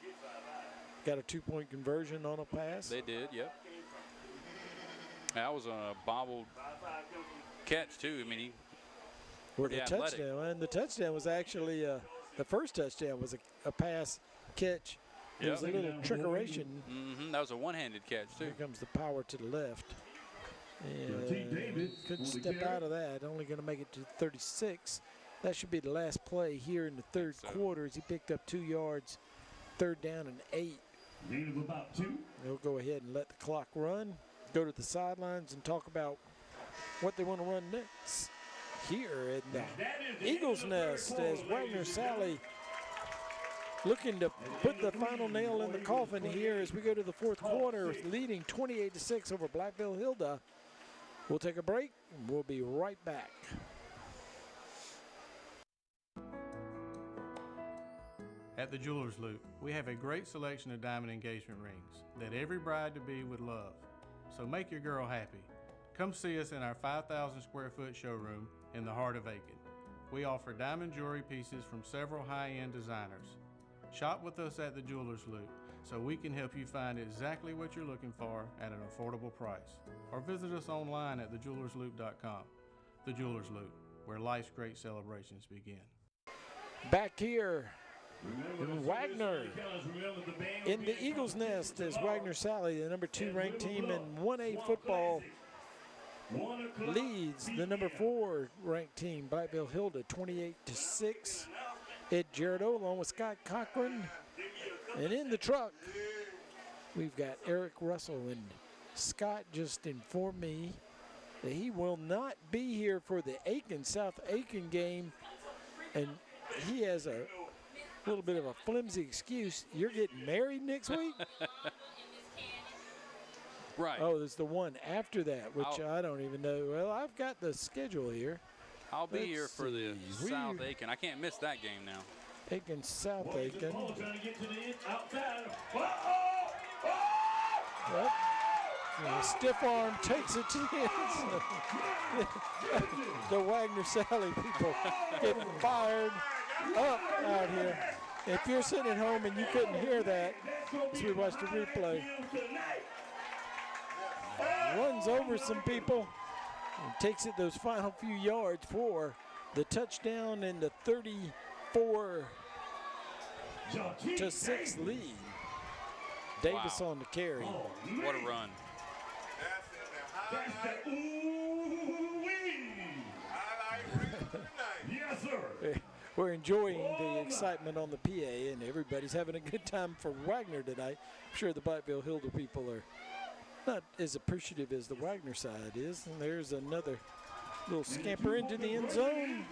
Got a 2-point conversion on a pass. They did, yep. That was a bobbled catch, too. I mean, with the touchdown, and the touchdown was actually the first touchdown was a pass catch. It was a little trickeration. That was a one-handed catch, too. Here comes the power to the left. And couldn't step out of that. Only going to make it to 36. That should be the last play here in the third quarter as he picked up 2 yards, 3rd down and 8. Gain of about 2. They'll go ahead and let the clock run, go to the sidelines and talk about what they want to run next here in the Eagles Nest as Wagener-Salley looking to put the final nail in the coffin here as we go to the fourth quarter, leading 28-6 over Blackville-Hilda. We'll take a break and we'll be right back. At the Jewelers Loop, we have a great selection of diamond engagement rings that every bride-to-be would love. So make your girl happy. Come see us in our 5,000 square foot showroom in the heart of Aiken. We offer diamond jewelry pieces from several high-end designers. Shop with us at the Jewelers Loop so we can help you find exactly what you're looking for at an affordable price. Or visit us online at thejewelersloop.com. The Jewelers Loop, where life's great celebrations begin. Back here in Wagner, in the Eagles Nest, as Wagener-Salley, the number 2 ranked team in 1A football, leads the number 4 ranked team, Blackville-Hilda, 28-6. Ed Gerardo along with Scott Cochran. And in the truck, we've got Eric Russell. And Scott just informed me that he will not be here for the Aiken, South Aiken game. And he has a little bit of a flimsy excuse. You're getting married next week? Right. Oh, there's the one after that, which I don't even know. Well, I've got the schedule here. I'll be here for the South Aiken. I can't miss that game now. Aiken, South Aiken. Well, the stiff arm takes it to the end. The Wagener-Salley people get fired up out here. If you're sitting at home and you couldn't hear that as we watched the replay, runs over some people and takes it those final few yards for the touchdown and the 34-6 lead. Davis on the carry. What a run. Yes, sir. We're enjoying the excitement on the PA, and everybody's having a good time for Wagner tonight. I'm sure the Blackville-Hilda people are not as appreciative as the Wagner side is. And there's another little scamper into the end zone.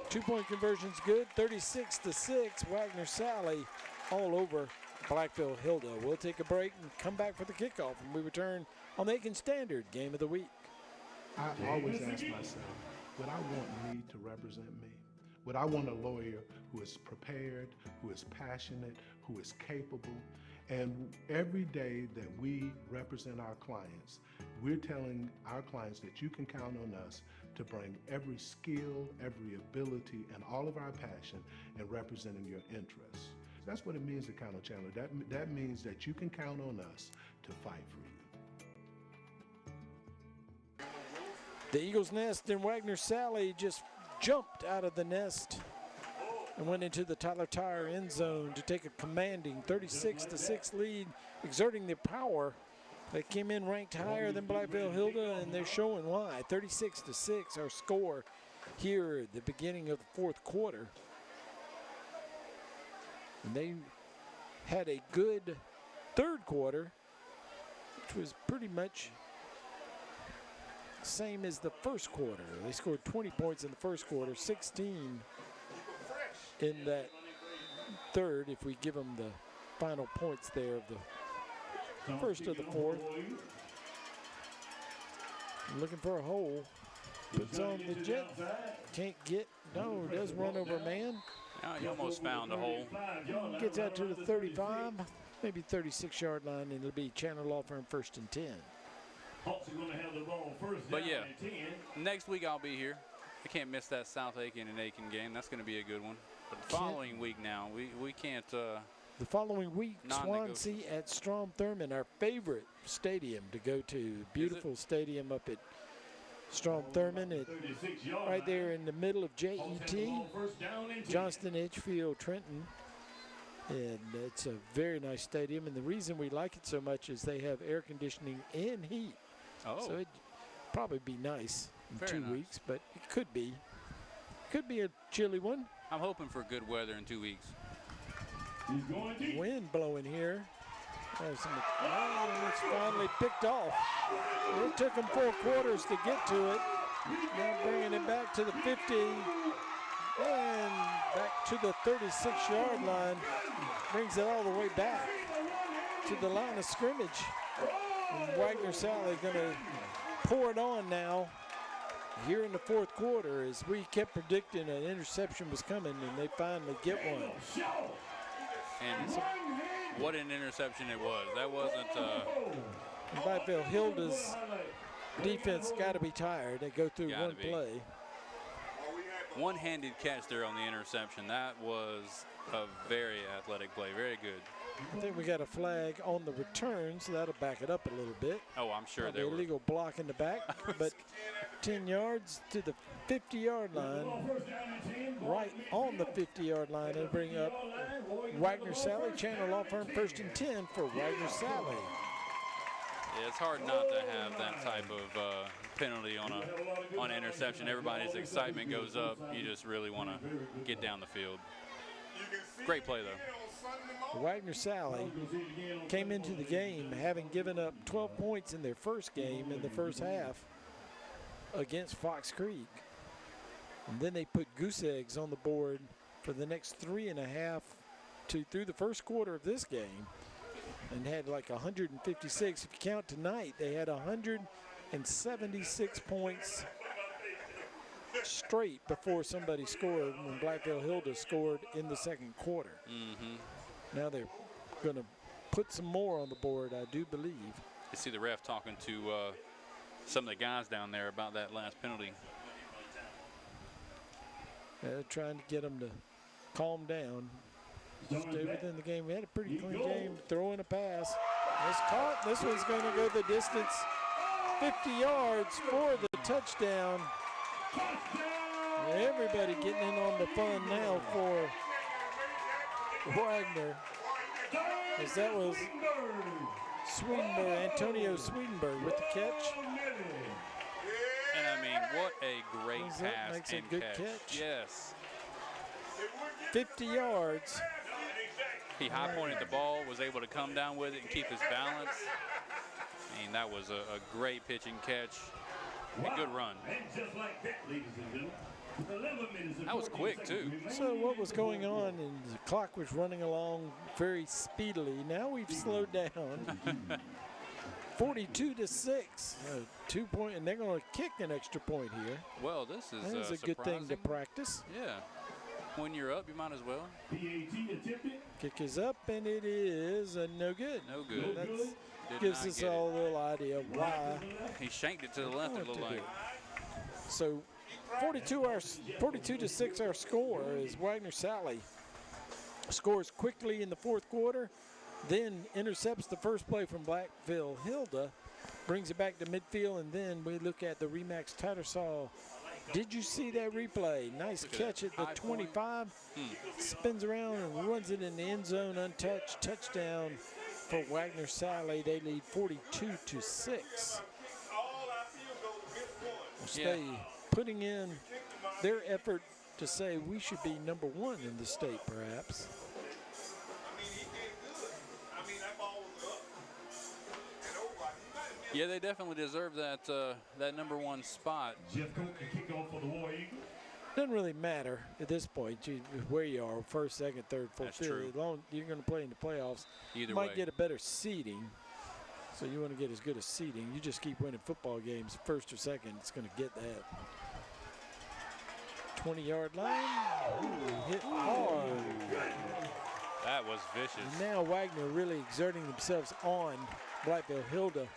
2-point conversion's good, 36-6. Wagener-Salley all over Blackville-Hilda. We'll take a break and come back for the kickoff, and we return on the Aiken Standard Game of the Week. I always ask myself, would I want me to represent me? Would I want a lawyer who is prepared, who is passionate, who is capable? And every day that we represent our clients, we're telling our clients that you can count on us to bring every skill, every ability, and all of our passion in representing your interests. That's what it means to count on Chandler. That means that you can count on us to fight for you. The Eagles Nest and Wagener-Salley just jumped out of the nest and went into the Tyler Tire end zone to take a commanding 36-6 lead, exerting their power. They came in ranked higher than Blackville-Hilda, and they're showing why. 36-6, our score here at the beginning of the fourth quarter. And they had a good third quarter, which was pretty much same as the first quarter. They scored 20 points in the first quarter, 16 in that third, if we give them the final points there of the first of the fourth. Looking for a hole. Puts on the jet. Can't get, no, does run over a man. Now he almost found a hole. Gets out to the 35, maybe 36-yard line, and it'll be Chandler Law Firm 1st and 10. But yeah, next week I'll be here. I can't miss that South Aiken and Aiken game. That's going to be a good one. But the following week now, we can't. The following week, Swansea at Strom Thurmond, our favorite stadium to go to. Beautiful stadium up at Strom Thurmond, right there in the middle of JET, Johnston, Edgefield, Trenton. And it's a very nice stadium. And the reason we like it so much is they have air conditioning and heat. Oh. So it'd probably be nice in 2 weeks, but it could be. could be a chilly one. I'm hoping for good weather in 2 weeks. Wind blowing here. It's finally picked off. It took them 4 quarters to get to it. Now bringing it back to the 50 and back to the 36-yard line. Brings it all the way back to the line of scrimmage. And Wagener-Salley going to pour it on now here in the 4th quarter, as we kept predicting an interception was coming, and they finally get one. And what an interception it was. That wasn't... Blackville-Hilda's defense got to be tired. They go through one play. One-handed catch there on the interception. That was a very athletic play. Very good. I think we got a flag on the return, so that'll back it up a little bit. Oh, I'm sure there were. Illegal block in the back, but 10 yards to the 50-yard line, right on the 50-yard line, and bring up Wagener-Salley, Chandler Law Firm, 1st and 10 for Wagener-Salley. Yeah, it's hard not to have that type of penalty on an interception. Everybody's excitement goes up. You just really want to get down the field. Great play, though. Wagener-Salley came into the game having given up 12 points in their first game in the first half against Fox Creek. And then they put goose eggs on the board for the next 3.5 through the first quarter of this game, and had like 156. If you count tonight, they had 176 points straight before somebody scored, when Blackville-Hilda scored in the 2nd quarter. Now they're going to put some more on the board, I do believe. You see the ref talking to some of the guys down there about that last penalty. They're trying to get them to calm down, stay within the game. We had a pretty clean game. Throwing a pass. It's caught. This one's going to go the distance. 50 yards for the touchdown. Everybody getting in on the fun now for Wagener, as that was Swedenberg, Antonio Swedenberg with the catch. And I mean, what a great pass makes a and good catch. Yes. 50 yards. He high-pointed the ball, was able to come down with it and keep his balance. I mean, that was a great pitch and catch. A good run. That was quick, too. So what was going on, and the clock was running along very speedily. Now we've slowed down. 42-6, 2 point, and they're going to kick an extra point here. Well, this is a good thing to practice. Yeah. When you're up, you might as well. Kick is up, and it is no good. No good. That gives us all a little idea why. He shanked it to the left, it looked like. So 42-6 our score, as Wagener-Salley scores quickly in the 4th quarter, then intercepts the first play from Blackville-Hilda, brings it back to midfield, and then we look at the Remax Tattersall. Did you see that replay? Nice catch at the 25. Spins around and runs it in the end zone untouched. Touchdown for Wagener-Salley. They lead 42-6. Stay putting in their effort to say we should be number 1 in the state, perhaps. Yeah, they definitely deserve that that number 1 spot. Doesn't really matter at this point where you are, 1st, 2nd, 3rd, 4th, 5th. As long as you're going to play in the playoffs, Either you might way. get a better seeding. So you want to get as good as seeding. You just keep winning football games, 1st or 2nd, it's going to get that. 20-yard line. Ooh, hit hard. That was vicious. Now Wagener really exerting themselves on Blackville-Hilda.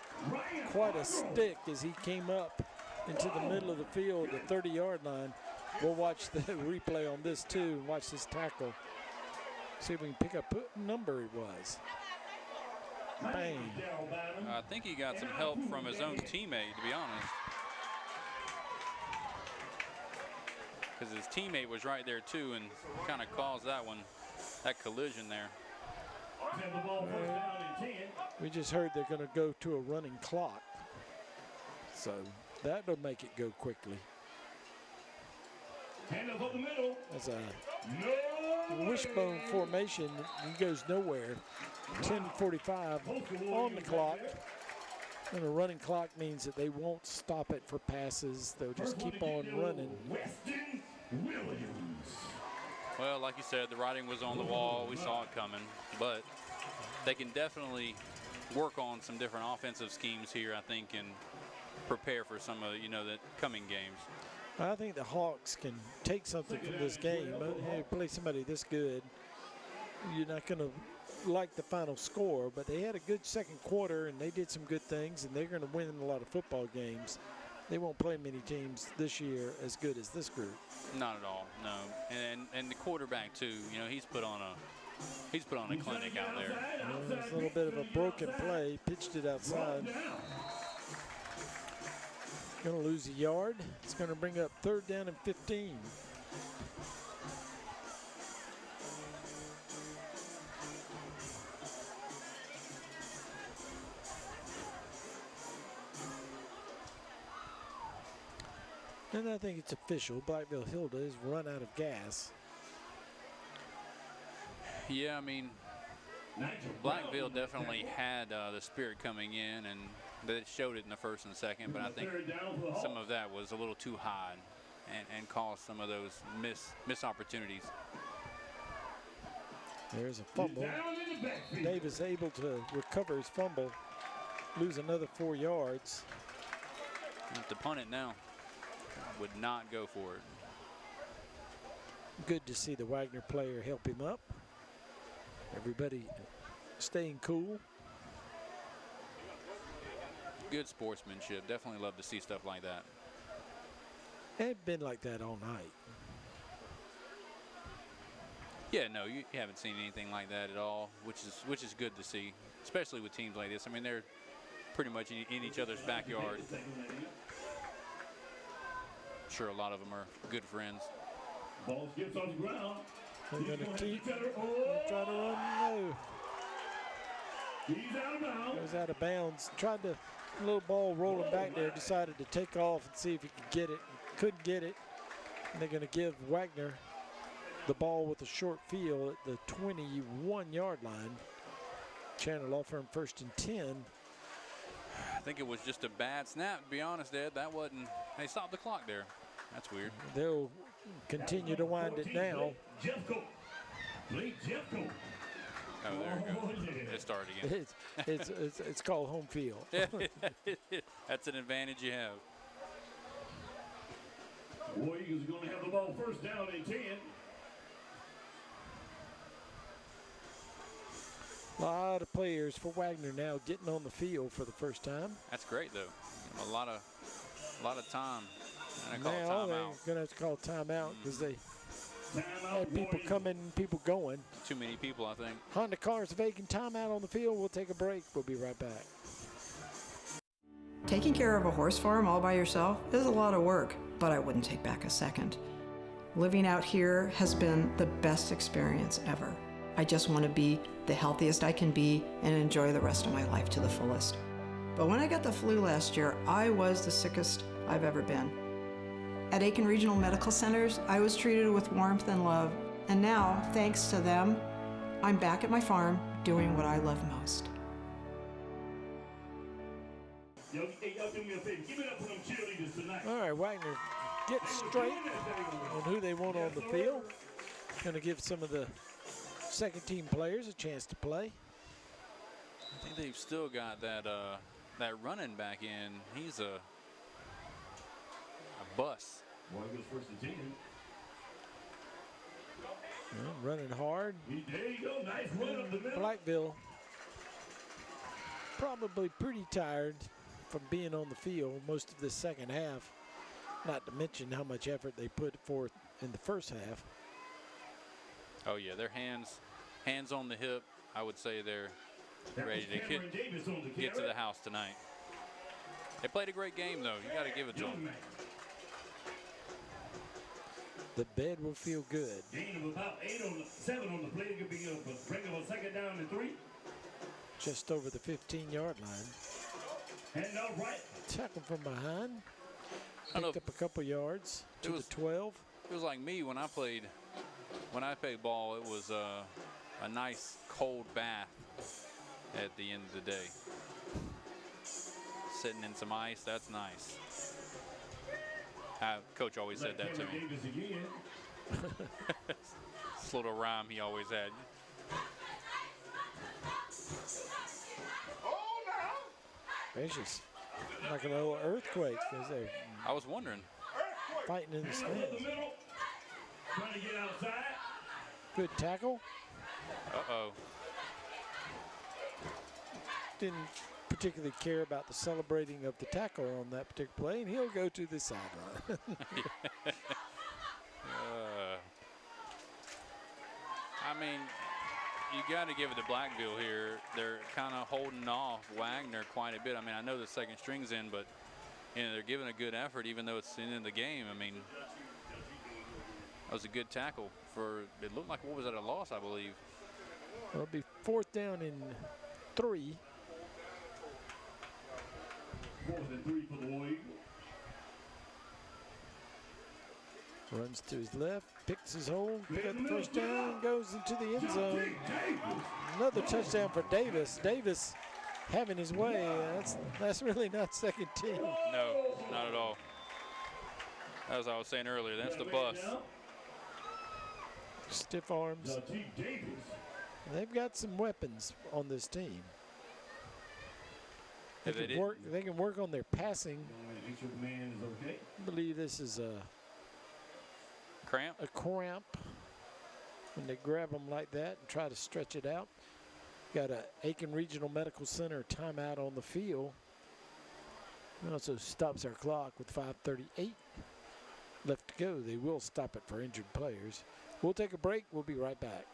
Quite a stick as he came up into the middle of the field, the 30-yard line. We'll watch the replay on this too and watch this tackle. See if we can pick up what number it was. Bang. I think he got some help from his own teammate, to be honest. Because his teammate was right there too and kind of caused that collision there. We just heard they're going to go to a running clock. So that'll make it go quickly. Hand up the middle. As a wishbone formation, he goes nowhere. 10:45 on the clock. And a running clock means that they won't stop it for passes. They'll just keep on running. Well, like you said, the writing was on the wall. We saw it coming, but they can definitely work on some different offensive schemes here, I think, and prepare for some of, the coming games. I think the Hawks can take something from this game. Hey, play somebody this good, you're not going to like the final score, but they had a good second quarter and they did some good things, and they're going to win a lot of football games. They won't play many teams this year as good as this group. Not at all, no. And the quarterback too. He's put on a clinic out there. It's a little bit of a broken play. Pitched it outside. Going to lose a yard. It's going to bring up 3rd down and 15. And I think it's official. Blackville-Hilda has run out of gas. Yeah, I mean, Blackville definitely had the spirit coming in, and they showed it in the first and second, but I think some of that was a little too high and caused some of those miss opportunities. There's a fumble. Davis able to recover his fumble, lose another 4 yards. To punt it now. Would not go for it. Good to see the Wagener player help him up. Everybody staying cool. Good sportsmanship. Definitely love to see stuff like that. It's been like that all night. Yeah, no, you haven't seen anything like that at all, which is good to see, especially with teams like this. I mean, they're pretty much in each other's backyard. Sure, a lot of them are good friends. Ball skips on the ground. They're going to keep trying to run. No. He's out of bounds. Goes out of bounds. Tried to, little ball rolling back there, decided to take off and see if he could get it. Couldn't get it. And they're going to give Wagener the ball with a short field at the 21-yard line. Chandler off from 1st and 10. I think it was just a bad snap, to be honest, Ed. That wasn't. They stopped the clock there. That's weird. They'll continue to wind it now. Oh, there it goes. It started again. It's called home field. That's an advantage you have. Warriors are going to have the ball 1st down and 10. A lot of players for Wagener now getting on the field for the first time. That's great, though. A lot of time. Now they're going to have to call timeout because they had people coming, people going. Too many people, I think. Honda Cars of Aiken, timeout on the field. We'll take a break. We'll be right back. Taking care of a horse farm all by yourself is a lot of work, but I wouldn't take back a second. Living out here has been the best experience ever. I just want to be the healthiest I can be and enjoy the rest of my life to the fullest. But when I got the flu last year, I was the sickest I've ever been. At Aiken Regional Medical Centers, I was treated with warmth and love. And now, thanks to them, I'm back at my farm doing what I love most. All right, Wagener gets straight on who they want on the field. Going to give some of the second-team players a chance to play. I think they've still got that running back in. He's a bust. Running hard. There you go, nice run up the middle. Blackville probably pretty tired from being on the field most of the second half, not to mention how much effort they put forth in the first half. Oh yeah, their hands on the hip. I would say they're ready to get to the house tonight. They played a great game, though. You got to give it to them. The bed will feel good. Gain of about 7 on the play. It could be a bring of a 2nd down and 3. Just over the 15-yard line. And now right. Tackle from behind. Picked up a couple yards to the 12. it was like me when I played ball. It was a nice cold bath at the end of the day. Sitting in some ice, that's nice. Coach always said that to me. This little rhyme he always had. Gracious. Like a little earthquake because they're I was wondering. Fighting in the stands. Trying to get outside. Good tackle. Uh-oh. Didn't particularly care about the celebrating of the tackle on that particular play, and he'll go to the sideline. I mean, you got to give it to Blackville here. They're kind of holding off Wagner quite a bit. I mean, I know the second string's in, but they're giving a good effort, even though it's in the game. I mean, that was a good tackle for. It looked like, what was that, a loss, I believe. It'll be 4th down and 3. 4th and 3 for the War Eagles. Runs to his left, picks his hole, got the first down, goes into the end zone. Another touchdown for Davis. Davis having his way. That's really not second team. No, not at all. As I was saying earlier, that's the bus. Stiff arms. They've got some weapons on this team. They can work on their passing. I believe this is a cramp when they grab them like that and try to stretch it out. Got a Aiken Regional Medical Center timeout on the field. It also stops our clock with 5:38 left to go. They will stop it for injured players. We'll take a break. We'll be right back.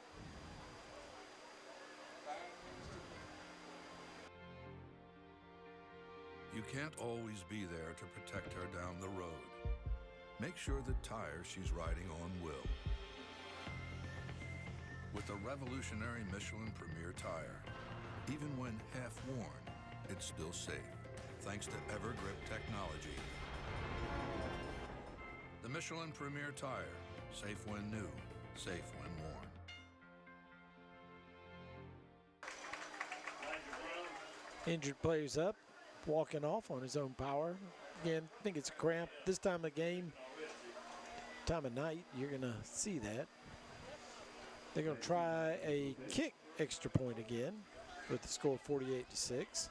You can't always be there to protect her down the road. Make sure the tire she's riding on will. With a revolutionary Michelin Premier tire, even when half worn, it's still safe, thanks to EverGrip technology. The Michelin Premier tire, safe when new, safe when worn. Injured players up, walking off on his own power. Again, I think it's a cramp. This time of game, time of night, you're going to see that. They're going to try a kick extra point again with the score 48-6.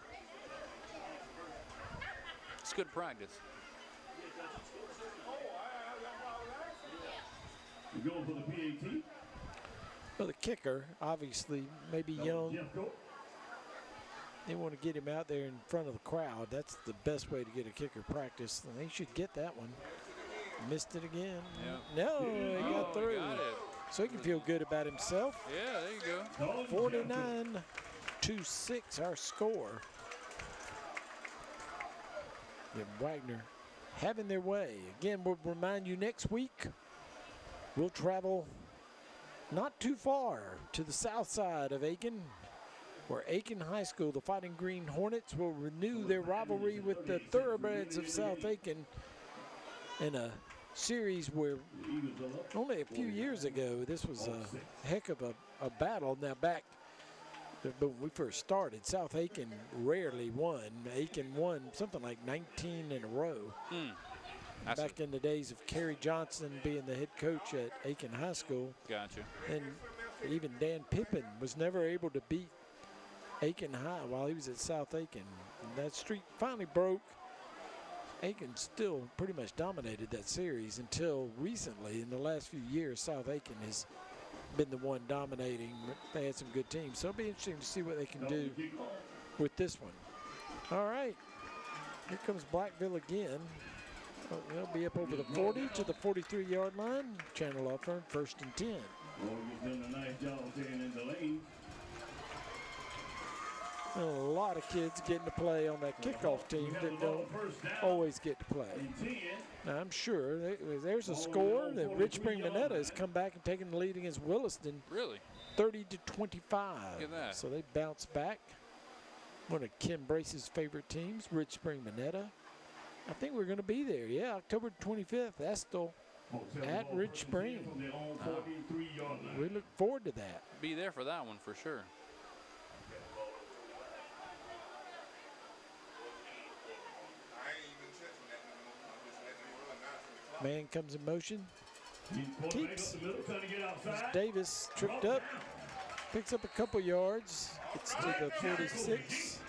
It's good practice. We're going for the PAT. Well, the kicker, obviously, maybe young. They want to get him out there in front of the crowd. That's the best way to get a kicker practice. And they should get that one. Missed it again. Yeah. No, he got through. Got it. So he can feel good about himself. Yeah, there you go. 49-6, our score. And Wagner having their way. Again, we'll remind you next week, we'll travel not too far to the south side of Aiken, where Aiken High School, the Fighting Green Hornets, will renew their rivalry with the Thoroughbreds of South Aiken in a series where only a few years ago, this was a heck of a battle. Now back when we first started, South Aiken rarely won. Aiken won something like 19 in a row. Back in the days of Kerry Johnson being the head coach at Aiken High School. Gotcha. And even Dan Pippin was never able to beat Aiken High while he was at South Aiken. And that streak finally broke. Aiken still pretty much dominated that series until recently. In the last few years, South Aiken has been the one dominating. They had some good teams. So it'll be interesting to see what they can do with this one. All right. Here comes Blackville again. They'll be up over the 40 to the 43-yard line. Channel up for 1st and 10. Done a nice job staying in the lane. A lot of kids getting to play on that kickoff team that don't always get to play. Now, I'm sure there's a score that Rich Spring Minetta has come back and taken the lead against Williston. Really? 30-25. Look at that. So they bounce back. One of Kim Brace's favorite teams, Rich Spring Minetta. I think we're going to be there. Yeah, October 25th, Estill at Ridge Spring. We look forward to that. Be there for that one for sure. Man comes in motion. Keeps. Davis tripped up. Picks up a couple yards. Gets to the 46.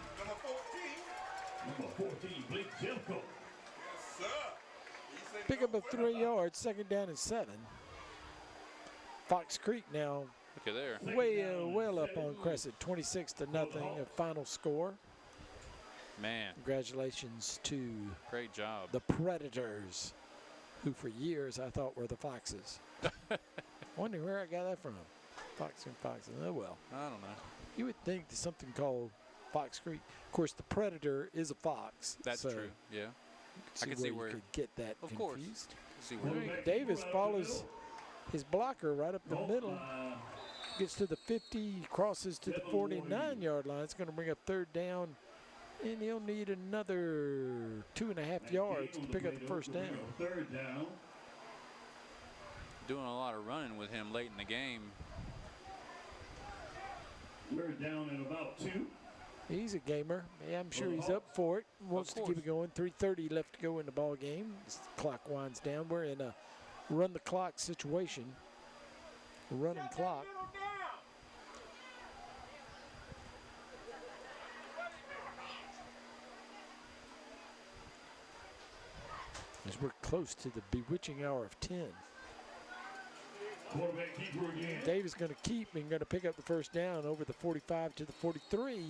Number 14, Blake Jelko. Pick up a 3 yards, 2nd down and 7. Fox Creek now look at there. Well up on Crescent, 26-0, a final score. Man. Congratulations to great job. The Predators, who for years I thought were the Foxes. Wondering where I got that from. Fox and Foxes. Oh well. I don't know. You would think there's something called Fox Creek. Of course, the Predator is a fox. That's so true. Yeah. I can see where you could get that of confused. Course. Davis follows his blocker right up the middle. Gets to the 50, crosses to the 49-yard line. It's going to bring up 3rd down, and he'll need another 2.5 yards to pick up the 1st down. 3rd down. Doing a lot of running with him late in the game. We're down in about 2. He's a gamer. Yeah, I'm sure he's up for it. Wants to keep it going. 3:30 left to go in the ball game. As the clock winds down. We're in a run the clock situation. Running clock. As we're close to the bewitching hour of 10. Quarterback keeper again. Davis going to keep and going to pick up the 1st down over the 45 to the 43.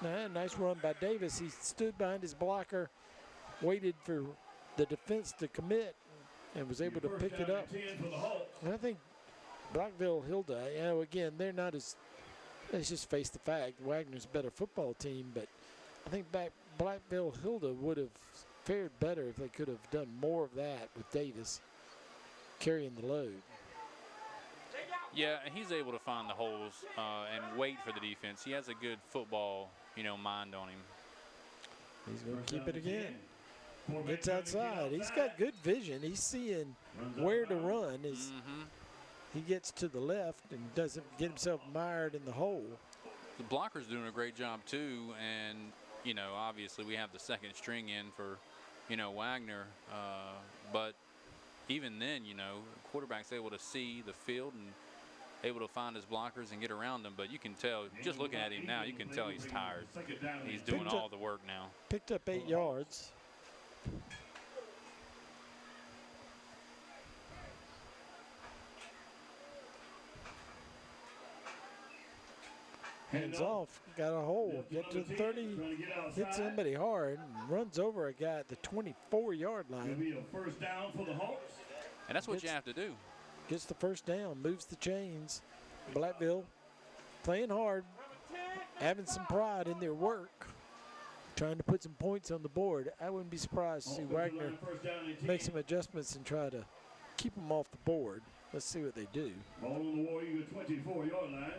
Now, nice run by Davis. He stood behind his blocker, waited for the defense to commit, and was able to pick it up. And I think Blackville-Hilda, again, they're not as, let's just face the fact, Wagener's a better football team, but I think Blackville-Hilda would have fared better if they could have done more of that with Davis carrying the load. Yeah, he's able to find the holes and wait for the defense. He has a good football, mind on him. He's going to keep it again. Gets outside. He's got good vision. He's seeing where to run. He gets to the left and doesn't get himself mired in the hole. The blocker's doing a great job too, and obviously we have the 2nd string in for, Wagener, but even then, the quarterback's able to see the field and able to find his blockers and get around them. But you can tell, just looking at him now, you can tell he's tired. He's doing all the work now. Picked up 8 yards. Hands off, got a hole, get to the 30, hits somebody hard, and runs over a guy at the 24-yard line. It'll be a 1st down for the Hawks. And that's what you have to do. Gets the 1st down, moves the chains. Blackville playing hard, having some pride in their work, trying to put some points on the board. I wouldn't be surprised to see Wagener make some adjustments and try to keep them off the board. Let's see what they do. Ball on the Warrior 24-yard line.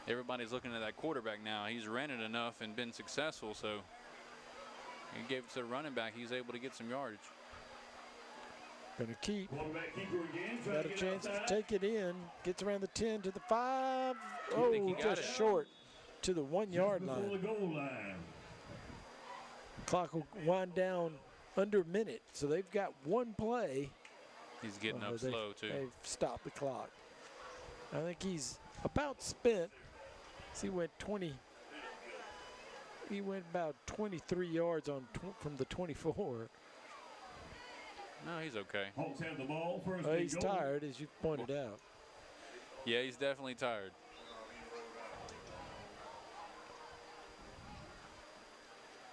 Everybody's looking at that quarterback now. He's ran it enough and been successful, so he gave it to the running back. He's able to get some yardage. Going to keep. Got a chance to take it in. Gets around the 10 to the 5. Oh, just short to the 1-yard line. Clock will wind down under a minute, so they've got one play. He's getting up slow, too. They've stopped the clock. I think he's about spent. He went 20. He went about 23 yards from the 24. No, he's okay. Hawks have the ball. First he's tired, as you pointed out. Yeah, he's definitely tired.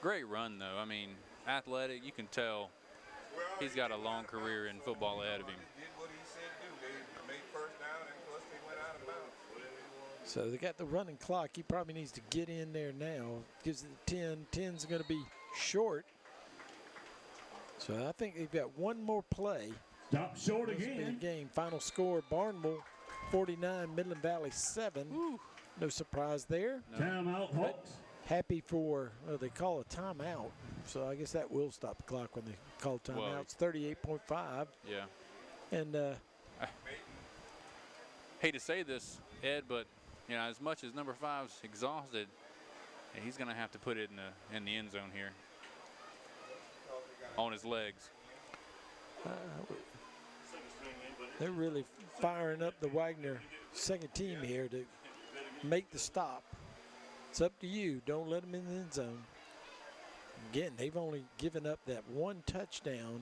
Great run, though. I mean, athletic. You can tell he's got a long career in football ahead of him. So they got the running clock. He probably needs to get in there now. Gives it the 10. 10's going to be short. So I think they've got one more play. Stop short again. Game. Final score, Barnwell 49, Midland Valley 7. Woo. No surprise there. No. Timeout, Hawks. Happy for, well, they call a timeout. So I guess that will stop the clock when they call timeouts. 38.5. Yeah. And hate to say this, Ed, but you know, as much as number 5's exhausted, he's going to have to put it in the end zone here on his legs. They're really firing up the Wagener second team here to make the stop. It's up to you. Don't let them in the end zone. Again, they've only given up that one touchdown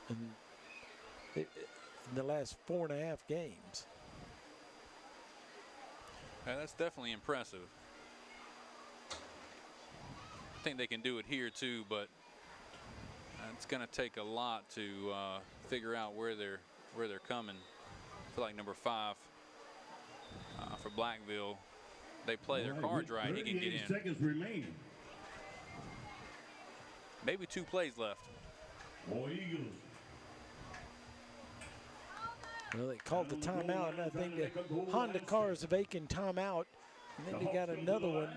in the last 4.5 games. That's definitely impressive. I think they can do it here too, but it's going to take a lot to figure out where they're coming. I feel like number 5 for Blackville, they play their cards right. He can get in. Seconds remaining. Maybe 2 plays left. War Eagles. Well, they called the timeout, and I think the Honda Cars of Aiken timeout, and then they got another one.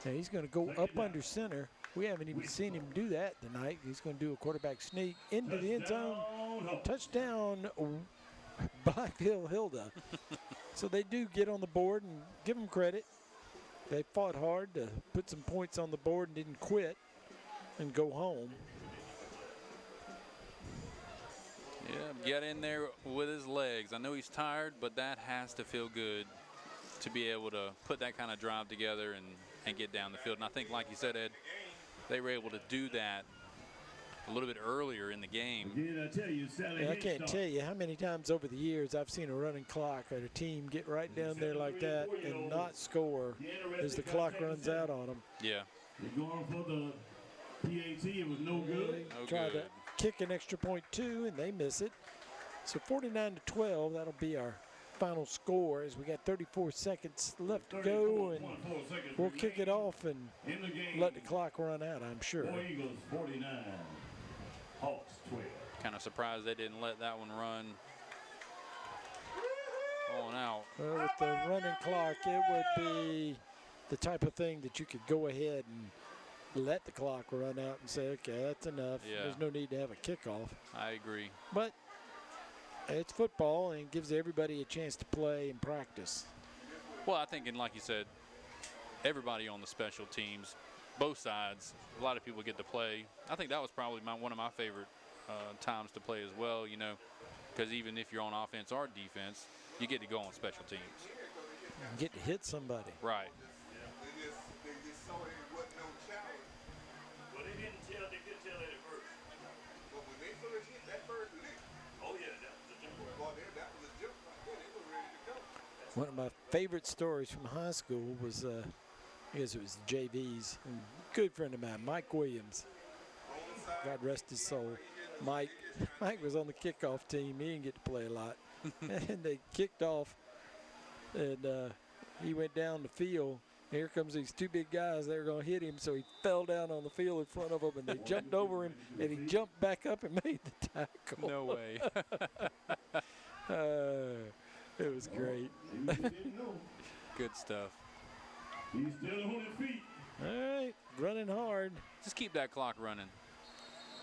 Now he's going to go up under center. We haven't even seen him do that tonight. He's going to do a quarterback sneak into the end zone. Touchdown, Blackville-Hilda. So they do get on the board, and give them credit. They fought hard to put some points on the board and didn't quit and go home. Yeah, get in there with his legs. I know he's tired, but that has to feel good to be able to put that kind of drive together and get down the field. And I think, like you said, Ed, they were able to do that a little bit earlier in the game. I can't tell you how many times over the years I've seen a running clock or a team get right down there like that and not score as the clock runs out on them. Yeah. They're going for the PAT. It was no good. They tried to kick an extra point too, and they miss it. So 49-12, that'll be our final score as we got 34 seconds left to go, and we'll kick it off and let the clock run out, I'm sure. War Eagles 49, Hawks 12. Kind of surprised they didn't let that one run on out. Well, with the running clock, it would be the type of thing that you could go ahead and let the clock run out and say, okay, that's enough. Yeah. There's no need to have a kickoff. I agree. But it's football, and it gives everybody a chance to play and practice. Well, I think, and like you said, everybody on the special teams, both sides, a lot of people get to play. I think that was probably one of my favorite times to play as well, you know, because even if you're on offense or defense, you get to go on special teams. You get to hit somebody. Right. Well, they couldn't tell that at first. But when they first hit that first lick, oh yeah, that was a jump. That was a jump right there. They were ready to go. One of my favorite stories from high school was, I guess it was the JVs. A good friend of mine, Mike Williams. God rest his soul. Mike was on the kickoff team. He didn't get to play a lot. And they kicked off, and he went down the field. Here comes these 2 big guys. They were going to hit him, so he fell down on the field in front of them, and they jumped over him, and he jumped back up and made the tackle. No way. It was great. Good stuff. He's still on his feet. All right, running hard. Just keep that clock running.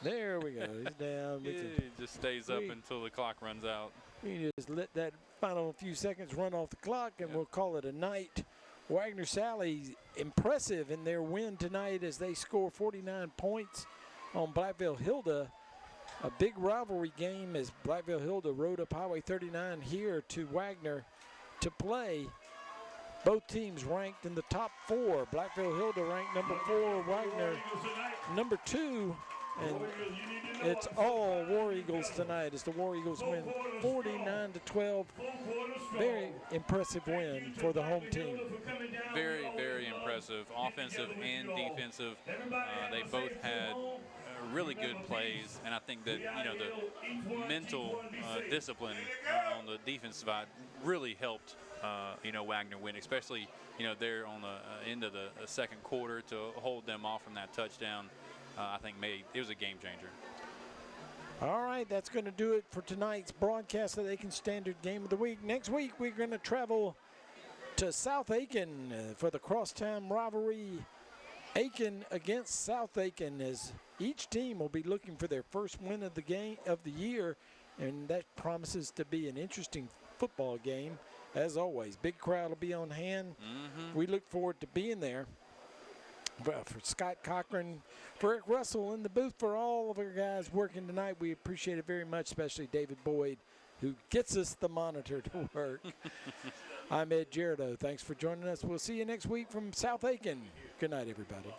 There we go. He's down. It just stays up until the clock runs out. We can just let that final few seconds run off the clock, and we'll call it a night. Wagener-Salley impressive in their win tonight as they score 49 points on Blackville-Hilda. A big rivalry game as Blackville-Hilda rode up Highway 39 here to Wagener to play. Both teams ranked in the top 4. Blackville-Hilda ranked number 4, Wagener number 2. And it's all War Eagles tonight as the War Eagles win 49-12. Very impressive win for the home team. Very, very impressive. Offensive and defensive. They both had really good plays, and I think that, you know, the mental discipline on the defense side really helped, you know, Wagener win, especially, you know, there on the end of the second quarter to hold them off from that touchdown. I think it was a game changer. All right, that's going to do it for tonight's broadcast of the Aiken Standard Game of the Week. Next week, we're going to travel to South Aiken for the crosstown rivalry Aiken against South Aiken, as each team will be looking for their first win of the game of the year, and that promises to be an interesting football game. As always, big crowd will be on hand. We look forward to being there. Well, for Scott Cochran, for Eric Russell in the booth, for all of our guys working tonight, we appreciate it very much, especially David Boyd, who gets us the monitor to work. I'm Ed Gerardo. Thanks for joining us. We'll see you next week from South Aiken. Good night, everybody.